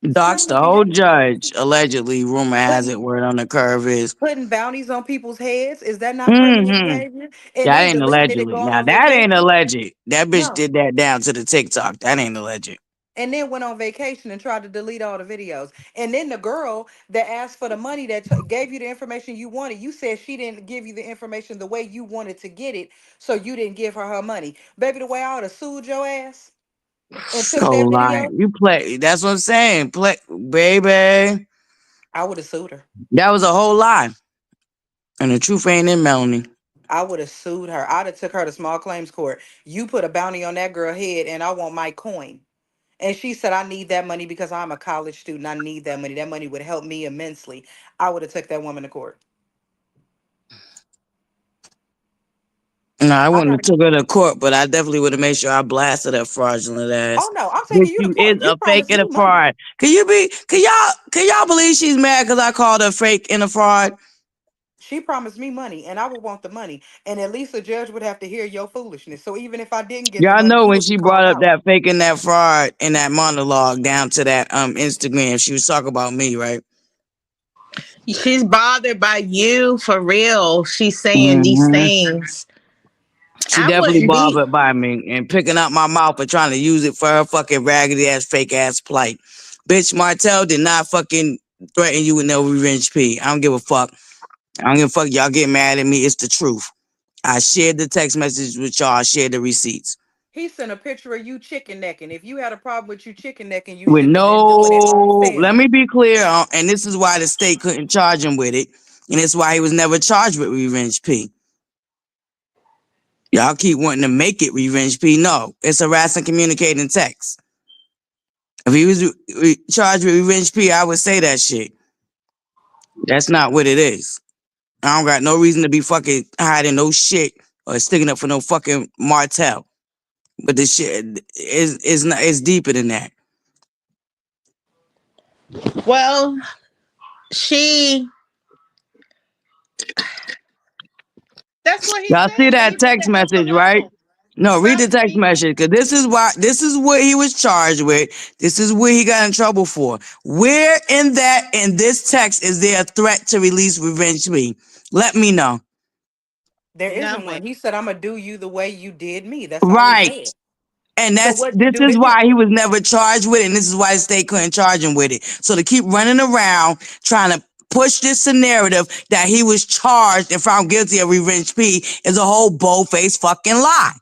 It's Docs criminal the whole behavior. judge. Allegedly, rumor has Putting it, word on the curve is. putting bounties on people's heads, is that not criminal Mm-hmm. behavior? And That then ain't deleting it and allegedly. going Now on that ain't vacation? alleged. That bitch No. did that down to the TikTok. That ain't alleged. And then went on vacation and tried to delete all the videos. And then the girl that asked for the money that gave you the information you wanted, you said she didn't give you the information the way you wanted to get it, so you didn't give her her money. Baby, the way I would have sued your ass and took Whole that lie. video, You play. That's what I'm saying. Play, baby. I would have sued her. That was a whole lie. And the truth ain't in Melanie. I would have sued her. I'd have took her to small claims court. You put a bounty on that girl head and I want my coin. And she said, I need that money because I'm a college student. I need that money. That money would help me immensely. I would have took that woman to court. No, I I wouldn't have gotta. took her to court, but I definitely would have made sure I blasted her fraudulent ass. Oh no, I'm Bitch, taking you to you is court. You a fake promised and me a money. fraud. Can y'all believe she's mad because I called her fake and a fraud? She promised me money, and I would want the money. And at least a judge would have to hear your foolishness. So even if I didn't get the Y'all money, know you when would be she brought called up out. that fake and that fraud in that monologue down to that Instagram, she was talking about me, right? She's bothered by you for real. She's saying these Hmm. things. She I definitely wouldn't be. bothered by me and picking up my mouth and trying to use it for her fucking raggedy ass, fake ass plight. Bitch, Martell did not fucking threaten you with no revenge P. I don't give a fuck. I don't give a fuck. Y'all get mad at me. It's the truth. I shared the text message with y'all. I shared the receipts. He sent a picture of you chicken necking. If you had a problem with you chicken necking, you With should have been doing it on no, let film. me be clear, and this is why the state couldn't charge him with it, and it's why he was never charged with Revenge P. Y'all keep wanting to make it Revenge P. No, it's harassing communicating text. If he was charged with Revenge P, I would say that shit. That's not what it is. I don't got no reason to be fucking hiding no shit or sticking up for no fucking Martell. But this shit is not. It's deeper than that. Well, she that's what he Y'all see said. that Leave the text nigga message, right? alone. No, read Stop the text being message because this is why. This is what he was charged with. This is what he got in trouble for. Where in this text is there a threat to release Revenge Me? Let me know. There isn't nowhere. one. He said, "I'm gonna do you the way you did me." That's all he Right. said. And So that's what'd you this do to is him? why he was never charged with it, and this is why the state couldn't charge him with it. So to keep running around trying to push this narrative that he was charged and found guilty of Revenge P is a whole bold-faced fucking lie.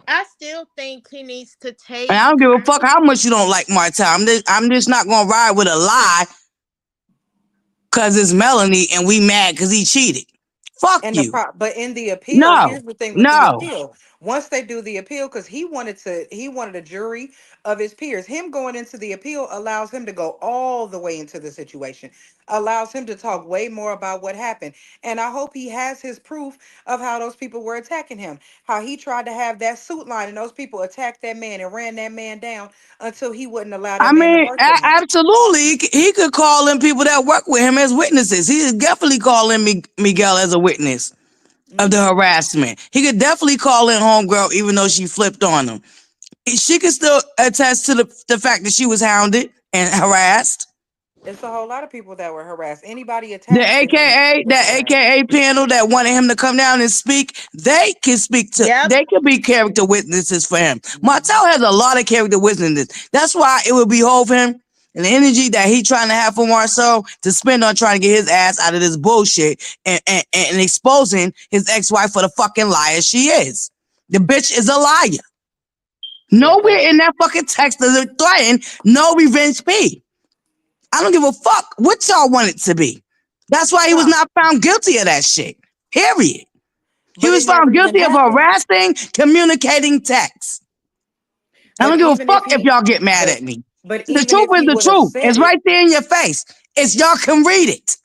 I still think he needs to And take. I don't give a fuck how much you don't like Martell. I'm just not gonna ride with a lie because it's Melanie and we mad because he cheated. Fuck And you. but in the appeal, No, here's the thing with the no. appeal. Once they do the appeal, because he wanted a jury of his peers. Him going into the appeal allows him to go all the way into the situation, allows him to talk way more about what happened. And I hope he has his proof of how those people were attacking him, how he tried to have that suit line and those people attacked that man and ran that man down until he wouldn't allow I that man to mean, work with him. absolutely. He could call in people that work with him as witnesses. He could definitely call in Miguel as a witness of the Hmm. harassment. He could definitely call in homegirl even though she flipped on him. She could still attest to the fact that she was hounded and harassed. It's a whole lot of people that were harassed. Anybody The attached to him AKA, was that harassed. AKA panel that wanted him to come down and speak, Yep. they can be character witnesses for him. Mhm. Martell has a lot of character witnesses. That's why it would behoove him and the energy that he trying to have for Marcel to spend on trying to get his ass out of this bullshit and exposing his ex-wife for the fucking liar she is. The bitch is a liar. Yeah, Nowhere in that fucking text does it threaten no revenge P. I don't give a fuck what y'all want it to be. That's why he was no, not found guilty of that shit. Period. He but was it never found even guilty of happened. harassing, communicating text. I But don't give a even if fuck if he, y'all get mad but at me. but The even truth if is he the would have truth. said It's it, right there in your face. It's y'all can read it.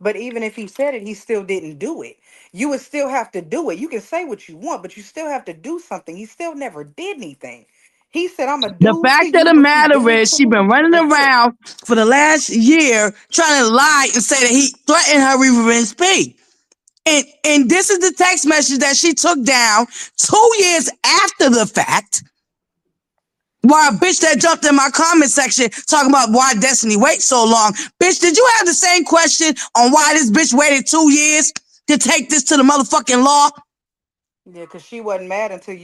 but even if he said it, he still didn't do it. You would still have to do it. You can say what you want, but you still have to do something. He still never did anything. He said, "I'm gonna The do to fact of you the what you matter did is to she me." been running That's it. around for the last year trying to lie and say that he threatened her with revenge P. And this is the text message that she took down 2 years after the fact. Why a bitch that jumped in my comment section talking about why Destiny wait so long. Bitch, did you have the same question on why this bitch waited 2 years to take this to the motherfucking law? Yeah, because she wasn't mad until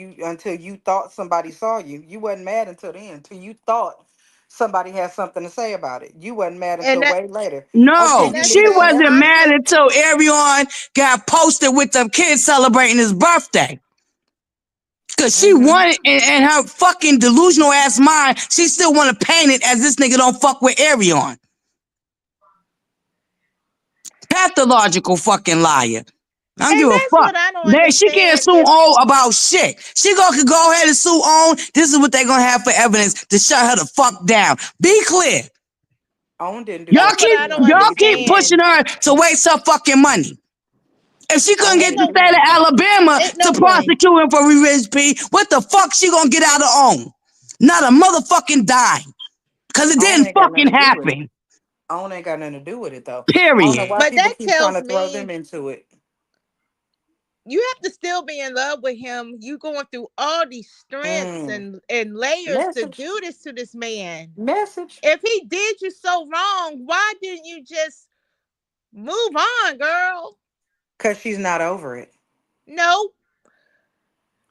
you thought somebody saw you. You wasn't mad until then, until you thought somebody had something to say about it. You wasn't mad And until that way later. Until No, and you that's she needed the some wasn't evidence. mad logic. until everyone got posted with them kids celebrating his birthday. Cause she Hmm. wanted in her fucking delusional ass mind, she still want to paint it as this nigga don't fuck with Arion. Pathological fucking liar. I don't And give a that's fuck. what I don't She can't understand. sue If on about shit. She could go ahead and sue on. This is what they gonna have for evidence to shut her the fuck down. Be clear. Owen didn't do Y'all that's nothing what keep to I don't her. What y'all are you keep talking about? pushing understand. her to waste her fucking money. If she couldn't Owen get Ain't didn't the no do state of nothing. Alabama ain't to no way. prosecute him for revenge P, what the fuck she gonna get out of own? Not a motherfucking dime. Cause it Owen didn't ain't got nothing fucking to do with it. happen. Owen ain't got nothing to do with it though. I don't know Period. why But people that keep trying tells to throw them me into it. you have to still be in love with him. You going through all these strengths Mm. and layers to Message. do this to this man. Message. If he did you so wrong, why didn't you just move on, girl? Cause she's not over it. No,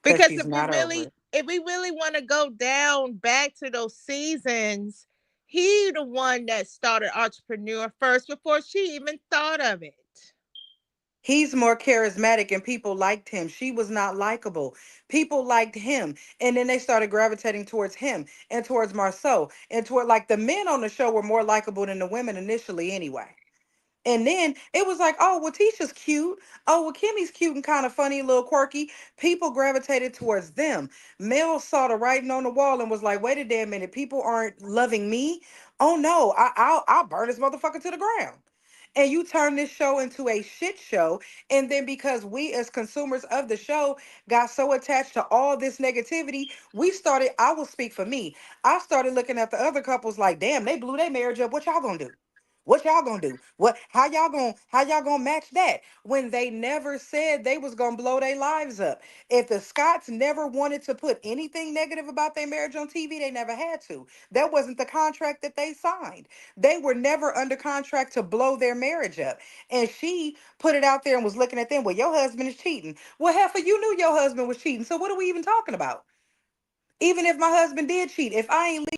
Cause because she's not over it. if we really want to go down back to those seasons, he the one that started entrepreneur first before she even thought of it. He's more charismatic and people liked him. She was not likable. People liked him. And then they started gravitating towards him and towards Marceau and toward like the men on the show were more likable than the women initially anyway. And then it was like, oh, well, Tisha's cute. Oh, well, Kimmy's cute and kind of funny, a little quirky. People gravitated towards them. Mel saw the writing on the wall and was like, wait a damn minute, people aren't loving me. Oh no, I'll burn this motherfucker to the ground. And you turn this show into a shit show. And then because we as consumers of the show got so attached to all this negativity, we started, I will speak for me. I started looking at the other couples like, damn, they blew their marriage up. What y'all gonna do? What y'all gonna do? What how y'all gonna match that? When they never said they was gonna blow their lives up. If the Scotts never wanted to put anything negative about their marriage on TV, they never had to. That wasn't the contract that they signed. They were never under contract to blow their marriage up. And she put it out there and was looking at them. Well, your husband is cheating. Well, heifer, you knew your husband was cheating. So what are we even talking about? Even if my husband did cheat, if I ain't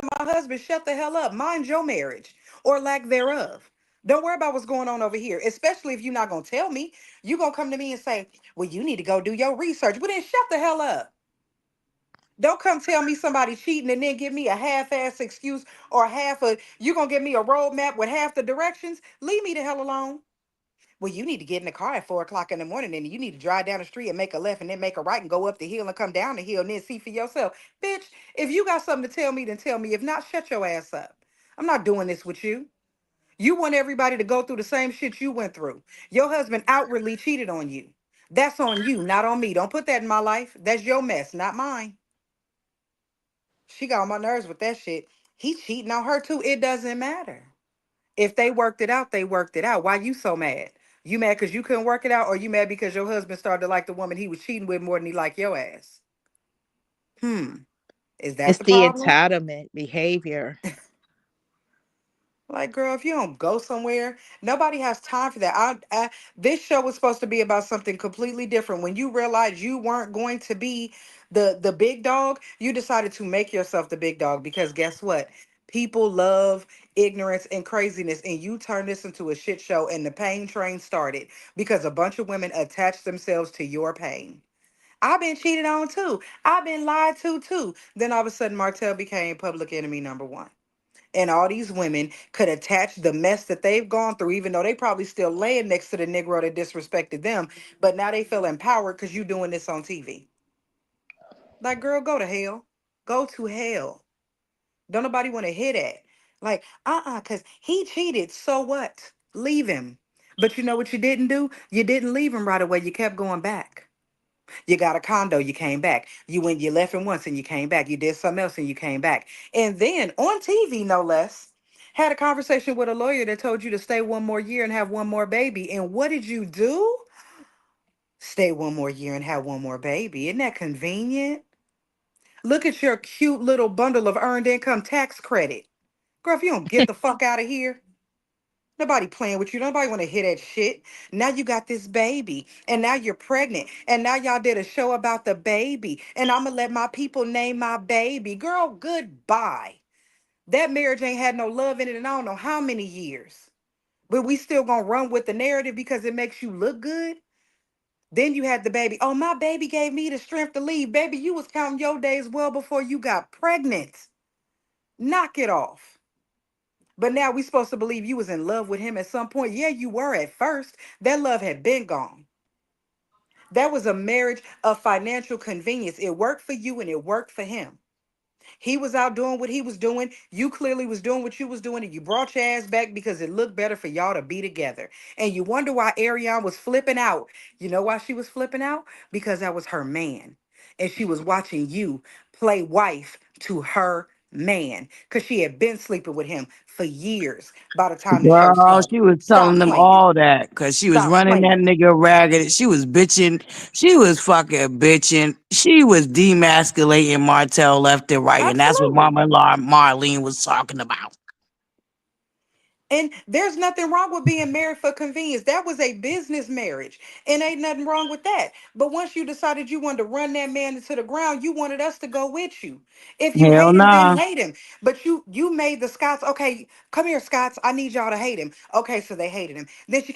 my husband, shut the hell up. Mind your marriage or lack thereof. Don't worry about what's going on over here, especially if you're not going to tell me. You're going to come to me and say, well, you need to go do your research. Well, then shut the hell up. Don't come tell me somebody cheating and then give me a half-ass excuse or half a, you're going to give me a roadmap with half the directions. Leave me the hell alone. Well, you need to get in the car at 4 o'clock in the morning and you need to drive down the street and make a left and then make a right and go up the hill and come down the hill and then see for yourself. Bitch, if you got something to tell me, then tell me. If not, shut your ass up. I'm not doing this with you. You want everybody to go through the same shit you went through. Your husband outwardly cheated on you. That's on you, not on me. Don't put that in my life. That's your mess, not mine. She got on my nerves with that shit. He cheating on her too. It doesn't matter. If they worked it out, they worked it out. Why you so mad? You mad because you couldn't work it out, or you mad because your husband started to like the woman he was cheating with more than he liked your ass? Hmm. Is that It's the the problem? entitlement behavior. Like, girl, if you don't go somewhere, nobody has time for that. This show was supposed to be about something completely different. When you realized you weren't going to be the big dog, you decided to make yourself the big dog because guess what? People love ignorance and craziness, and you turned this into a shit show, and the pain train started because a bunch of women attached themselves to your pain. I've been cheated on too. I've been lied to too. Then all of a sudden, Martell became public enemy number one. And all these women could attach the mess that they've gone through, even though they probably still laying next to the Negro that disrespected them. But now they feel empowered because you doing this on TV. Like, girl, go to hell. Go to hell. Don't nobody want to hear that. Like, because he cheated. So what? Leave him. But you know what you didn't do? You didn't leave him right away. You kept going back. You got a condo, you came back. You left him once and you came back. You did something else and you came back. And then on TV, no less, had a conversation with a lawyer that told you to stay one more year and have one more baby. And what did you do? Stay one more year and have one more baby. Isn't that convenient? Look at your cute little bundle of earned income tax credit. Girl, if you don't get the fuck out of here. Nobody playing with you. Nobody want to hear that shit. Now you got this baby, and now you're pregnant, and now y'all did a show about the baby, and I'm gonna let my people name my baby. Girl, goodbye. That marriage ain't had no love in it, and I don't know how many years. But we still gonna run with the narrative because it makes you look good. Then you had the baby. Oh, my baby gave me the strength to leave. Baby, you was counting your days well before you got pregnant. Knock it off. But now we supposed to believe you was in love with him at some point. Yeah, you were at first. That love had been gone. That was a marriage of financial convenience. It worked for you and it worked for him. He was out doing what he was doing. You clearly was doing what you was doing, and you brought your ass back because it looked better for y'all to be together. And you wonder why Ariane was flipping out. You know why she was flipping out? Because that was her man. And she was watching you play wife to her man because she had been sleeping with him for years by the time the show Girl, started. she was telling Stop them playing. all that because she was Stop running that playing. nigga ragged. She was bitching. She was fucking bitching. She was demasculating Martell left and right. And that's what Absolutely. Mama Marlene was talking about. And there's nothing wrong with being married for convenience. That was a business marriage, and ain't nothing wrong with that. But once you decided you wanted to run that man into the ground, you wanted us to go with you. If you Hell hate him, then nah. hate him. But you made the Scots, okay, come here, Scots. I need y'all to hate him. Okay, so they hated him. Then she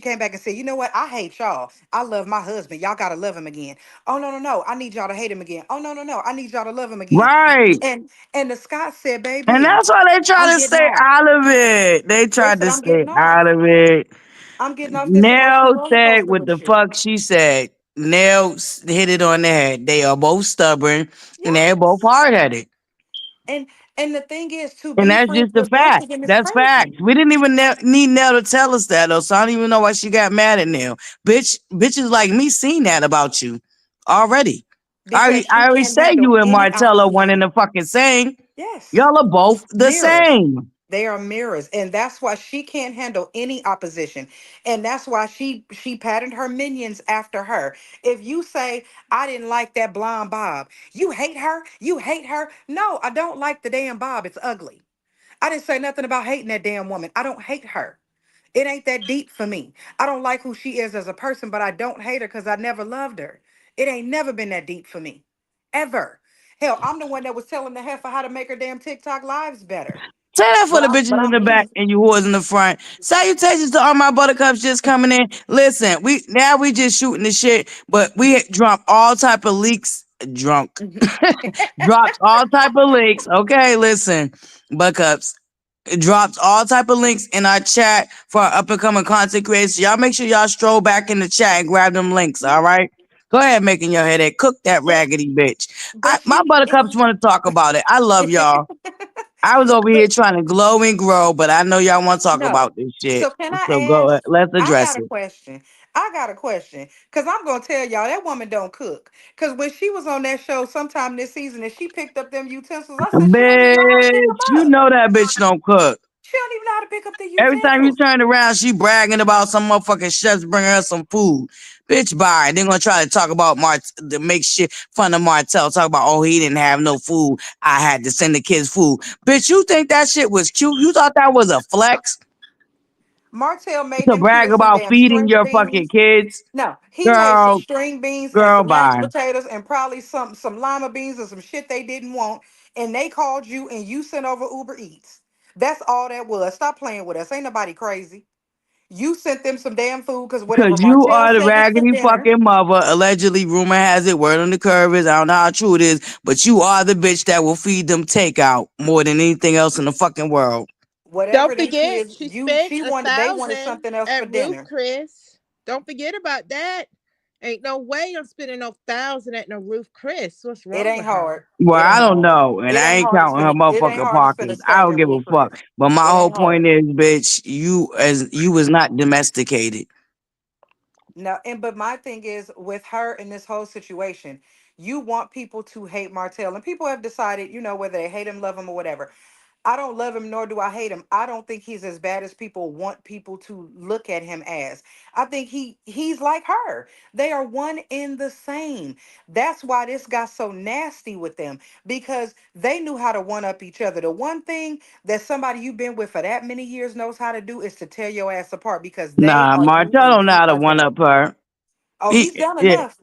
came back and said, you know what? I hate y'all. I love my husband. Y'all gotta love him again. Oh no, no, no. I need y'all to hate him again. Oh no, no, no. I need y'all to love him again. Right. And the Scots said, And baby, that's why they try I'm to getting stay off. out of it. They They tried said, to I'm stay getting off. out of it. I'm getting off this emotional Nell roller said coaster what the with you. fuck she said. Hit it on the head. They are both stubborn and they're both Yes. hard headed. And the thing is, to And be that's friends just the with both of fact. them is That's crazy. facts. We didn't even need Nell to tell us that though. So I don't even know why she got mad at Nell. Bitches like me seen that about you already. Because she I already can't said handle you and any Martella one in opposition. the fucking same. Yes. Y'all are both the Mirrors. same. They are mirrors. And that's why she can't handle any opposition. And that's why she patterned her minions after her. If you say, I didn't like that blonde Bob, you hate her? You hate her? No, I don't like the damn Bob. It's ugly. I didn't say nothing about hating that damn woman. I don't hate her. It ain't that deep for me. I don't like who she is as a person, but I don't hate her because I never loved her. It ain't never been that deep for me. Ever. Hell, I'm the one that was telling the heifer how to make her damn TikTok lives better. Say that for But the I'm bitches in the back me. and you whores in the front. Salutations to all my buttercups just coming in. Listen, we just shooting the shit, but we drop all type of leaks. Drunk. Dropped all type of links. Okay, listen, buttercups. Dropped all type of links in our chat for our up and coming content creators. Y'all make sure y'all stroll back in the chat and grab them links. All Yeah. right. Go ahead, making your headache. Cook that But raggedy bitch. but My she buttercups want to talk about it. I love y'all. I was over here but trying to glow and grow, but I know y'all want to talk no. about this shit. So can I So go ask? ahead. Let's I address got a it. question. I got a question. Cause I'm gonna tell y'all that woman don't cook. Cause when she was on that show sometime this season and she picked up them utensils, I said she don't even know how to pick them Bitch, you up. know that bitch don't cook. She don't even know how to pick up the Every time you utensils. turn around, she bragging about some motherfucking chefs bringing her some food. Bitch, bye. They're gonna try to talk about to make shit fun of Martell. Talk about, oh, he didn't have no food. I had to send the kids food. Bitch, you think that shit was cute? You thought that was a flex Martell made to them brag kids some about damn feeding string your fucking beans. kids? No, he made some Girl, string beans and girl, some mashed bye. potatoes and probably some lima beans and some shit they didn't want. And they called you and you sent over Uber Eats. That's all that was. Stop playing with us. Ain't nobody crazy. You sent them some damn food because Because whatever you Martell are the said was for raggedy dinner, fucking mother. Allegedly, rumor has it, word on the curve is, I don't know how true it is, but you are the bitch that will feed them takeout more than anything else in the fucking world. whatever Don't them forget, kids, she you spent she a wanted they wanted thousand something else for at Roof dinner. Chris. Don't forget about that. Ain't no way I'm spending no thousand at no Roof Chris. What's It wrong ain't with her? hard. Well, It I ain't don't hard. know, and It I ain't ain't hard to counting her spend it ain't motherfucking hard to spend a pockets. I stack don't at give a Ruth Chris. fuck. But my It whole ain't point hard. is, bitch, you was not domesticated. No, and but my thing is with her in this whole situation, you want people to hate Martell, and people have decided, whether they hate him, love him, or whatever. I don't love him, nor do I hate him. I don't think he's as bad as people want people to look at him as. I think he's like her. They are one in the same. That's why this got so nasty with them because they knew how to one up each other. The one thing that somebody you've been with for that many years knows how to do is to tear your ass apart because they Nah, are you Martell and don't know you how to are one them. up her. Oh, he's He, done yeah, enough.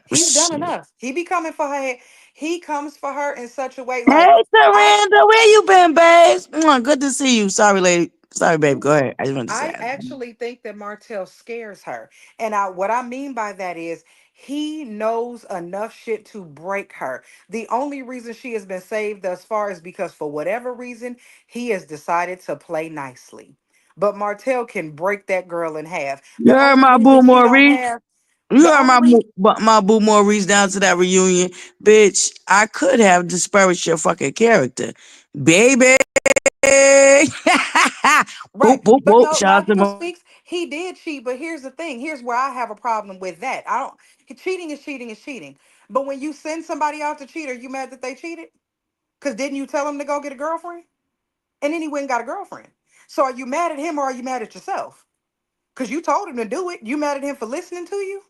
He's done shit. enough. He be coming for her. He comes for her in such a way like Hey, I Miranda, where you been, babes? Good to see you. Sorry, lady. Sorry, babe. Go ahead. I just wanted to say I that. actually think that Martell scares her. And what I mean by that is he knows enough shit to break her. The only reason she has been saved thus far is because for whatever reason, he has decided to play nicely. But Martell can break that girl in half. You heard my boo Maurice? You The heard only reason my boo Maurice down to that reunion, bitch. I could have disparaged your fucking character, baby. right. Boop boop But boop. no, Shout out to logical my speaks, he did cheat. But here's the thing. Here's where I have a problem with that. I don't cheating is cheating is cheating. But when you send somebody out to cheat, are you mad that they cheated? Because didn't you tell him to go get a girlfriend? And then he went and got a girlfriend. So are you mad at him or are you mad at yourself? Because you told him to do it. You mad at him for listening to you?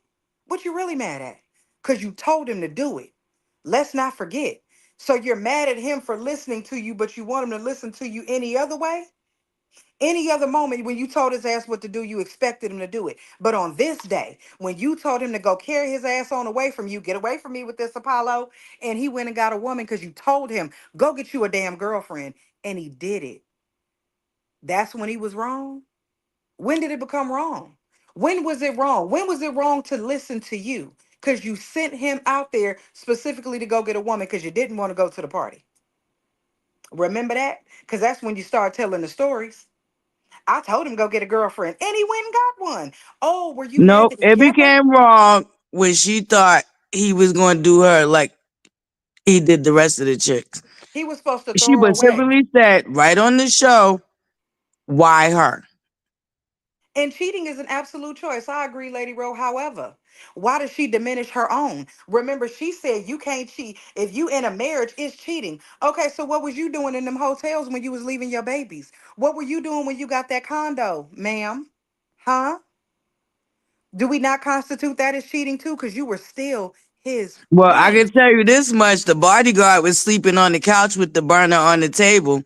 What you really mad at? Because you told him to do it. Let's not forget. So you're mad at him for listening to you, but you want him to listen to you any other way? Any other moment when you told his ass what to do, you expected him to do it. But on this day, when you told him to go carry his ass on away from you, get away from me with this Apollo, and he went and got a woman because you told him, go get you a damn girlfriend, and he did it. That's when he was wrong. When did it become wrong? When was it wrong? When was it wrong to listen to you? Because you sent him out there specifically to go get a woman because you didn't want to go to the party. Remember that? Because that's when you start telling the stories. I told him go get a girlfriend, and he went and got one. Oh, were you mad Nope, that he it kept her? became wrong when she thought he was going to do her like he did the rest of the chicks. He was supposed to She throw her away. specifically said right on the show, why her? And cheating is an absolute choice. I agree, Lady Rowe. However, why does she diminish her own? Remember, she said you can't cheat. If you in a marriage, it's cheating. Okay, so what was you doing in them hotels when you was leaving your babies? What were you doing when you got that condo, ma'am? Huh? Do we not constitute that as cheating too? Because you were still his Well, I wife. can tell you this much: the bodyguard was sleeping on the couch with the burner on the table.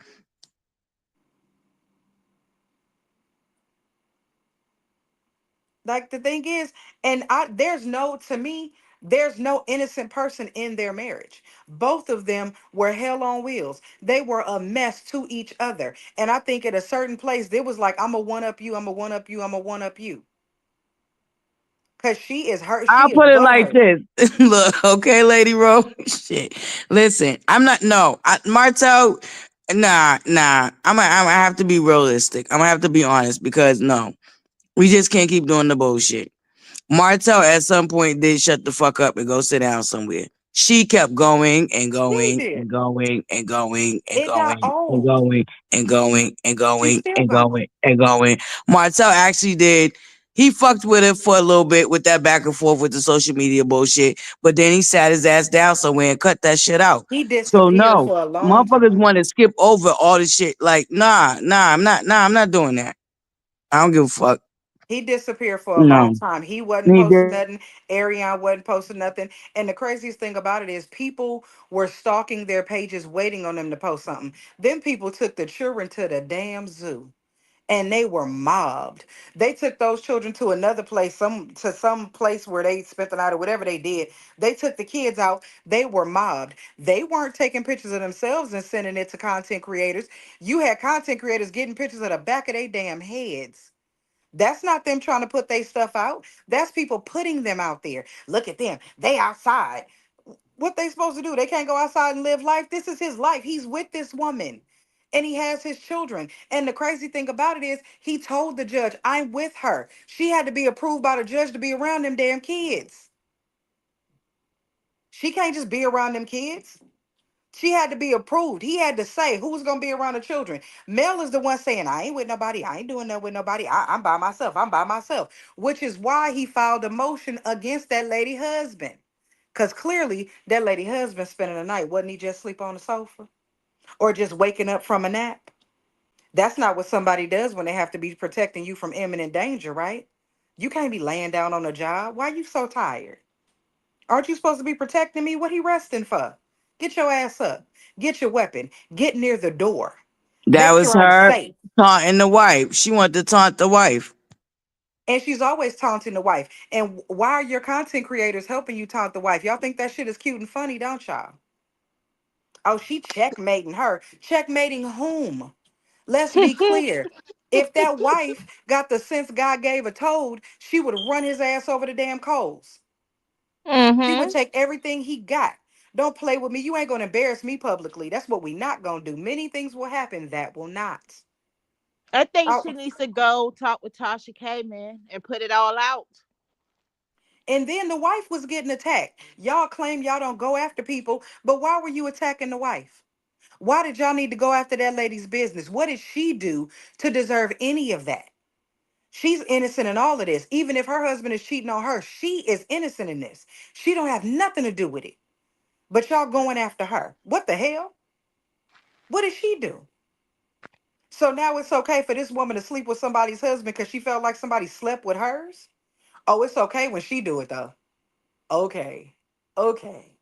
Like the thing is, and I there's no to me, there's no innocent person in their marriage. Both of them were hell on wheels. They were a mess to each other. And I think at a certain place, there was like, I'm a one up you, I'm a one up you, I'm a one up you. Cause she is hurt, I'll she is put it like butthurt. this. Look, okay, Lady Rose. Shit. Listen, I'm not no Martel. Nah. I'm gonna have to be realistic. I'm gonna have to be honest because no, we just can't keep doing the bullshit. Martel at some point did shut the fuck up and go sit down somewhere. She kept going and She going did. and going and going and It got going and old. going and going and She's going still and going. going and going. Martel actually did. He fucked with her for a little bit with that back and forth with the social media bullshit, but then he sat his ass down somewhere and cut that shit out. He So disappeared no, for a long motherfuckers time. want to skip over all the shit. Like I'm not doing that. I don't give a fuck. He disappeared for a long No, time. He wasn't he posting did. nothing. Ariane wasn't posting nothing. And the craziest thing about it is people were stalking their pages waiting on them to post something. Then people took the children to the damn zoo and they were mobbed. They took those children to another place, some place where they spent the night or whatever they did. They took the kids out. They were mobbed. They weren't taking pictures of themselves and sending it to content creators. You had content creators getting pictures of the back of their damn heads. That's not them trying to put their stuff out. That's people putting them out there. Look at them. They outside. What they supposed to do? They can't go outside and live life. This is his life. He's with this woman. And he has his children. And the crazy thing about it is he told the judge, I'm with her. She had to be approved by the judge to be around them damn kids. She can't just be around them kids. She had to be approved. He had to say who's gonna be around the children. Mel is the one saying, I ain't with nobody. I ain't doing that with nobody. I'm by myself. I'm by myself. Which is why he filed a motion against that lady husband. Because clearly that lady husband spending the night. Wasn't he just sleep on the sofa? Or just waking up from a nap? That's not what somebody does when they have to be protecting you from imminent danger, right? You can't be laying down on a job. Why you so tired? Aren't you supposed to be protecting me? What he resting for? Get your ass up. Get your weapon. Get near the door. That Make was sure I'm her safe. taunting the wife. She wanted to taunt the wife. And she's always taunting the wife. And why are your content creators helping you taunt the wife? Y'all think that shit is cute and funny, don't y'all? Oh, she checkmating her. Checkmating whom? Let's be clear. If that wife got the sense God gave her told, she would run his ass over the damn coals. She would Mm-hmm. take everything he got. Don't play with me. You ain't gonna embarrass me publicly. That's what we not gonna do. Many things will happen that will not. I think Oh, she needs to go talk with Tasha K, man, and put it all out. and then the wife was getting attacked. Y'all claim y'all don't go after people, but why were you attacking the wife? Why did y'all need to go after that lady's business? What did she do to deserve any of that? She's innocent in all of this. Even if her husband is cheating on her, she is innocent in this. She don't have nothing to do with it. But y'all going after her. What the hell? What did she do? So now it's okay for this woman to sleep with somebody's husband because she felt like somebody slept with hers? Oh, it's okay when she do it though. Okay. Okay.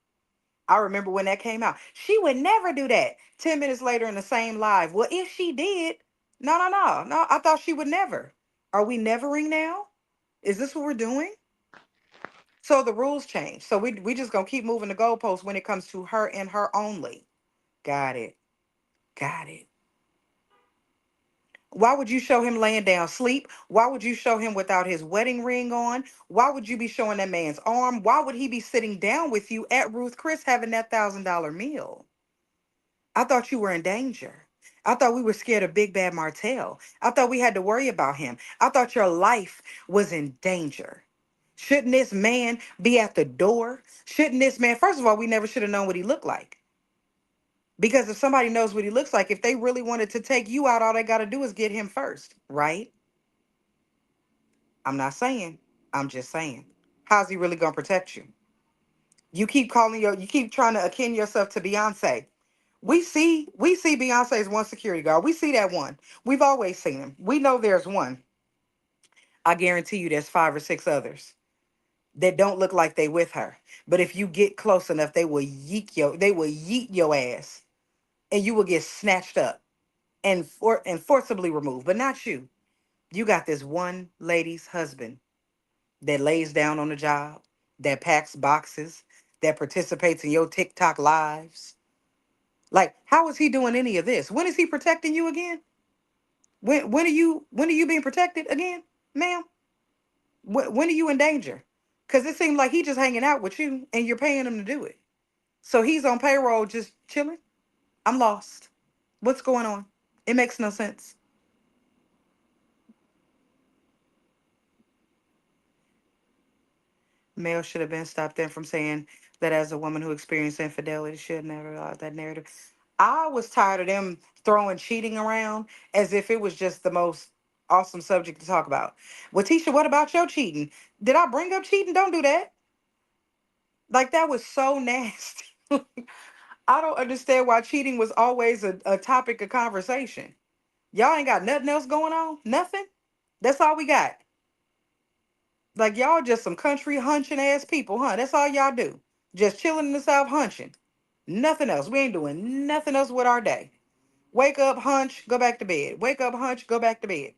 I remember when that came out. She would never do that. 10 minutes later in the same live. Well, if she did, No, no, no, no. I thought she would never. Are we nevering now? Is this what we're doing? So the rules change. So we just gonna keep moving the goalposts when it comes to her and her only. Got it. Got it. Why would you show him laying down sleep? Why would you show him without his wedding ring on? Why would you be showing that man's arm? Why would he be sitting down with you at Ruth Chris having that $1,000 meal? I thought you were in danger. I thought we were scared of Big Bad Martell. I thought we had to worry about him. I thought your life was in danger. Shouldn't this man be at the door? Shouldn't this man, first of all, we never should have known what he looked like. Because if somebody knows what he looks like, if they really wanted to take you out, all they got to do is get him first, right? I'm not saying. I'm just saying. How's he really going to protect you? You keep trying to akin yourself to Beyonce. We see Beyonce as one security guard. We see that one. We've always seen him. We know there's one. I guarantee you there's five or six others that don't look like they with her. But if you get close enough, they will yeet your ass and you will get snatched up and forcibly removed. But not you. You got this one lady's husband that lays down on the job, that packs boxes, that participates in your TikTok lives. Like, how is he doing any of this? When is he protecting you again? When are you being protected again, ma'am? When are you in danger? Because it seems like he just hanging out with you and you're paying him to do it. So he's on payroll just chilling. I'm lost. What's going on? It makes no sense. Male should have been stopped in from saying that as a woman who experienced infidelity should never allow that narrative. I was tired of them throwing cheating around as if it was just the most awesome subject to talk about. Well, Tisha, what about your cheating? Did I bring up cheating? Don't do that. Like, that was so nasty. I don't understand why cheating was always a topic of conversation. Y'all ain't got nothing else going on? Nothing? That's all we got. Like, y'all just some country hunching ass people, huh? That's all y'all do. Just chilling in the South hunching. Nothing else. We ain't doing nothing else with our day. Wake up, hunch, go back to bed. Wake up, hunch, go back to bed.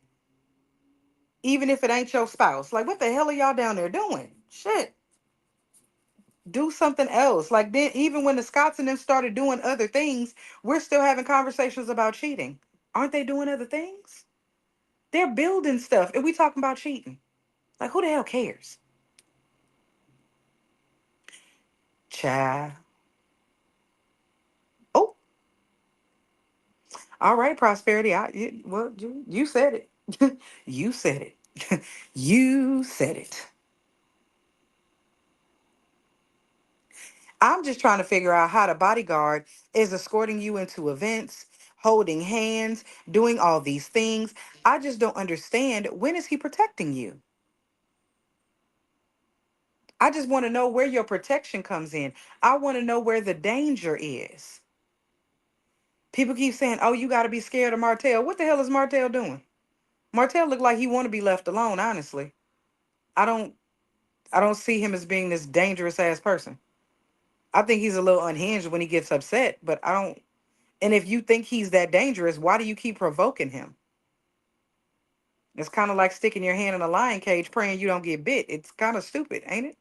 Even if it ain't your spouse. Like, what the hell are y'all down there doing? Shit. Do something else. Like, then, even when the Scots and them started doing other things, we're still having conversations about cheating. Aren't they doing other things? They're building stuff, and we talking about cheating. Like, who the hell cares? Child. Oh, all right, prosperity. You said it. You said it. You said it. I'm just trying to figure out how the bodyguard is escorting you into events, holding hands, doing all these things. I just don't understand. When is he protecting you? I just want to know where your protection comes in. I want to know where the danger is. People keep saying, "Oh, you got to be scared of Martell." What the hell is Martell doing? Martell look like he want to be left alone, honestly. I don't I don't see him as being this dangerous ass person. I think he's a little unhinged when he gets upset, but I don't. And if you think he's that dangerous, why do you keep provoking him? It's kind of like sticking your hand in a lion cage praying you don't get bit. It's kind of stupid, ain't it?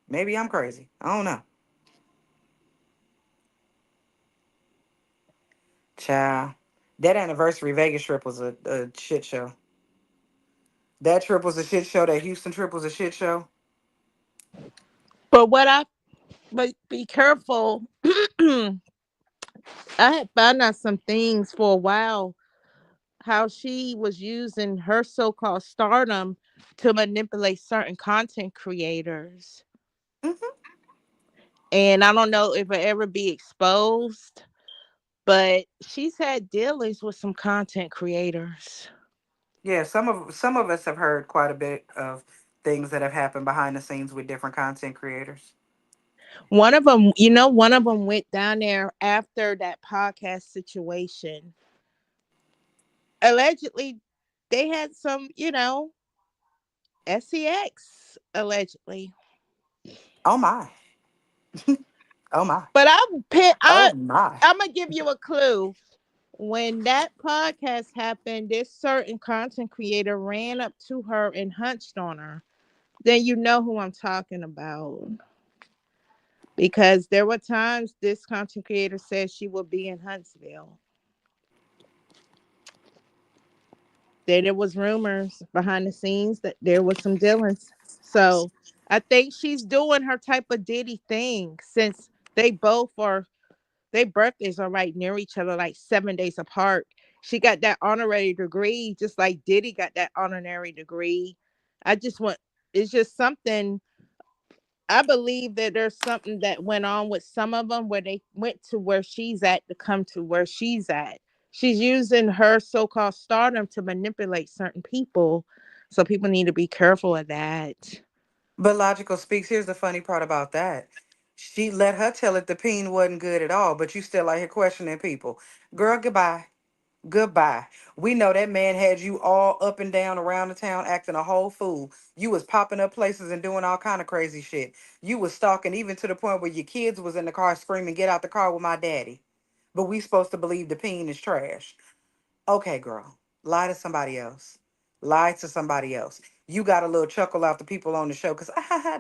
Maybe I'm crazy. I don't know. Child, that anniversary Vegas trip was a shit show. That trip was a shit show. That Houston trip was a shit show. But but be careful. I had found out some things for a while how she was using her so-called stardom to manipulate certain content creators. Hmm. And I don't know if it ever be exposed, but she's had dealings with some content creators. Yeah, some of us have heard quite a bit of things that have happened behind the scenes with different content creators. One of them went down there after that podcast situation. Allegedly, they had some, sex allegedly. Oh my. Oh my. But I'm Oh I my. I'm gonna give you a clue. When that podcast happened, this certain content creator ran up to her and hunched on her. Then you know who I'm talking about. Because there were times this content creator said she would be in Huntsville. Then there was rumors behind the scenes that there was some dealings. So I think she's doing her type of Diddy thing since they both are their birthdays are right near each other, like 7 days apart. She got that honorary degree, just like Diddy got that honorary degree. I just want it's just something I believe that there's something that went on with some of them where they went to where she's at to come to where she's at. She's using her so-called stardom to manipulate certain people. So people need to be careful of that. But Logical Speaks, here's the funny part about that. She let her tell it the peen wasn't good at all, but you still out here questioning people. Girl, goodbye. Goodbye. We know that man had you all up and down around the town acting a whole fool. You was popping up places and doing all kind of crazy shit. You was stalking even to the point where your kids was in the car screaming, "Get out the car with my daddy." But we supposed to believe the peen is trash. Okay, girl. Lie to somebody else. Lie to somebody else. You got a little chuckle out the people on the show because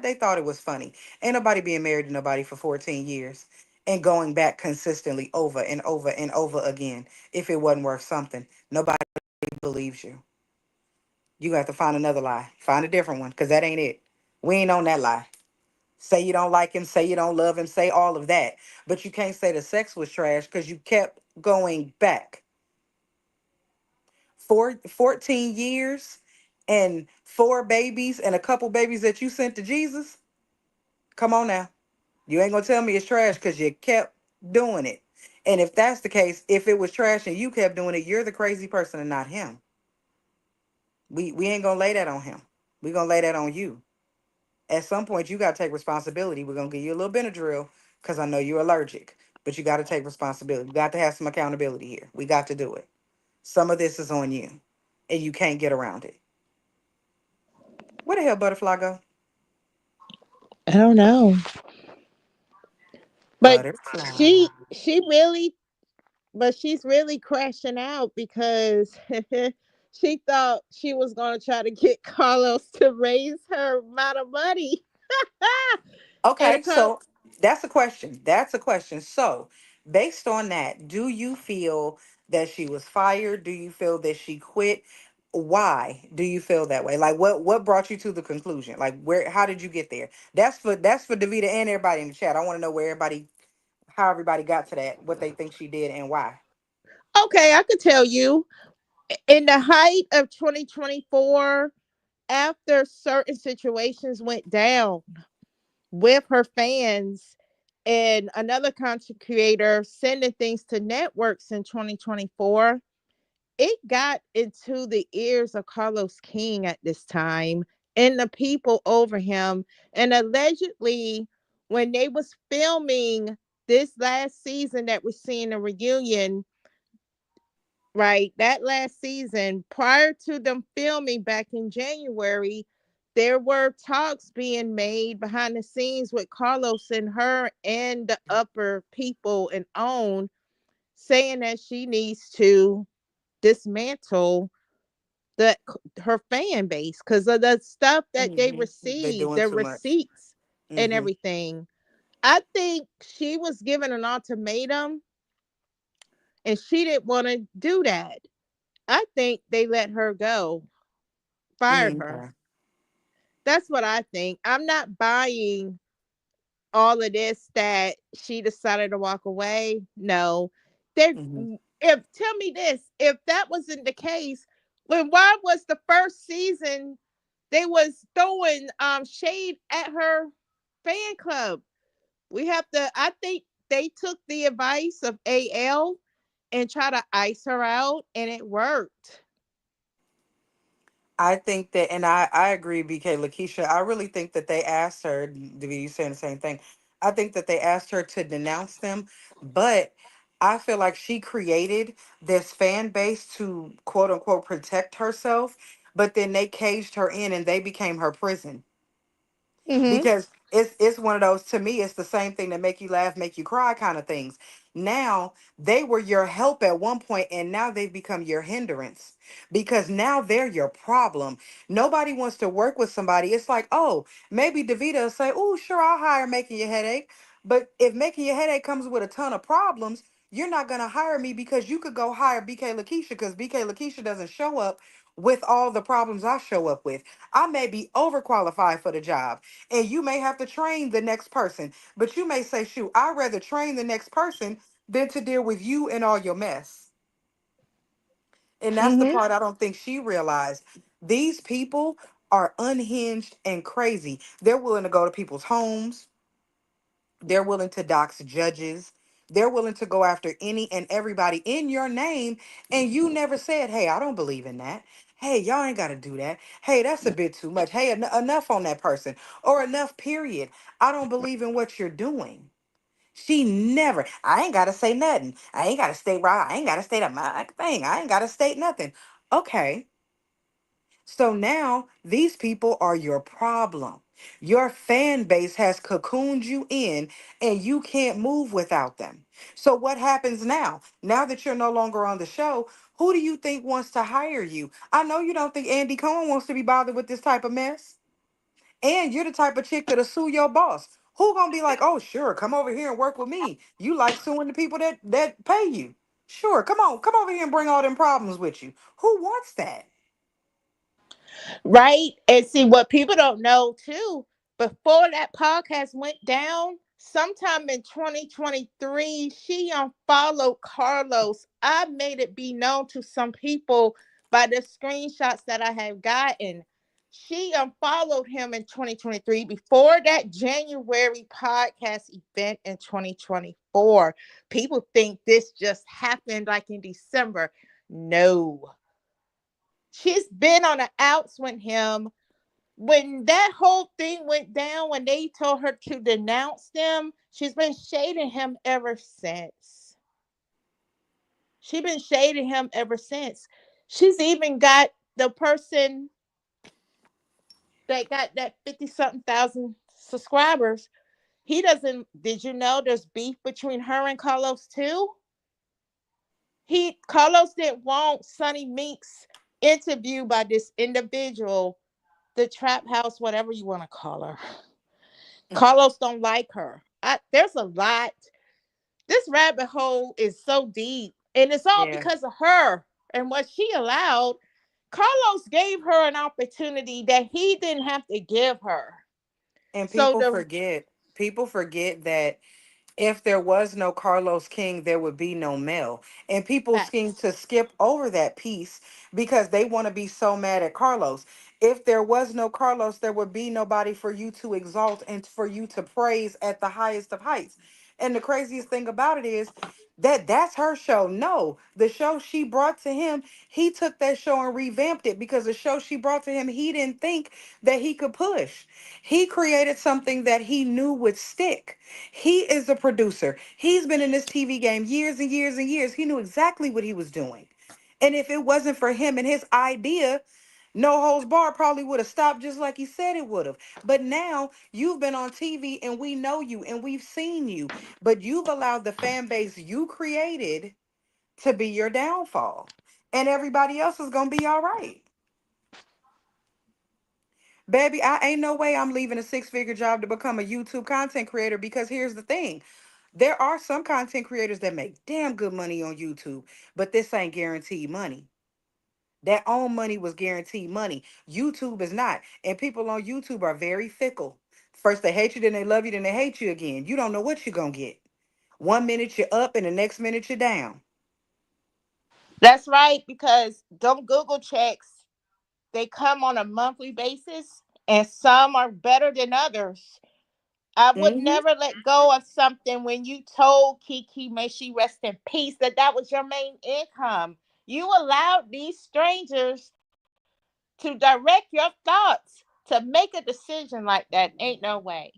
they thought it was funny. Ain't nobody being married to nobody for 14 years and going back consistently over and over and over again if it wasn't worth something. Nobody believes you. You have to find another lie. Find a different one because that ain't it. We ain't on that lie. Say you don't like him, say you don't love him, say all of that. But you can't say the sex was trash because you kept going back. 14 years and four babies and a couple babies that you sent to Jesus. Come on now. You ain't gonna tell me it's trash because you kept doing it. And if that's the case, if it was trash and you kept doing it, you're the crazy person and not him. We ain't gonna lay that on him. We gonna lay that on you. At some point, you gotta take responsibility. We're gonna give you a little Benadryl because I know you're allergic, but you gotta take responsibility. You got to have some accountability here. We got to do it. Some of this is on you, and you can't get around it. Where the hell Butterfly go? I don't know. But Butterfly. she's really crashing out because she thought she was going to try to get Carlos to raise her amount of money. and Okay, co- so that's a question. That's a question. So, based on that, do you feel that she was fired? Do you feel that she quit? Why do you feel that way? Like what brought you to the conclusion? Like where how did you get there? That's for Davita and everybody in the chat. I want to know where everybody how everybody got to that, what they think she did and why. okay, I could tell you in the height of 2024, after certain situations went down with her fans and another content creator sending things to networks in 2024, it got into the ears of Carlos King at this time and the people over him. And allegedly, when they was filming this last season that we're seeing a reunion, right? That last season, prior to them filming back in January, there were talks being made behind the scenes with Carlos and her and the upper people and own saying that she needs to dismantle the her fan base because of the stuff that they They received, doing their too much. receipts and Mm-hmm. everything. I think she was given an ultimatum and she didn't want to do that. I think they let her go, fired her. Okay. That's what I think. I'm not buying all of this that she decided to walk away. No. There Mm-hmm. if tell me this, if that wasn't the case, then why was the first season they was throwing shade at her fan club? We have to I think they took the advice of AL and try to ice her out and it worked. I think that, and I agree, BK Lakeisha. I really think that they asked her. You saying the same thing? I think that they asked her to denounce them, but I feel like she created this fan base to quote unquote protect herself, but then they caged her in and they became her prison Mm-hmm. because it's one of those to me. It's the same thing that make you laugh, make you cry kind of things. Now they were your help at one point, and now they've become your hindrance because now they're your problem. Nobody wants to work with somebody. It's like, oh, maybe Davita will say, oh, sure, I'll hire making your headache. But if making your headache comes with a ton of problems, you're not going to hire me because you could go hire BK Lakeisha because BK Lakeisha doesn't show up with all the problems I show up with. I may be overqualified for the job, and you may have to train the next person, but you may say, shoot, I'd rather train the next person than to deal with you and all your mess. And that's the Hmm. part I don't think she realized. These people are unhinged and crazy. They're willing to go to people's homes. They're willing to dox judges. They're willing to go after any and everybody in your name. And you never said, hey, I don't believe in that. Hey, y'all ain't got to do that. Hey, that's a bit too much. Hey, enough on that person. Or enough, period. I don't believe in what you're doing. She never, I ain't got to say nothing. I ain't got to state right. I ain't got to state a my thing. I ain't got to state nothing. Okay. So now these people are your problem. Your fan base has cocooned you in and you can't move without them. So what happens now? Now that you're no longer on the show, who do you think wants to hire you? I know you don't think Andy Cohen wants to be bothered with this type of mess. And you're the type of chick that'll sue your boss. Who gonna be like, oh sure, come over here and work with me. You like suing the people that pay you. Sure, come over here and bring all them problems with you. Who wants that? Right. And see what people don't know too, before that podcast went down, sometime in 2023, she unfollowed Carlos. I made it be known to some people by the screenshots that I have gotten. She unfollowed him in 2023 before that January podcast event in 2024. People think this just happened like in December. No, she's been on the outs with him. When that whole thing went down, when they told her to denounce them, she's been shading him ever since. She's been shading him ever since. She's even got the person that got that 50 something thousand subscribers. He doesn't, did you know there's beef between her and Carlos too? Carlos didn't want Sonny Meeks interviewed by this individual, the trap house, whatever you want to call her. Carlos don't like her. There's a lot. This rabbit hole is so deep, and it's all Yeah. because of her and what she allowed. Carlos gave her an opportunity that he didn't have to give her. And So the people forget that if there was no Carlos King, there would be no Mel. And people seem facts. to skip over that piece because they want to be so mad at Carlos. If there was no Carlos, there would be nobody for you to exalt and for you to praise at the highest of heights. And the craziest thing about it is that that's her show. No, the show she brought to him, he took that show and revamped it because the show she brought to him, he didn't think that he could push. He created something that he knew would stick. He is a producer. He's been in this TV game years and years and years. He knew exactly what he was doing. And if it wasn't for him and his idea, No Holds Bar probably would have stopped just like he said it would have. But now you've been on TV and we know you and we've seen you. But you've allowed the fan base you created to be your downfall. And everybody else is going to be all right. Baby, I ain't no way I'm leaving a six-figure job to become a YouTube content creator because here's the thing. There are some content creators that make damn good money on YouTube, but this ain't guaranteed money. That own money was guaranteed money. YouTube is not. And people on YouTube are very fickle. First they hate you, then they love you, then they hate you again. You don't know what you're going to get. One minute you're up and the next minute you're down. That's right, because them Google checks, they come on a monthly basis, and some are better than others. I would Hmm. never let go of something when you told Kiki, may she rest in peace, that that was your main income. You allowed these strangers to direct your thoughts to make a decision like that. Ain't no way.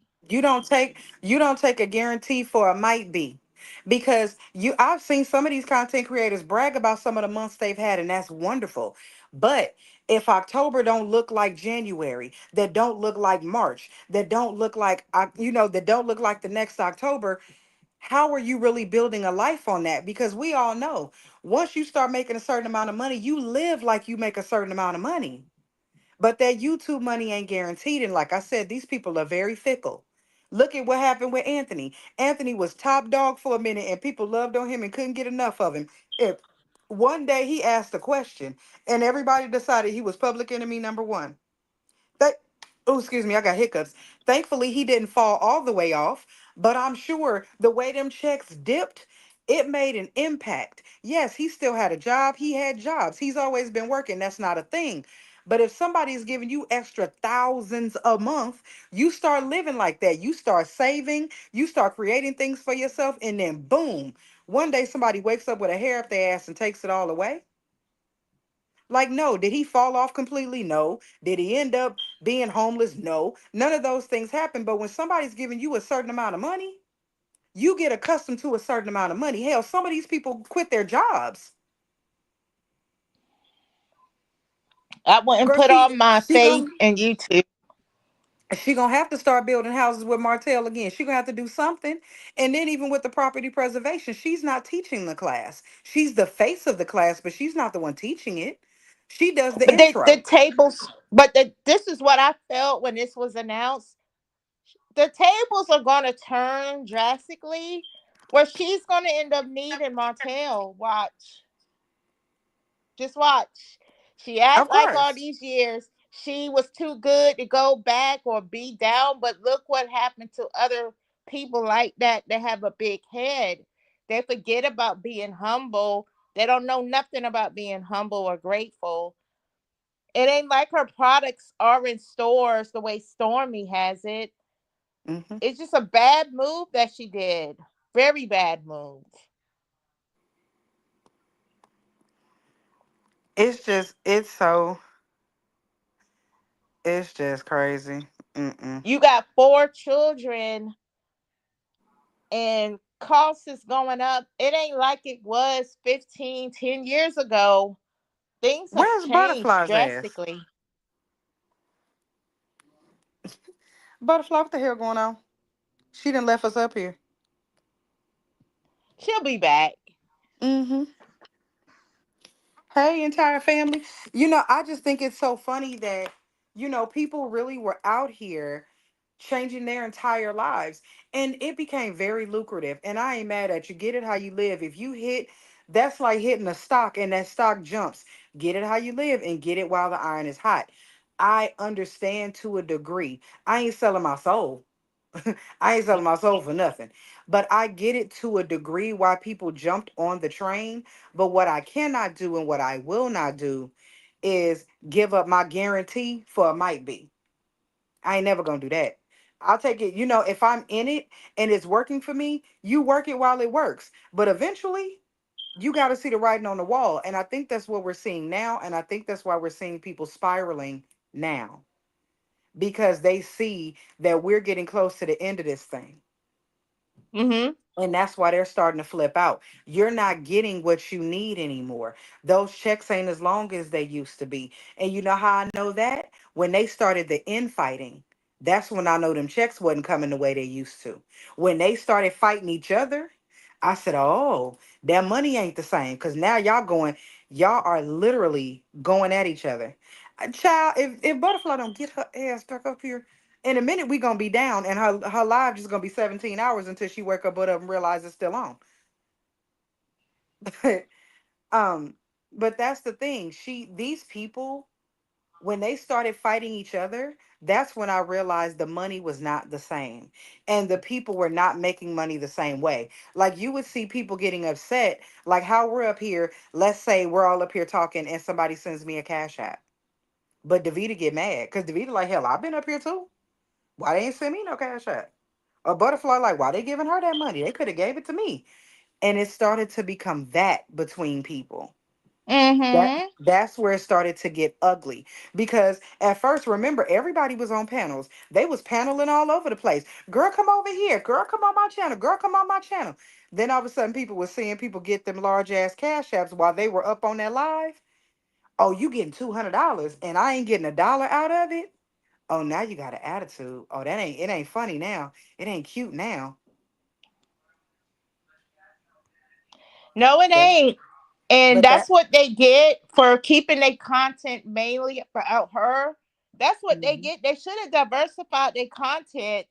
You don't take a guarantee for a might be. Because I've seen some of these content creators brag about some of the months they've had, and that's wonderful. But if October don't look like January, that don't look like March, that don't look like that don't look like the next October, how are you really building a life on that? Because we all know once you start making a certain amount of money, you live like you make a certain amount of money. But that YouTube money ain't guaranteed. And like I said, these people are very fickle. Look at what happened with Anthony. Anthony was top dog for a minute and people loved on him and couldn't get enough of him. If one day he asked a question and everybody decided he was public enemy number one. That, oh, excuse me, I got hiccups. Thankfully, he didn't fall all the way off, but I'm sure the way them checks dipped, it made an impact. Yes, he still had a job. He had jobs. He's always been working. That's not a thing. But if somebody's giving you extra thousands a month, you start living like that. You start saving, you start creating things for yourself, and then boom, one day somebody wakes up with a hair up their ass and takes it all away. Like, no. Did he fall off completely? No. Did he end up being homeless? No. None of those things happen. But when somebody's giving you a certain amount of money, you get accustomed to a certain amount of money. Hell, some of these people quit their jobs. I wouldn't Girl, put all my she faith gonna in YouTube. she gonna have to start building houses with Martell again. She gonna have to do something. And then even with the property preservation, she's not teaching the class. She's the face of the class, but she's not the one teaching it. She does the But the intro. tables, this is what I felt when this was announced. The tables are going to turn drastically, where she's going to end up needing Martell. Watch. Just watch. She act Of like all course. these years she was too good to go back or be down, but look what happened to other people like that have a big head. They forget about being humble. They don't know nothing about being humble or grateful. It ain't like her products are in stores the way Stormy has it. Hmm. It's just a bad move that she did. Very bad move. It's just crazy. Mm-mm. You got 4 children and costs is going up. It ain't like it was 15, 10 years ago. Things have Where's changed Butterfly's ass? drastically. Butterfly, what the hell going on? She done left us up here. She'll be back. Mm-hmm. Hey, entire family. I just think it's so funny that, people really were out here changing their entire lives. And it became very lucrative. And I ain't mad at you. Get it how you live. If you hit, that's like hitting a stock and that stock jumps. Get it how you live and get it while the iron is hot. I understand to a degree. I ain't selling my soul. I ain't selling my soul for nothing. But I get it to a degree why people jumped on the train. But what I cannot do and what I will not do is give up my guarantee for a might be. I ain't never gonna do that. I'll take it, if I'm in it and it's working for me, you work it while it works. But eventually, you got to see the writing on the wall. And I think that's what we're seeing now. And I think that's why we're seeing people spiraling now because they see that we're getting close to the end of this thing. Mm-hmm. And that's why they're starting to flip out. You're not getting what you need anymore. Those checks ain't as long as they used to be. And you know how I know that? When they started the infighting, that's when I know them checks wasn't coming the way they used to. When they started fighting each other, I said, oh, that money ain't the same. Because now y'all are literally going at each other. Child, if Butterfly don't get her ass back up here, in a minute we gonna be down and her live just gonna be 17 hours until she wake her butt up and realize it's still on. um but that's the thing, these people, when they started fighting each other, that's when I realized the money was not the same and the people were not making money the same way. Like you would see people getting upset, like how we're up here, let's say we're all up here talking and somebody sends me a cash app, but Davita get mad because Davita like, hell, I've been up here too. Why they ain't send me no cash app? A Butterfly like, why they giving her that money? They could have gave it to me. And it started to become that between people. Mm-hmm. That's where it started to get ugly. Because at first, remember, everybody was on panels. They was paneling all over the place. Girl, come over here. Girl, come on my channel. Girl, come on my channel. Then all of a sudden, people were seeing people get them large ass cash apps while they were up on that live. Oh, you getting $200 and I ain't getting a dollar out of it? Oh, now you got an attitude. Oh, it ain't funny now. It ain't cute now. No, it But ain't. And but that's that. what they get for keeping their content mainly about her. That's what they Mhm. get. They should have diversified their content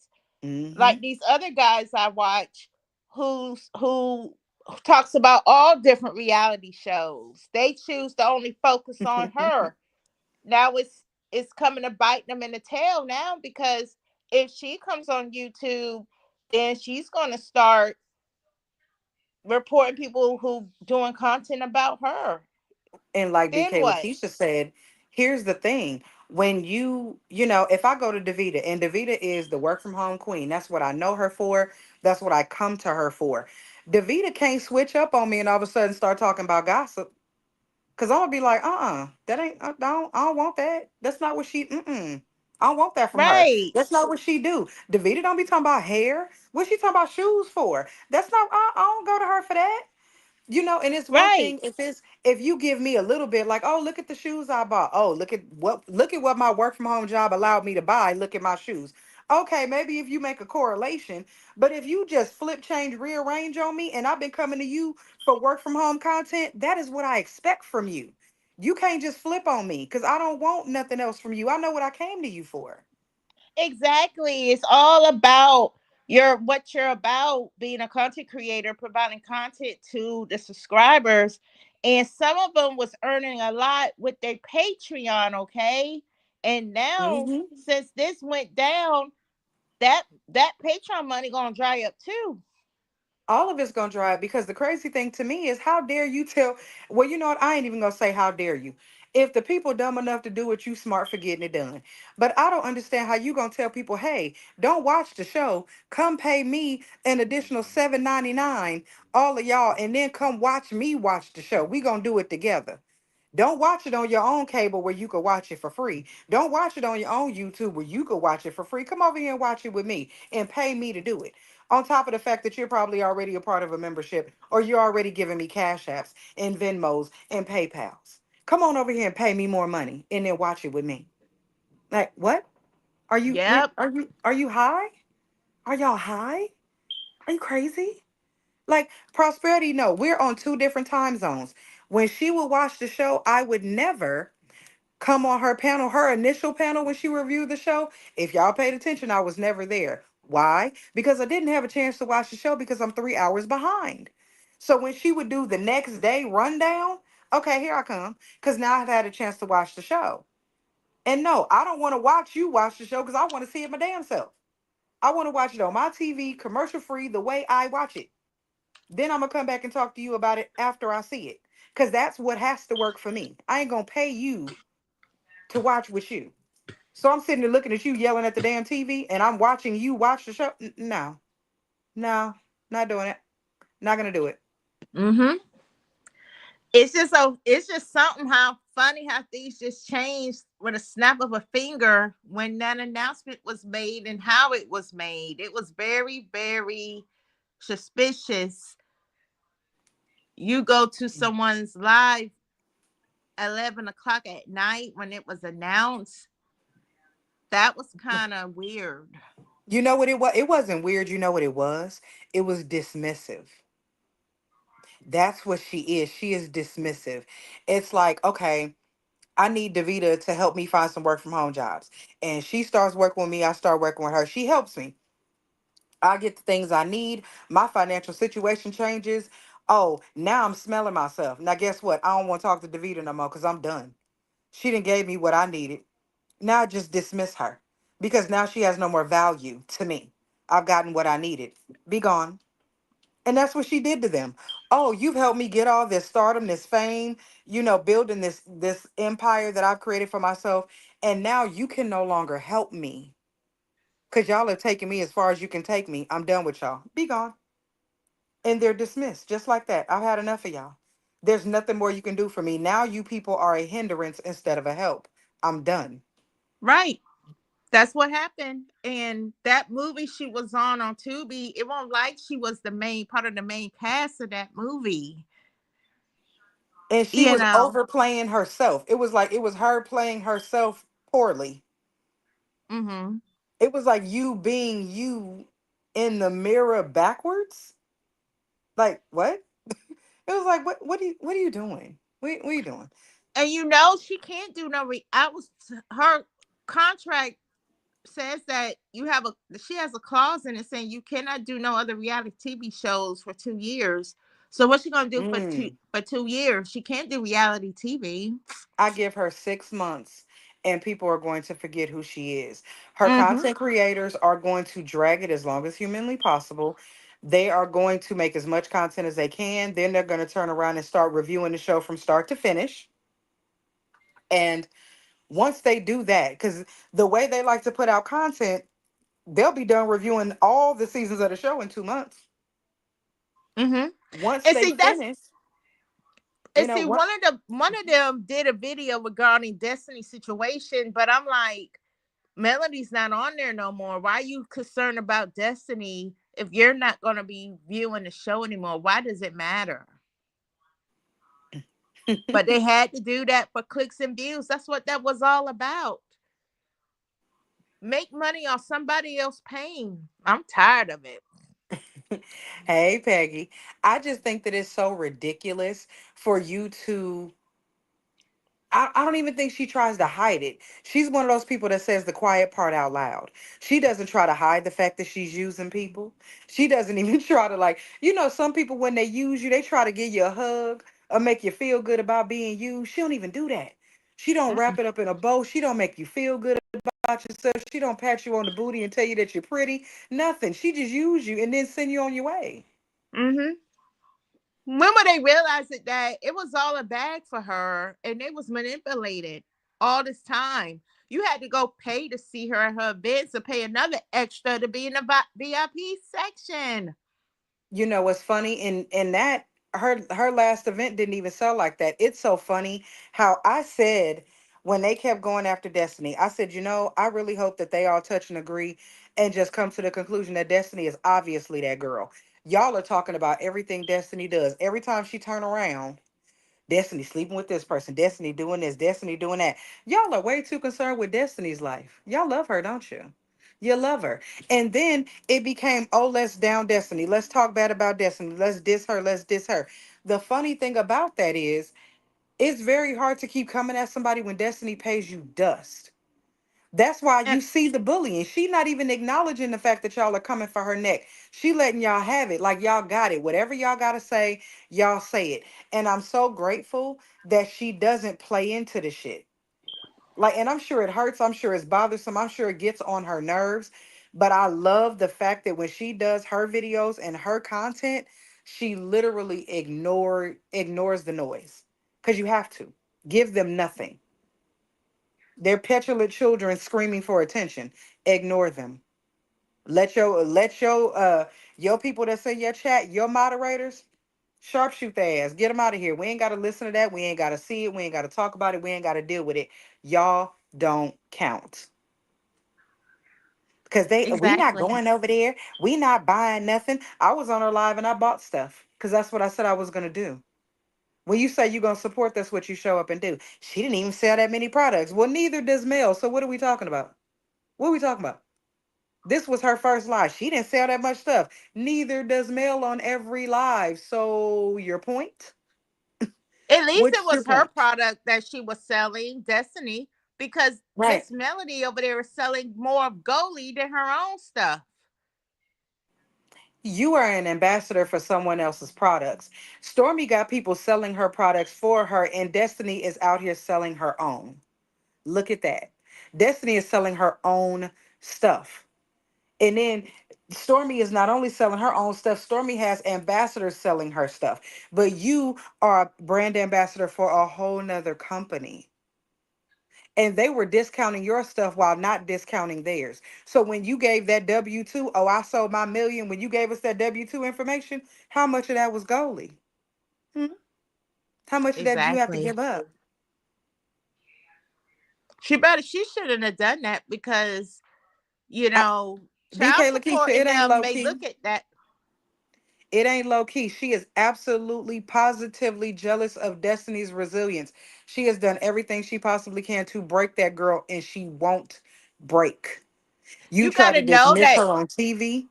like Mhm. these other guys I watch who talks about all different reality shows. They choose to only focus on her. Now it's coming to bite them in the tail now because if she comes on YouTube, then she's gonna start reporting people who doing content about her. And like Then BK what? Latisha said, here's the thing. When you know, if I go to Davita, and Davita is the work from home queen, that's what I know her for. That's what I come to her for. Davita can't switch up on me and all of a sudden start talking about gossip. Cause I'm gonna be like, that ain't, I don't want that. That's not what she, I don't want that from her. Right. That's not what she do. Davita don't be talking about hair. What she talking about shoes for? That's not, I don't go to her for that. And it's one Right. thing if you give me a little bit like, oh, look at the shoes I bought. Oh, look at what my work from home job allowed me to buy. Look at my shoes. Okay, maybe if you make a correlation, but if you just flip, change, rearrange on me, and I've been coming to you for work from home content, that is what I expect from you. You can't just flip on me because I don't want nothing else from you. I know what I came to you for. Exactly. It's all about your what you're about being a content creator, providing content to the subscribers. And some of them was earning a lot with their Patreon, okay? And now Hmm. since this went down, that Patreon money gonna dry up too. All of it's gonna dry up because the crazy thing to me is how dare you tell, well, you know what, I ain't even gonna say how dare you. If the people dumb enough to do it, you smart for getting it done. But I don't understand how you gonna tell people, hey, don't watch the show, come pay me an additional 7.99, all of y'all, and then come watch me watch the show. We gonna do it together. Don't watch it on your own cable where you could watch it for free. Don't watch it on your own YouTube where you could watch it for free. Come over here and watch it with me and pay me to do it. On top of the fact that you're probably already a part of a membership or you're already giving me cash apps and Venmos and PayPals. Come on over here and pay me more money and then watch it with me. Like what? Yep. Are you high? Are y'all high? Are you crazy? Like Prosperity, no, we're on two different time zones. When she would watch the show, I would never come on her panel, her initial panel when she reviewed the show. If y'all paid attention, I was never there. Why? Because I didn't have a chance to watch the show because I'm 3 hours behind. So when she would do the next day rundown, okay, here I come. Because now I've had a chance to watch the show. And no, I don't want to watch you watch the show because I want to see it my damn self. I want to watch it on my TV, commercial free, the way I watch it. Then I'm going to come back and talk to you about it after I see it. Because that's what has to work for me. I ain't going to pay you to watch with you. So I'm sitting there looking at you yelling at the damn TV and I'm watching you watch the show. No, no, not doing it. Not gonna do it. Mm-hmm. It's just something how funny how things just changed with a snap of a finger when that announcement was made and how it was made. It was very, very suspicious. You go to someone's live 11 o'clock at night when it was announced. That was kind of weird. You know what it was? It wasn't weird. You know what it was? It was dismissive. That's what she is. She is dismissive. It's like, okay, I need Davita to help me find some work from home jobs. And she starts working with me. I start working with her. She helps me. I get the things I need. My financial situation changes. Oh, now I'm smelling myself. Now, guess what? I don't want to talk to Davita no more because I'm done. She didn't gave me what I needed. Now I just dismiss her because now she has no more value to me. I've gotten what I needed. Be gone. And that's what she did to them. Oh, you've helped me get all this stardom, this fame, building this empire that I've created for myself. And now you can no longer help me because y'all have taken me as far as you can take me. I'm done with y'all. Be gone. And they're dismissed just like that. I've had enough of y'all. There's nothing more you can do for me. Now you people are a hindrance instead of a help. I'm done. Right. That's what happened. And that movie she was on Tubi, it won't like she was the main part of the main cast of that movie. And she You was know. overplaying herself. It was like it was her playing herself poorly. Mm-hmm. It was like you being you in the mirror backwards. Like what? It was like, what are you doing? What are you doing? And you know she can't do no I was her contract says that you have a she has a clause in it saying you cannot do no other reality TV shows for 2 years. So what's she gonna do Mm. for 2 years? She can't do reality TV. I give her 6 months and people are going to forget who she is. Her Mm-hmm. content creators are going to drag it as long as humanly possible. They are going to make as much content as they can. Then they're going to turn around and start reviewing the show from start to finish. And once they do that, because the way they like to put out content, they'll be done reviewing all the seasons of the show in 2 months. Mm-hmm. Once And they see that's finish, and see what one of them did a video regarding Destiny situation, but I'm like, Melody's not on there no more. Why are you concerned about Destiny if you're not gonna be viewing the show anymore? Why does it matter? But they had to do that for clicks and views. That's what that was all about. Make money off somebody else pain. I'm tired of it. hey, Peggy, I just think that it's so ridiculous for you to. I don't even think she tries to hide it. She's one of those people that says the quiet part out loud. She doesn't try to hide the fact that she's using people. She doesn't even try to, like, some people when they use you, they try to give you a hug or make you feel good about being used. She don't even do that. She don't Mm-mm. wrap it up in a bow. She don't make you feel good about yourself. She don't pat you on the booty and tell you that you're pretty. Nothing. She just use you and then send you on your way. Mm-hmm. When will they realize that it was all a bag for her and they was manipulated all this time? You had to go pay to see her at her events or pay another extra to be in the VIP section. You know what's funny in that her last event didn't even sell like that. It's so funny how I said when they kept going after Destiny, I said, I really hope that they all touch and agree and just come to the conclusion that Destiny is obviously that girl. Y'all are talking about everything Destiny does. Every time she turn around, Destiny sleeping with this person, Destiny doing this, Destiny doing that. Y'all are way too concerned with Destiny's life. Y'all love her, don't you? You love her. And then it became, oh, let's down Destiny. Let's talk bad about Destiny. Let's diss her. Let's diss her. The funny thing about that is, it's very hard to keep coming at somebody when Destiny pays you dust. That's why And you see the bullying. She not even acknowledging the fact that y'all are coming for her neck. She letting y'all have it. Like y'all got it. Whatever y'all gotta say, y'all say it. And I'm so grateful that she doesn't play into the shit. Like, and I'm sure it hurts. I'm sure it's bothersome. I'm sure it gets on her nerves. But I love the fact that when she does her videos and her content, she literally ignores the noise. Because you have to. Give them nothing. They're petulant children screaming for attention. Ignore them. Let your people that say your chat, your moderators, sharpshoot their ass. Get them out of here. We ain't gotta listen to that. We ain't gotta see it. We ain't gotta talk about it. We ain't gotta deal with it. Y'all don't count. Cause we not exactly. going over there. We not buying nothing. I was on her live and I bought stuff. Cause that's what I said I was gonna do. When you say you're gonna support, that's what you show up and do. She didn't even sell that many products. Well, neither does Mel. So what are we talking about? What are we talking about? This was her first live. She didn't sell that much stuff. Neither does Mel on every live. So your point? At least it What's your was her point? product that she was selling, Destiny, because Right. Miss Melody over there is selling more of Goldie than her own stuff. You are an ambassador for someone else's products. Stormy got people selling her products for her, and Destiny is out here selling her own. Look at that. Destiny is selling her own stuff. And then Stormy is not only selling her own stuff, Stormy has ambassadors selling her stuff. But you are a brand ambassador for a whole nother company. And they were discounting your stuff while not discounting theirs. So when you gave that W 2, oh, I sold my million. When you gave us that W 2 information, how much of that was Goalie? Hmm? How much of that did you have to Exactly. give up? She shouldn't have done that because, I, child BK support Lakeisha, in it ain't them low may key. look at that. It ain't low key. She is absolutely, positively jealous of Destiny's resilience. She has done everything she possibly can to break that girl, and she won't break. You You try got to to know dismiss that her on TV.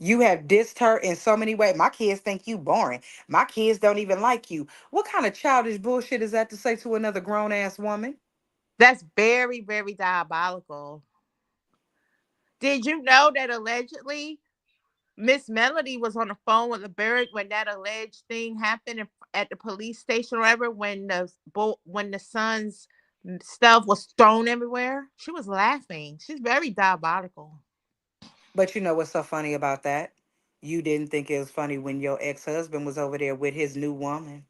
You have dissed her in so many ways. My kids think you boring. My kids don't even like you. What kind of childish bullshit is that to say to another grown ass woman? That's very, very diabolical. Did you know that allegedly Miss Melody was on the phone with LeBerick when that alleged thing happened at the police station, or whatever, when when the son's stuff was thrown everywhere? She was laughing. She's very diabolical. But you know what's so funny about that? You didn't think it was funny when your ex husband was over there with his new woman.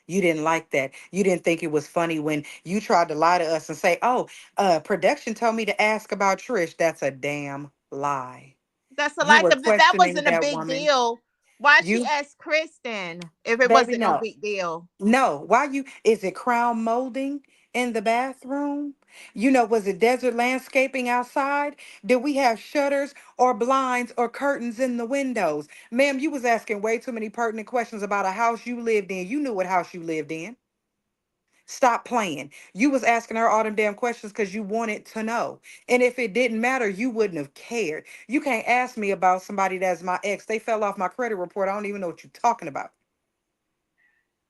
You didn't like that. You didn't think it was funny when you tried to lie to us and say, "Oh, production told me to ask about Trish." That's a damn lie. That's a You lie. were That questioning wasn't a that big woman. deal. Why she You, asked Kristen if it baby, wasn't no no. big deal? No, why you is it crown molding in the bathroom? Was it desert landscaping outside? Did we have shutters or blinds or curtains in the windows? Ma'am, you was asking way too many pertinent questions about a house you lived in. You knew what house you lived in. Stop playing. You was asking her all them damn questions because you wanted to know. And if it didn't matter, you wouldn't have cared. You can't ask me about somebody that's my ex. They fell off my credit report. I don't even know what you're talking about.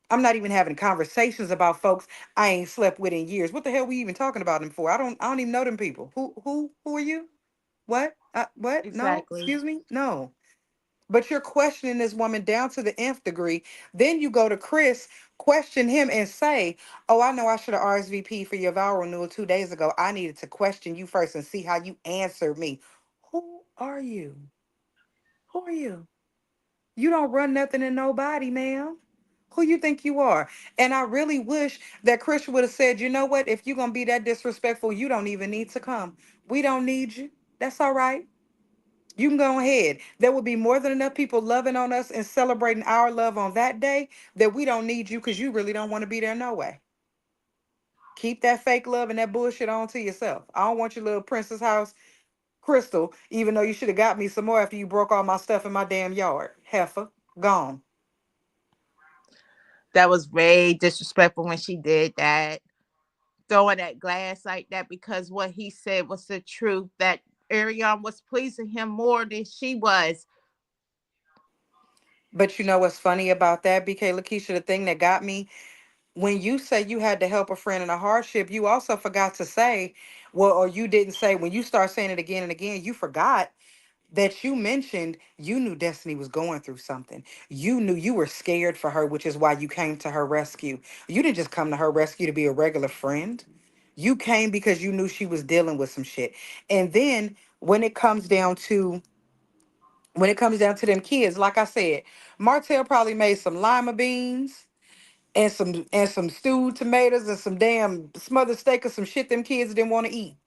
I'm not even having conversations about folks I ain't slept with in years. What the hell we even talking about them for? I don't even know them people. Who are you? What? What? No, Exactly. excuse me? No. But you're questioning this woman down to the nth degree. Then you go to Chris, question him and say, "Oh, I know I should have RSVP for your vow renewal 2 days ago. I needed to question you first and see how you answered me." Who are you? Who are you? You don't run nothing in nobody, ma'am. Who you think you are? And I really wish that Chris would have said, "You know what? If you're gonna be that disrespectful, you don't even need to come. We don't need you. That's all right. You can go ahead. There will be more than enough people loving on us and celebrating our love on that day that we don't need you because you really don't want to be there no way. Keep that fake love and that bullshit on to yourself. I don't want your little princess house crystal, even though you should have got me some more after you broke all my stuff in my damn yard. Heifer, gone. That was very disrespectful when she did that, throwing that glass like that, because what he said was the truth, that Ariane was pleasing him more than she was. But you know what's funny about that, BK Lakeisha? The thing that got me, when you say you had to help a friend in a hardship, you also forgot to say, well, or you didn't say, when you start saying it again and again, you forgot that you mentioned you knew Destiny was going through something. You knew you were scared for her, which is why you came to her rescue. You didn't just come to her rescue to be a regular friend. You came because you knew she was dealing with some shit. And then when it comes down to them kids, like I said, Martell probably made some lima beans and some stewed tomatoes and some damn smothered steak or some shit them kids didn't want to eat.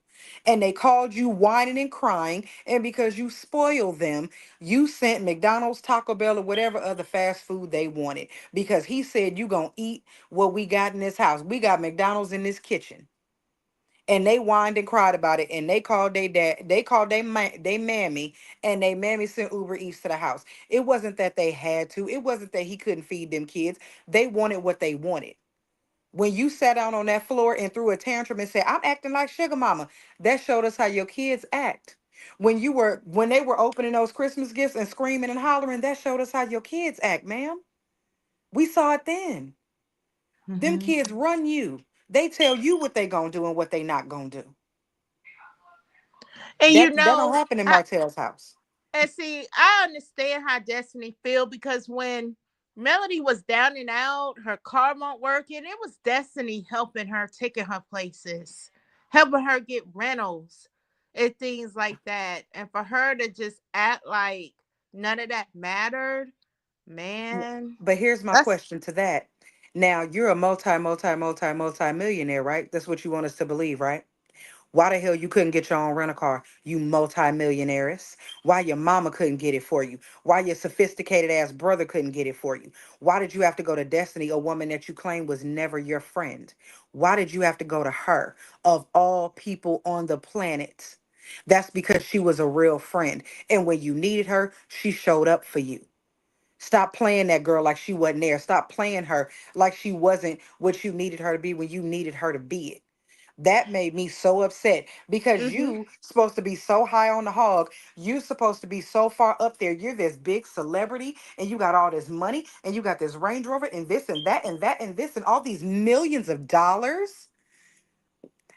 And they called you whining and crying, and because you spoiled them, you sent McDonald's, Taco Bell, or whatever other fast food they wanted. Because he said you gonna eat what we got in this house. We got McDonald's in this kitchen. And they whined and cried about it, and they called their dad, they called they mammy, and they mammy sent Uber Eats to the house. It wasn't that they had to, it wasn't that he couldn't feed them kids. They wanted what they wanted. When you sat down on that floor and threw a tantrum and said, "I'm acting like sugar mama," that showed us how your kids act. When they were opening those Christmas gifts and screaming and hollering, that showed us how your kids act, ma'am. We saw it then. Them Mhm. kids run you. They tell you what they gonna do and what they not gonna do. And That don't happen in I Martell's house. and see, I understand how Destiny feel, because when Melody was down and out, her car won't work, and it was Destiny helping her, taking her places, helping her get rentals and things like that. And for her to just act like none of that mattered, man, But here's my that's question to that. Now you're a multi millionaire, right? That's what you want us to believe, right? Why the hell you couldn't get your own rental car, you multimillionaires? Why your mama couldn't get it for you? Why your sophisticated ass brother couldn't get it for you? Why did you have to go to Destiny, a woman that you claim was never your friend? Why did you have to go to her, of all people on the planet? That's because she was a real friend. And when you needed her, she showed up for you. Stop playing that girl like she wasn't there. Stop playing her like she wasn't what you needed her to be when you needed her to be it. That made me so upset because Mm-hmm. you supposed to be so high on the hog. You supposed to be so far up there. You're this big celebrity and you got all this money and you got this Range Rover and this and that and that and this and all these millions of dollars.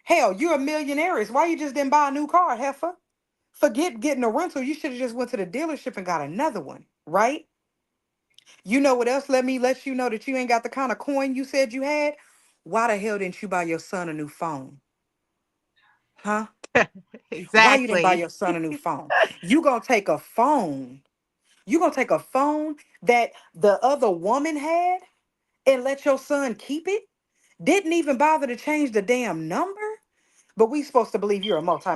Hell, you're a millionaire. Why you just didn't buy a new car, heifer? Forget getting a rental. You should have just went to the dealership and got another one, right? You know what else? Let me let you know that you ain't got the kind of coin you said you had. Why the hell didn't you buy your son a new phone? Huh? Why you didn't buy Exactly. your son a new phone? You gonna take a phone. You gonna take a phone that the other woman had and let your son keep it? Didn't even bother to change the damn number? But we supposed to believe you're a multi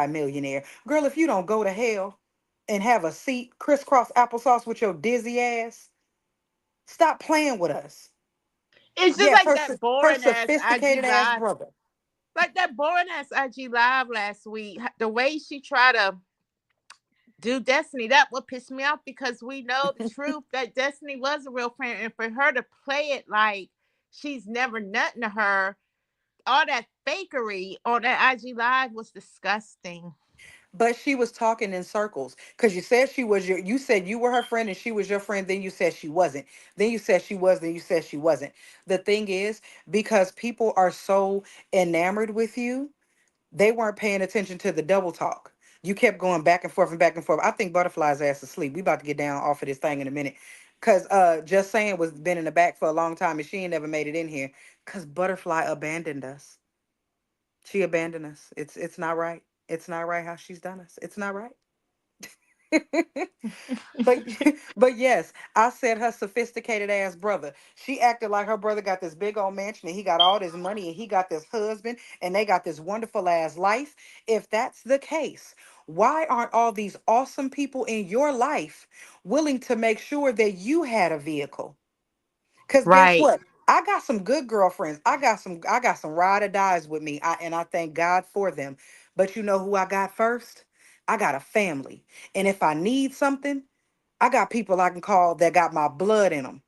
millionaire. Girl, if you don't go to hell and have a seat crisscross applesauce with your dizzy ass, stop playing with us. It's just Yes, like that her boring ass IG sophisticated ass live. brother. Like that boring ass IG live last week. The way she tried to do Destiny, that would piss me off because we know the truth that Destiny was a real friend. And for her to play it like she's never nothing to her, all that fakery on that IG live was disgusting. But she was talking in circles because you said she was you said you were her friend and she was your friend. Then you said she wasn't. Then you said she was. Then you said she wasn't. The thing is, because people are so enamored with you, they weren't paying attention to the double talk. You kept going back and forth and back and forth. I think Butterfly's ass asleep. We about to get down off of this thing in a minute. Cause just saying was been in the back for a long time and she ain't never made it in here. Cause Butterfly abandoned us. She abandoned us. It's not right. It's not right how she's done us. It's not right. But but yes, I said her sophisticated ass brother. She acted like her brother got this big old mansion and he got all this money and he got this husband and they got this wonderful ass life. If that's the case, why aren't all these awesome people in your life willing to make sure that you had a vehicle? Cause guess Right. what? I got some good girlfriends. I got some ride or dies with me. And I thank God for them. But you know who I got first? I got a family. And if I need something, I got people I can call that got my blood in them.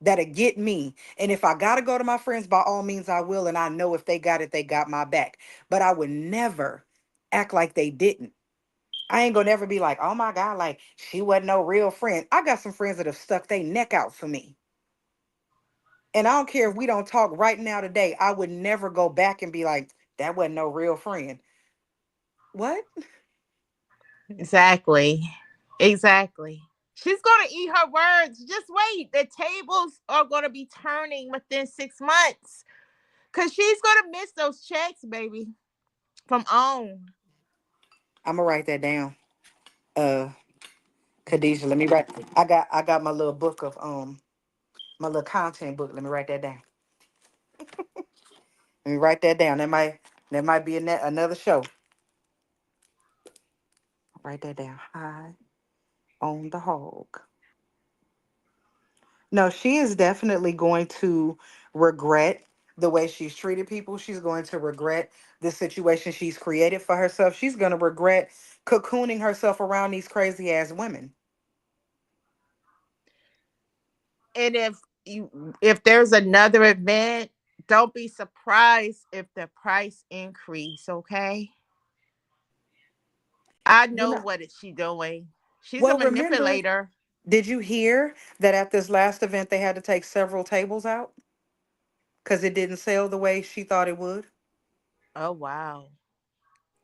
That'll get me. And if I gotta go to my friends, by all means I will. And I know if they got it, they got my back. But I would never act like they didn't. I ain't gonna never be like, oh my God, like she wasn't no real friend. I got some friends that have stuck their neck out for me. And I don't care if we don't talk right now today. I would never go back and be like, that wasn't no real friend. What? Exactly. Exactly. She's going to eat her words. Just wait. The tables are going to be turning within 6 months because she's going to miss those checks, baby, from OWN. I'm gonna write that down. Uh Khadijah, let me write. I got my little book of my little content book. Let me write that down. Let me write that down. That might be another show. Write that down. High on the hog. No, she is definitely going to regret the way she's treated people. She's going to regret the situation she's created for herself. She's going to regret cocooning herself around these crazy ass women. And if there's another event, don't be surprised if the price increase, okay? I You know know, what is she doing. She's a well, remember, manipulator. did you hear that at this last event they had to take several tables out because it didn't sell the way she thought it would? Oh wow.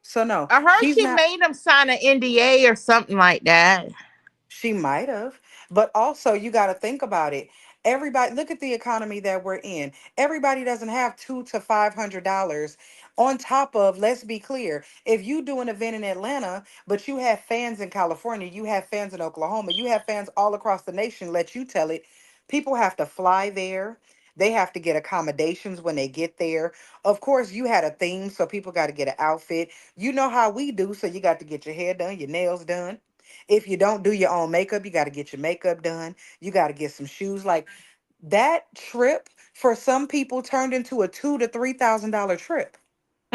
So no, I heard she's she not. made him sign an NDA or something like that. She might have, but also you got to think about it. Everybody, look at the economy that we're in. Everybody doesn't have $200 to $500 on top of. Let's be clear. If you do an event in Atlanta, but you have fans in California, you have fans in Oklahoma, you have fans all across the nation. Let you tell it. People have to fly there. They have to get accommodations when they get there. Of course, you had a theme, so people got to get an outfit. You know how we do, so you got to get your hair done, your nails done. If you don't do your own makeup, you got to get your makeup done. You got to get some shoes. Like that trip for some people turned into a $2,000 to $3,000 trip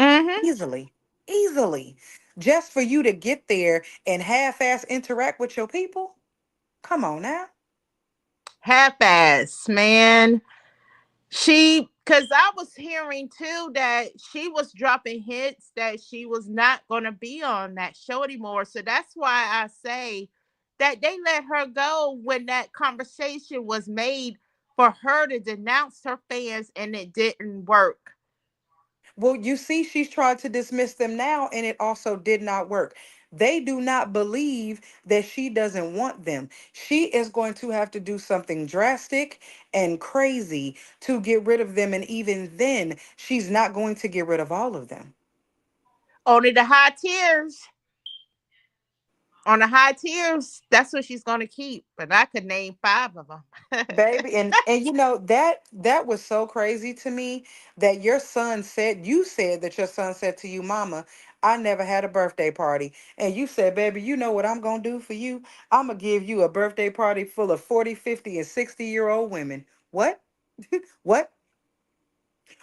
Mm-hmm. easily, easily, just for you to get there and half-ass interact with your people. Come on now. Half ass, man. She Because I was hearing too that she was dropping hints that she was not going to be on that show anymore. So that's why I say that they let her go when that conversation was made for her to denounce her fans and it didn't work. Well, you see, she's tried to dismiss them now, and it also did not work. They do not believe that she doesn't want them. She is going to have to do something drastic and crazy to get rid of them. And even then, she's not going to get rid of all of them. Only the high tiers. On the high tiers, that's what she's going to keep. But I could name five of them. Baby, and you know that was so crazy to me that your son said, you said that your son said to you, mama, I never had a birthday party. And you said, baby, you know what I'm gonna do for you? I'm gonna give you a birthday party full of 40, 50, and 60-year-old women. What? What?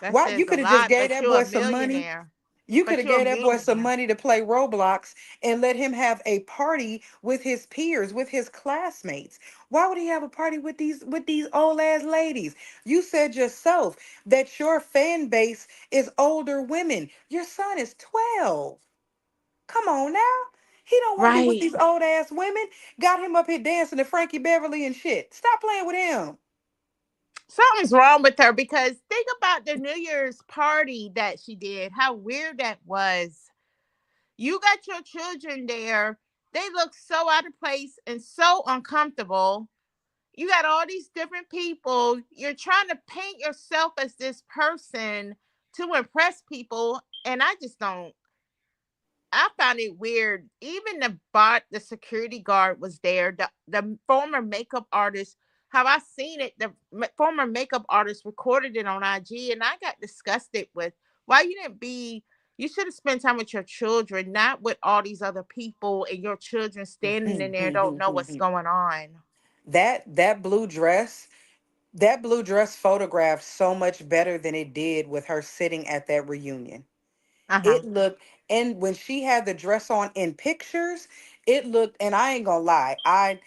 That Why? You says a could have just lot, gave but that you're a boy some money. millionaire. You could But have you're a gave that boy some millionaire. money to play Roblox and let him have a party with his peers, with his classmates. Why would he have a party with these old ass ladies? You said yourself that your fan base is older women. Your son is 12. Come on now. He don't want to be with Right. these old ass women. Got him up here dancing to Frankie Beverly and shit. Stop playing with him. Something's wrong with her because think about the New Year's party that she did, how weird that was. You got your children there. They look so out of place and so uncomfortable. You got all these different people. You're trying to paint yourself as this person to impress people. And I just don't. I found it weird. Even the security guard was there. The former makeup artist. Have I seen it? The former makeup artist recorded it on IG, and I got disgusted with why you didn't be. You should have spent time with your children, not with all these other people, and your children standing in there don't know what's going on. That blue dress, that blue dress photographed so much better than it did with her sitting at that reunion. Uh huh. It looked, and when she had the dress on in pictures, it looked, and I ain't gonna lie, I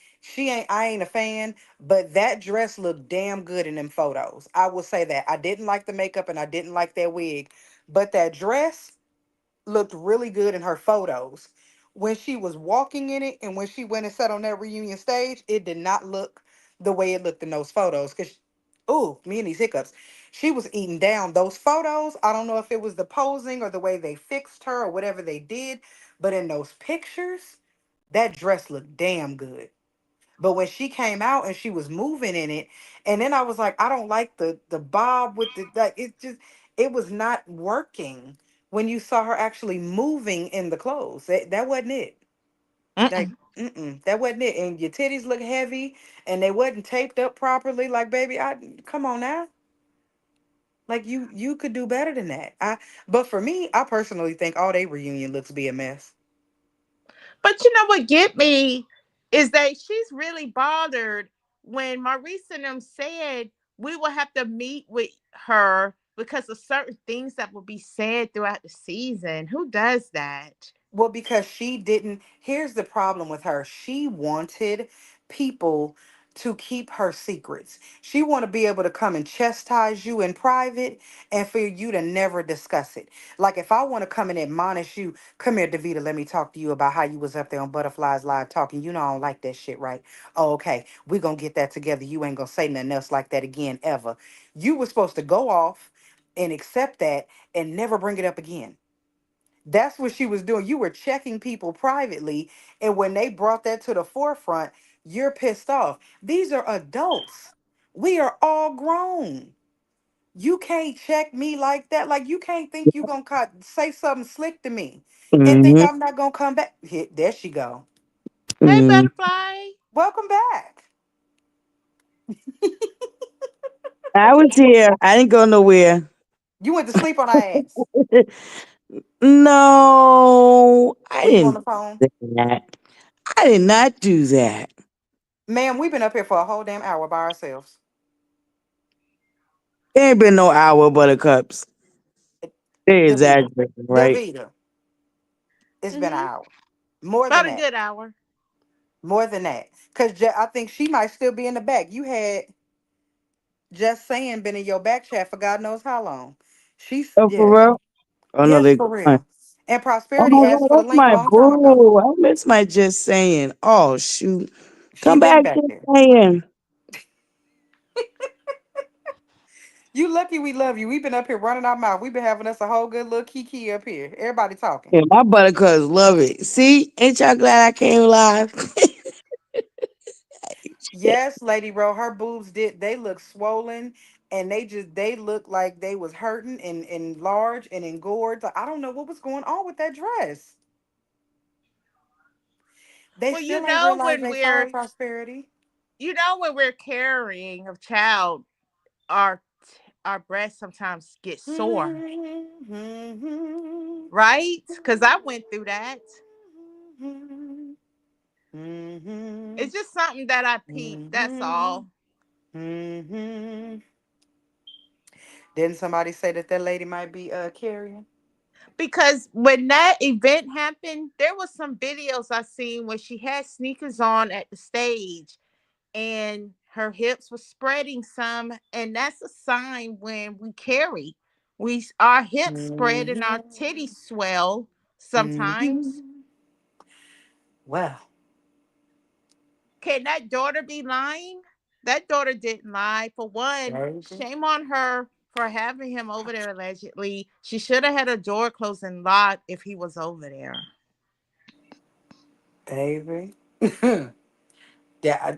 ain't a fan, but that dress looked damn good in them photos. I will say that. I didn't like the makeup and I didn't like that wig, but that dress looked really good in her photos. When she was walking in it and when she went and sat on that reunion stage, it did not look the way it looked in those photos. Cause ooh, me and these hiccups. She was eating down those photos. I don't know if it was the posing or the way they fixed her or whatever they did, but in those pictures, that dress looked damn good. But when she came out and she was moving in it, and then I was like, I don't like the bob with the like it just it was not working when you saw her actually moving in the clothes. That wasn't it. Like, Mm-mm. that wasn't it. And your titties look heavy and they wasn't taped up properly. Like, baby, I come on now. Like you could do better than that. But for me, I personally think all day reunion looks be a mess. But you know what get me is that she's really bothered when Maurice and them said we will have to meet with her because of certain things that will be said throughout the season. Who does that? Well, because she didn't. Here's the problem with her. She wanted people to keep her secrets. She want to be able to come and chastise you in private and for you to never discuss it. Like if I want to come and admonish you, come here, Davita, let me talk to you about how you was up there on Butterflies Live talking. You know I don't like that shit, right? Oh, okay. We gonna get that together. You ain't gonna say nothing else like that again ever. You were supposed to go off and accept that and never bring it up again. That's what she was doing. You were checking people privately. And when they brought that to the forefront, you're pissed off. These are adults. We are all grown. You can't check me like that. Like you can't think you gonna say something slick to me and think Mm-hmm. I'm not gonna come back. There she go. Hey, Mm. Butterfly. Welcome back. I was here. I didn't go nowhere. You went to sleep on our ass. No, I Were you on didn't the phone? do that. I did not do that. Ma'am, we've been up here for a whole damn hour by ourselves. There ain't been no hour, Buttercups. They Davita. exaggerating, right? Davita. It's been an Mm-hmm. hour. More than About a that. good hour. More than that. Because I think she might still be in the back. You had Just saying, been in your back chat for God knows how long. She's Oh, for yes, real? Oh no, yes, they for gone. real. And Oh Prosperity my asked God, for the that's link a my long time ago. boo. I miss my just saying. Oh shoot. She Come been back, back just there. saying. You lucky we love you. We've been up here running our mouth. We've been having us a whole good little kiki up here. Everybody talking. Yeah, my buttercups love it. See, ain't y'all glad I came live? Yes, Lady Ro, her boobs did. They look swollen, and they look like they was hurting and large and engorged. Like, I don't know what was going on with that dress. They Well, still ain't realized they saw Prosperity. when we're carrying a child, our our breasts sometimes get sore, right? Because I went through that. It's just something that I peeped. That's all. Didn't somebody say that that lady might be carrying? Because when that event happened, there was some videos I seen where she had sneakers on at the stage and her hips were spreading some, and that's a sign when we carry. Our hips spread and our titties swell sometimes. Well, Can that daughter be lying? That daughter didn't lie. For one, baby, shame on her for having him over there allegedly. She should have had her door closed and locked if he was over there. baby. Yeah.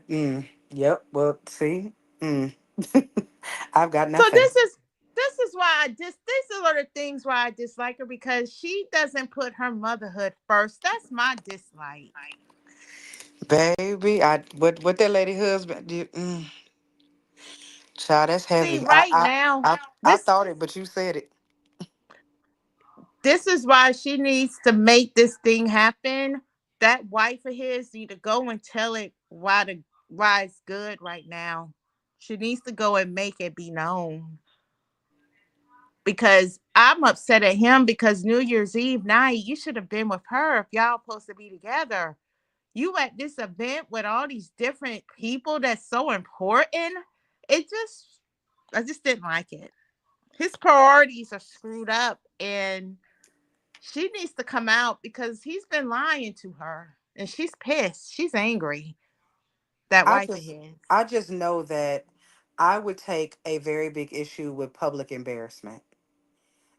Yep. Well, see. Mm. I've got So nothing. this is why these are the things why I dislike her, because she doesn't put her motherhood first. That's my dislike. Baby, what that lady husband did, child, that's See, heavy. right now, I thought it, but you said it. this is why she needs to make this thing happen. That wife of his need to go and tell it why it's good right now. She needs to go and make it be known. Because I'm upset at him because New Year's Eve night, you should have been with her if y'all supposed to be together. You at this event with all these different people that's so important. It just I just didn't like it. His priorities are screwed up, and she needs to come out because he's been lying to her and she's pissed. She's angry. That I wife of just his. I just know that I would take a very big issue with public embarrassment.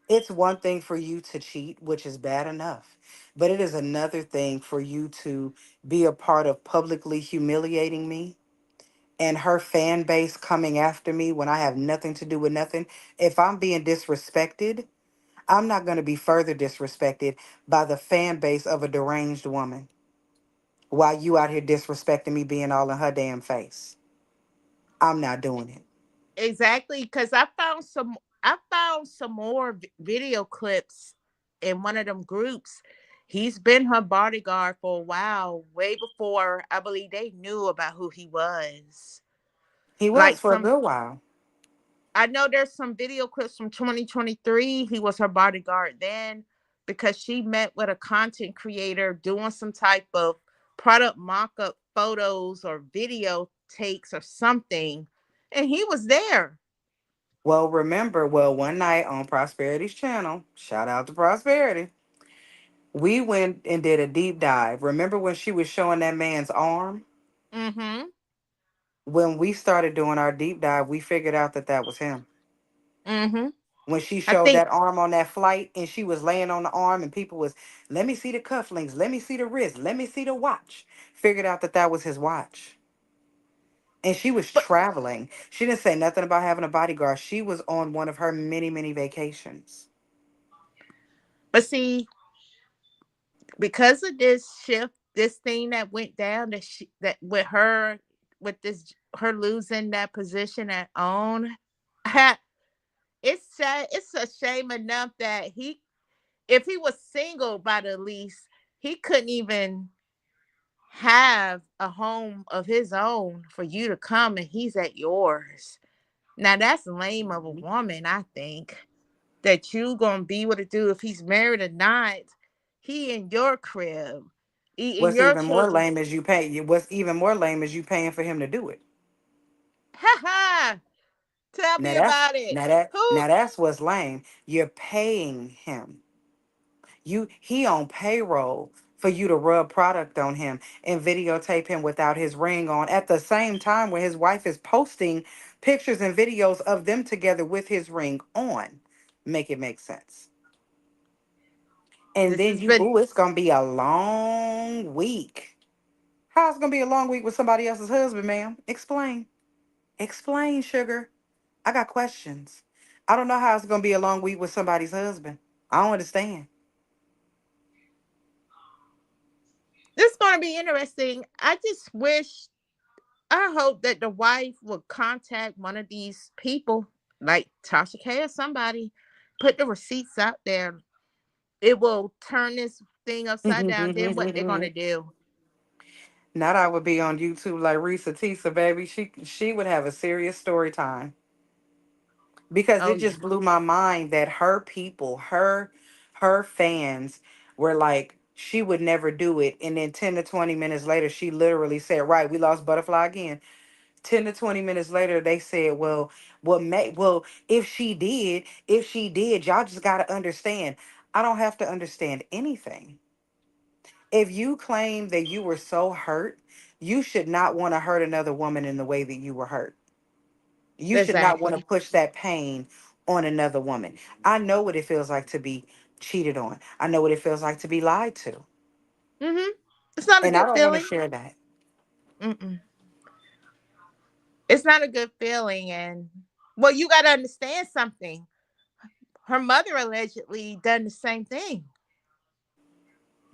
It's one thing for you to cheat, which is bad enough, but it is another thing for you to be a part of publicly humiliating me and her fan base coming after me when I have nothing to do with nothing. If I'm being disrespected, I'm not going to be further disrespected by the fan base of a deranged woman while you out here disrespecting me being all in her damn face. I'm not doing it. Exactly, because I found some more video clips in one of them groups. He's been her bodyguard for a while, way before I believe they knew about who he was. He Like was for a some good while. I know there's some video clips from 2023. He was her bodyguard then because she met with a content creator doing some type of product mock-up photos or video takes or something. And he was there. Well, remember, one night on Prosperity's channel, shout out to Prosperity, we went and did a deep dive. Remember when she was showing that man's arm? Mm-hmm. When we started doing our deep dive, we figured out that that was him. Mm-hmm. When she I showed think that arm on that flight and she was laying on the arm and people was, let me see the cufflinks, let me see the wrist, let me see the watch. Figured out that that was his watch. And she was but traveling. She didn't say nothing about having a bodyguard. She was on one of her many, many vacations. but see, because of this shift, this thing that went down that with her with this her losing that position at own, it's sad. It's a shame enough that if he was single by the least, he couldn't even have a home of his own for you to come and he's at yours. Now that's lame of a woman, I think. That you gonna be with a dude if he's married or not. He in your crib, eating What's your even more children. lame is what's even more lame is you paying for him to do it. Ha ha! Tell Now me that's about it. now that Who? now that's what's lame. You're paying him. He on payroll for you to rub product on him and videotape him without his ring on at the same time when his wife is posting pictures and videos of them together with his ring on. Make it make sense. And This then has been. it's gonna be a long week. How's it gonna be a long week with somebody else's husband, ma'am? Explain. Explain, sugar. I got questions. I don't know how it's gonna be a long week with somebody's husband. I don't understand. This is going to be interesting. I just wish. I hope that the wife will contact one of these people, like Tasha K or somebody, put the receipts out there. It will turn this thing upside down. Then what they're going to do? Not I would be on YouTube like Risa Tisa, baby. She would have a serious story time because Oh it yeah. just blew my mind that her people, her fans were like she would never do it, and then 10 to 20 minutes later, she literally said, "Right, we lost Butterfly again." 10 to 20 minutes later, they said, "Well, if she did, y'all just gotta understand. I don't have to understand anything. If you claim that you were so hurt, you should not want to hurt another woman in the way that you were hurt. You should not want to Exactly. push that pain on another woman. I know what it feels like to be cheated on. I know what it feels like to be lied to. Mm-hmm. It's not a And I good don't want to feeling. share that. Mm-mm. It's not a good feeling, and well, you got to understand something. Her mother allegedly done the same thing.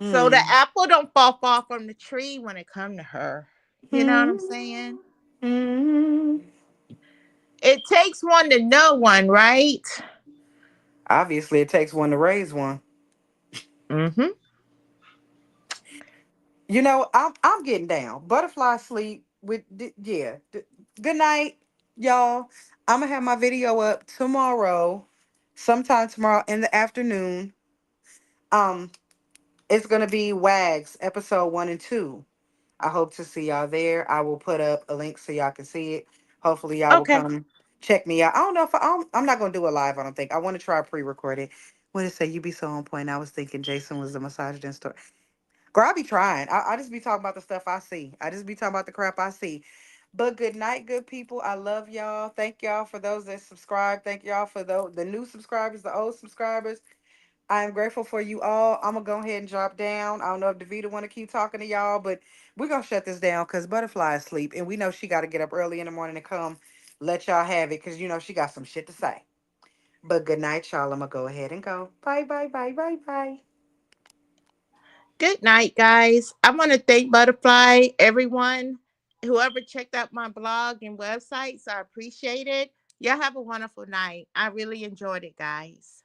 So the Hmm. apple don't fall far from the tree when it come to her. You know what I'm saying? Hmm. Hmm. It takes one to know one, right? Obviously, it takes one to raise one. Mm-hmm. I'm getting down. Butterfly sleep with yeah. Good night, y'all. I'm gonna have my video up tomorrow, sometime tomorrow in the afternoon. Um, it's gonna be Wags episode 1 and 2. I hope to see y'all there. I will put up a link so y'all can see it. Hopefully, y'all will Okay. come check me out. I don't know if I'm not gonna do a live. I don't think I want to try pre-record it. What did it say? You be so on point. I was thinking Jason was the misogynist. Girl, I be trying. I just be talking about the stuff I see. I just be talking about the crap I see. But good night, good people. I love y'all. Thank y'all for those that subscribe. Thank y'all for the new subscribers, the old subscribers. I am grateful for you all. I'm gonna go ahead and drop down. I don't know if Davita want to keep talking to y'all, but we're gonna shut this down because Butterfly is asleep, and we know she got to get up early in the morning to come let y'all have it because she got some shit to say. But good night, y'all. I'm gonna go ahead and go. Bye, bye, bye, bye, bye. Good night, guys. I want to thank Butterfly, everyone, whoever checked out my blog and websites. I appreciate it. Y'all have a wonderful night. I really enjoyed it, guys.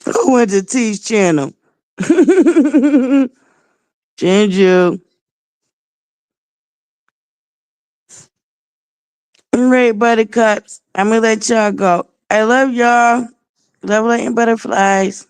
Who went to T's channel? Ginger. All right, buttercups. I'm gonna let y'all go. I love y'all. Love like butterflies.